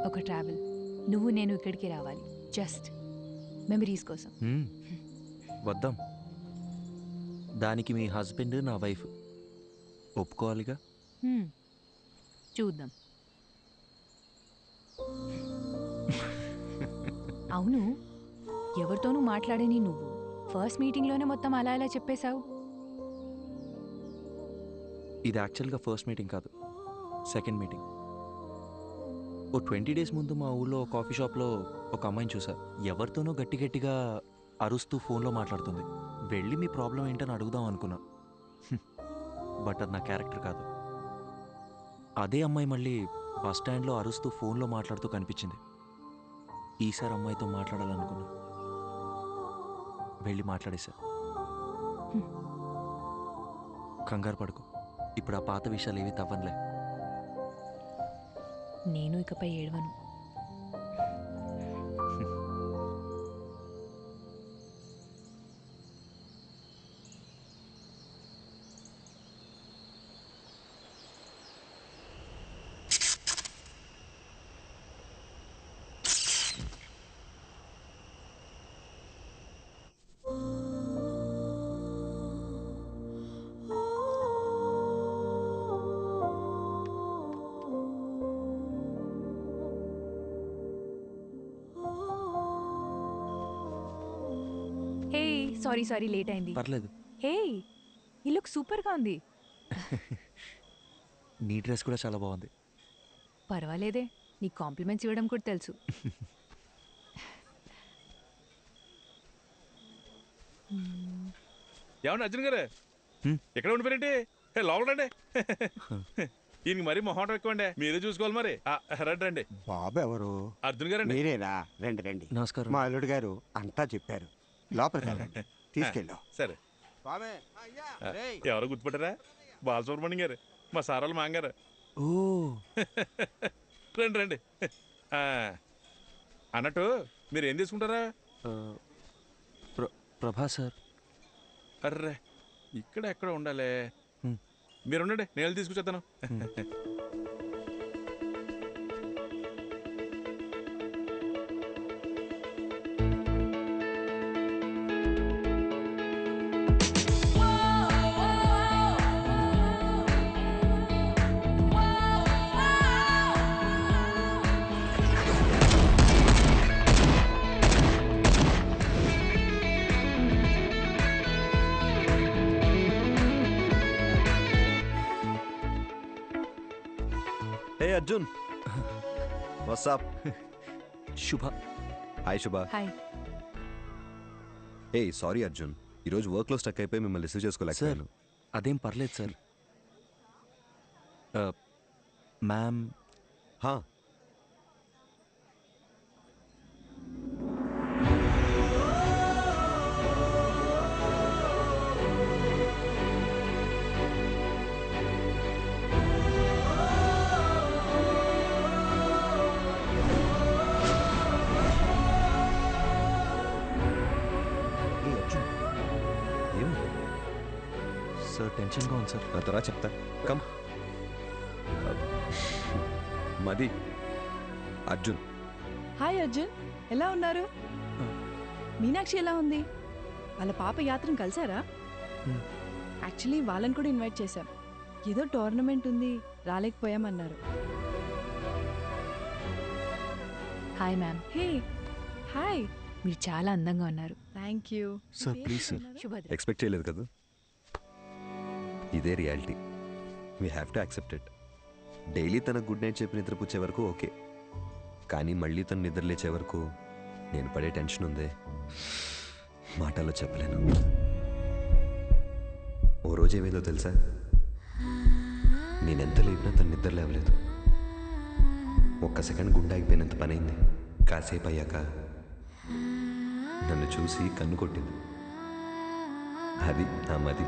Speaker 4: ఒక ట్రావెల్, నువ్వు నేను ఇక్కడికి రావాలి, జస్ట్ మెమరీస్ కోసం.
Speaker 2: వద్దాం. దానికి మీ హస్బెండ్ నా వైఫ్ ఒప్పుకోవాలిగా.
Speaker 4: చూద్దాం. అవును, ఎవరితోనూ మాట్లాడని నువ్వు ఫస్ట్ మీటింగ్లోనే మొత్తం అలా ఇలా చెప్పేశావు.
Speaker 2: ఇది యాక్చువల్గా ఫస్ట్ మీటింగ్ కాదు, సెకండ్ మీటింగ్. ఓ 20 days ముందు మా ఊళ్ళో కాఫీ షాప్లో ఒక అమ్మాయిని చూసా. ఎవరితోనో గట్టి గట్టిగా అరుస్తూ ఫోన్లో మాట్లాడుతుంది. వెళ్ళి మీ ప్రాబ్లం ఏంటని అడుగుదాం అనుకున్నా, బట్ అది నా క్యారెక్టర్ కాదు. అదే అమ్మాయి మళ్ళీ బస్ స్టాండ్లో అరుస్తూ ఫోన్లో మాట్లాడుతూ కనిపించింది. ఈసారి అమ్మాయితో మాట్లాడాలనుకున్నా, వెళ్ళి మాట్లాడేశా. కంగారు పడుకో, ఇప్పుడు ఆ పాత విషయాలు ఏవి తవ్వనులే.
Speaker 4: నేను ఇకపై ఏడవను. సారీ లేట్ అయింది.
Speaker 2: పర్లేదు.
Speaker 4: హే, ఈ లుక్ సూపర్గా ఉంది.
Speaker 2: నీ డ్రెస్ కూడా చాలా బాగుంది.
Speaker 4: పర్వాలేదే, నీకు కాంప్లిమెంట్స్ ఇవ్వడం కూడా తెలుసు.
Speaker 23: ఏమన్నా అర్జున్ గారు ఎక్కడ ఉండిపోయినట్టు? లోపల రండి. ఈయనకి మరీ మొహం ఎక్కువండి, మీరే చూసుకోవాలి. మరి రండి రండి.
Speaker 9: బాబు ఎవరు?
Speaker 23: అర్జున్ గారు.
Speaker 9: మీరేనా? రండి రండి.
Speaker 2: నమస్కారం.
Speaker 9: మా అల్లుడు గారు అంతా చెప్పారు. లోపలికి రండి, తీసుకెళ్ళు.
Speaker 23: సరే. ఎవరో గుర్తుపట్టారా? బాలసుబ్రహ్మణ్యం గారు, మా సారాలు మాంగారు.
Speaker 2: ఓ
Speaker 23: రండి రండి. అన్నట్టు మీరు ఏం తీసుకుంటారా?
Speaker 2: ప్రభాస్ సార్.
Speaker 23: అర్రే, ఇక్కడ ఎక్కడ ఉండాలి. మీరు ఉండండి, నేను తీసుకొచ్చేస్తాను.
Speaker 1: Arjun, what's up?
Speaker 2: Shubha.
Speaker 1: Hi Shubha.
Speaker 4: Hi.
Speaker 1: ఏ సారీ అర్జున్, ఈరోజు వర్క్లో స్టక్ అయిపోయి మిమ్మల్ని రిసీవ్ చేసుకోలేకపోయాను.
Speaker 2: అదేం పర్లేదు సార్. మ్యామ్. సార్ టెన్షన్గా ఉంది సార్.
Speaker 1: నా తర్వాత చెప్తా. కమ్. మది. అర్జున్.
Speaker 5: హాయ్ అర్జున్, ఎలా ఉన్నారు? మీనాక్షి ఎలా ఉంది? వాళ్ళ పాప యాత్రను కలిసారా? యాక్చువల్లీ వాళ్ళని కూడా ఇన్వైట్ చేశాం. ఏదో టోర్నమెంట్ ఉంది, రాలేకపోయామన్నారు.
Speaker 4: Hi ma'am.
Speaker 5: Hey hi.
Speaker 4: మీరు చాలా అందంగా ఉన్నారు.
Speaker 5: Thank you
Speaker 1: sir please sir.
Speaker 4: Subhadra.
Speaker 1: Expect చేయలేదు కదా. ఇదే reality, we have to accept it. Daily తన గుడ్ నైట్ చెప్పి నిద్రపుచ్చే వరకు ఓకే, కానీ మళ్ళీ తను నిద్ర లేచే వరకు నేను పడే టెన్షన్ ఉందే. మాటల్లో చెప్పలేను. ఓ రోజు ఏమైందో తెలుసా? నేనెంత లేపినా తను నిద్ర లేవలేదు. ఒక్క సెకండ్ గుండె ఆగిపోయినంత పనైంది. కాసేపు అయ్యాక నన్ను చూసి కన్ను కొట్టింది. అది నా మది.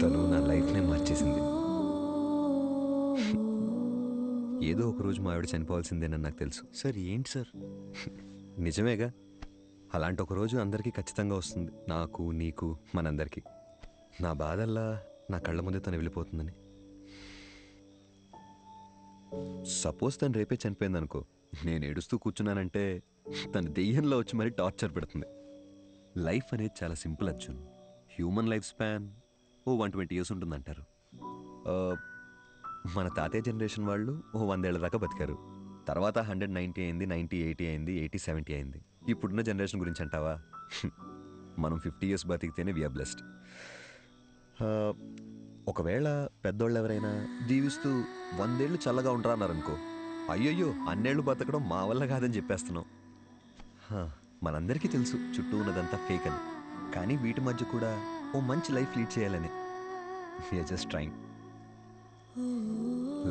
Speaker 1: తను నా లైఫ్నే మార్చేసింది. ఏదో ఒక రోజు మా ఆవిడ చనిపోవాల్సిందేనని నాకు తెలుసు.
Speaker 7: సార్ ఏంటి సార్?
Speaker 1: నిజమేగా, అలాంటి ఒక రోజు అందరికీ ఖచ్చితంగా వస్తుంది. నాకు, నీకు, మనందరికీ. నా బాధల్లా నా కళ్ళ ముందే తను వెళ్ళిపోతుందని. సపోజ్ తను రేపే చనిపోయింది అనుకో, నేను ఏడుస్తూ కూర్చున్నానంటే తను దెయ్యంలో వచ్చి మరీ టార్చర్ పెడుతుంది. లైఫ్ అనేది చాలా simple Arjun. Human life span 120 years ఉంటుందంటారు. మన తాతయ్య జనరేషన్ వాళ్ళు 100 ఏళ్ళ దాకా బతికారు. తర్వాత 190 అయింది, 90, 80 అయింది, 80, 70 అయింది. ఇప్పుడున్న జనరేషన్ గురించి అంటావా? మనం 50 years బతికితేనే వీఆర్ బ్లెస్డ్. ఒకవేళ పెద్దోళ్ళు ఎవరైనా జీవిస్తూ 100 ఏళ్ళు చల్లగా ఉంటారా అన్నారనుకో, అయ్యయ్యో అన్నేళ్ళు బతకడం మా వల్ల కాదని చెప్పేస్తున్నాం. మనందరికీ తెలుసు చుట్టూ ఉన్నదంతా ఫేక్ అని. కానీ వీటి మధ్య కూడా ఓ మంచి లైఫ్ లీడ్ చేయాలని వీఆర్ జస్ట్ ట్రైంగ్.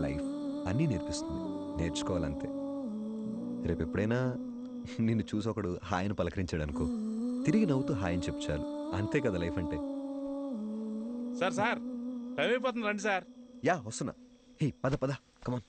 Speaker 1: లైఫ్ అన్నీ నేర్పిస్తుంది, నేర్చుకోవాలంతే. రేపు ఎప్పుడైనా నిన్ను చూసి ఒకడు హాయిని పలకరించాడు అనుకో, తిరిగి నవ్వుతూ హాయిని చెప్పు చాలు. అంతే కదా లైఫ్ అంటే.
Speaker 14: సార్ సార్ టైం అయిపోతుంది, రండి సార్.
Speaker 1: యా వస్తున్నా. హే పద పద, కమాన్.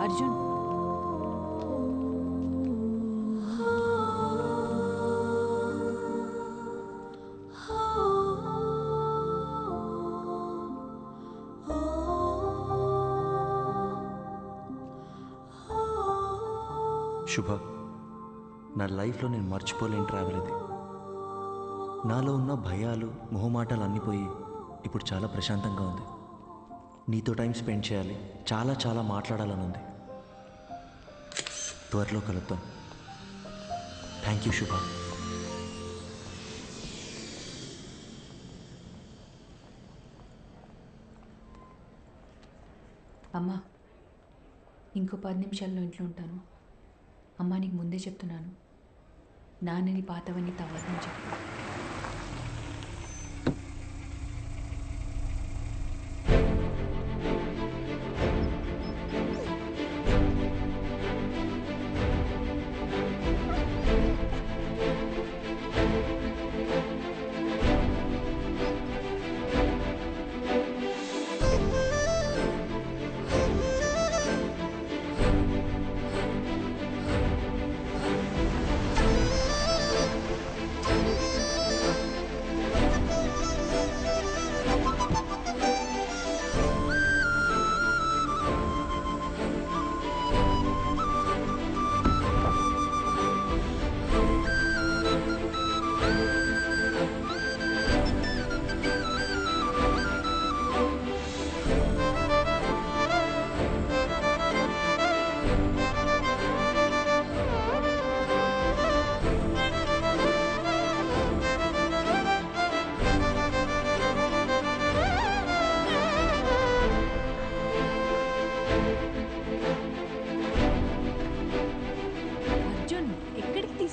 Speaker 4: అర్జున్,
Speaker 2: శుభ, నా లైఫ్లో నేను మర్చిపోలేని ట్రావెల్ ఇది. నాలో ఉన్న భయాలు, మొహమాటాలు అన్నీ పోయి ఇప్పుడు చాలా ప్రశాంతంగా ఉంది. నీతో టైం స్పెండ్ చేయాలి, చాలా చాలా మాట్లాడాలని ఉంది. త్వరలో కలుద్దాం. థ్యాంక్ యూ శుభ.
Speaker 4: అమ్మా ఇంకో 10 నిమిషాల్లో ఇంట్లో ఉంటాను. అమ్మా నీకు ముందే చెప్తున్నాను, నాన్నని పాతవన్నీ తవ్వదని చెప్పు.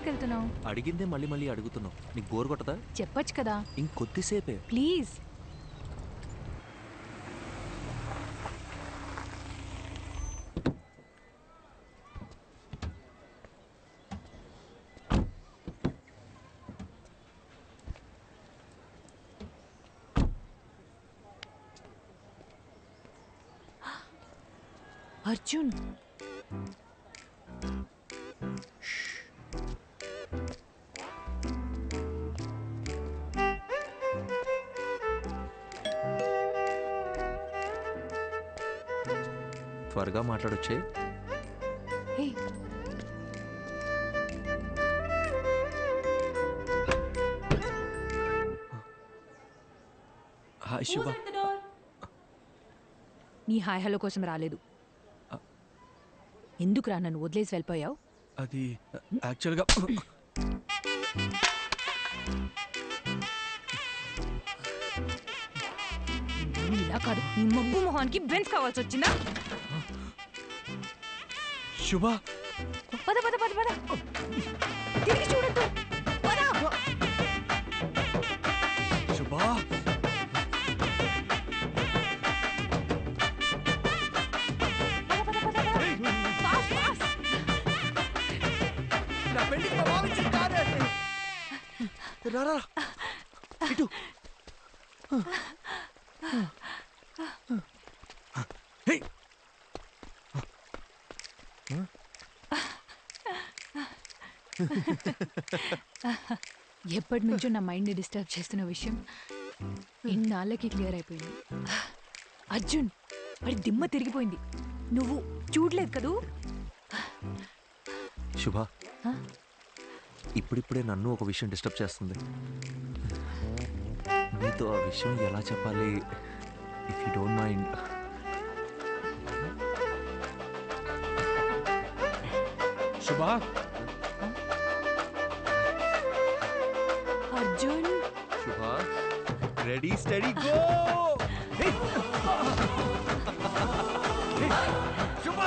Speaker 4: తీసుకెళ్తున్నావు?
Speaker 2: అడిగిందే మళ్ళీ మళ్ళీ అడుగుతున్నావు. నీకు బోర్ కొట్టదా?
Speaker 4: చెప్పొచ్చు కదా.
Speaker 2: ఇంకొద్దిసేపే
Speaker 4: ప్లీజ్. అర్జున్,
Speaker 2: త్వరగా మాట్లాడొచ్చే.
Speaker 4: హే
Speaker 2: హాయ్ శుభ.
Speaker 4: నీ హాయ్ హలో కోసం రాలేదు. ఎందుకురా నన్ను వదిలేసి వెళ్ళిపోయావు?
Speaker 2: అది యాక్చువల్గా
Speaker 4: ఇలా కాదు, నీ మబ్బు మొహానికి బెన్స్ కావాల్సి వచ్చిందా?
Speaker 2: శుభ,
Speaker 4: పద పద పద పద, తిరిగి చూడద్దు. పద.
Speaker 2: శుభ,
Speaker 11: నా పెళ్లికి ప్రభావించింది కాదే.
Speaker 2: రారా ఇటు.
Speaker 4: ఎప్పటి నుంచో నా మైండ్ని డిస్టర్బ్ చేస్తున్న విషయం ఇన్నాళ్ళకి క్లియర్ అయిపోయింది. అర్జున్, వాడి దిమ్మ తిరిగిపోయింది. నువ్వు చూడలేదు కదూ?
Speaker 2: శుభ, ఇప్పుడిప్పుడే నన్ను ఒక విషయం డిస్టర్బ్ చేస్తుంది. నీతో ఆ విషయం ఎలా చెప్పాలి? If you don't mind.
Speaker 3: శుభ,
Speaker 4: అర్జున్.
Speaker 2: శుభ, రెడీ స్టడీ గో.
Speaker 3: శుభ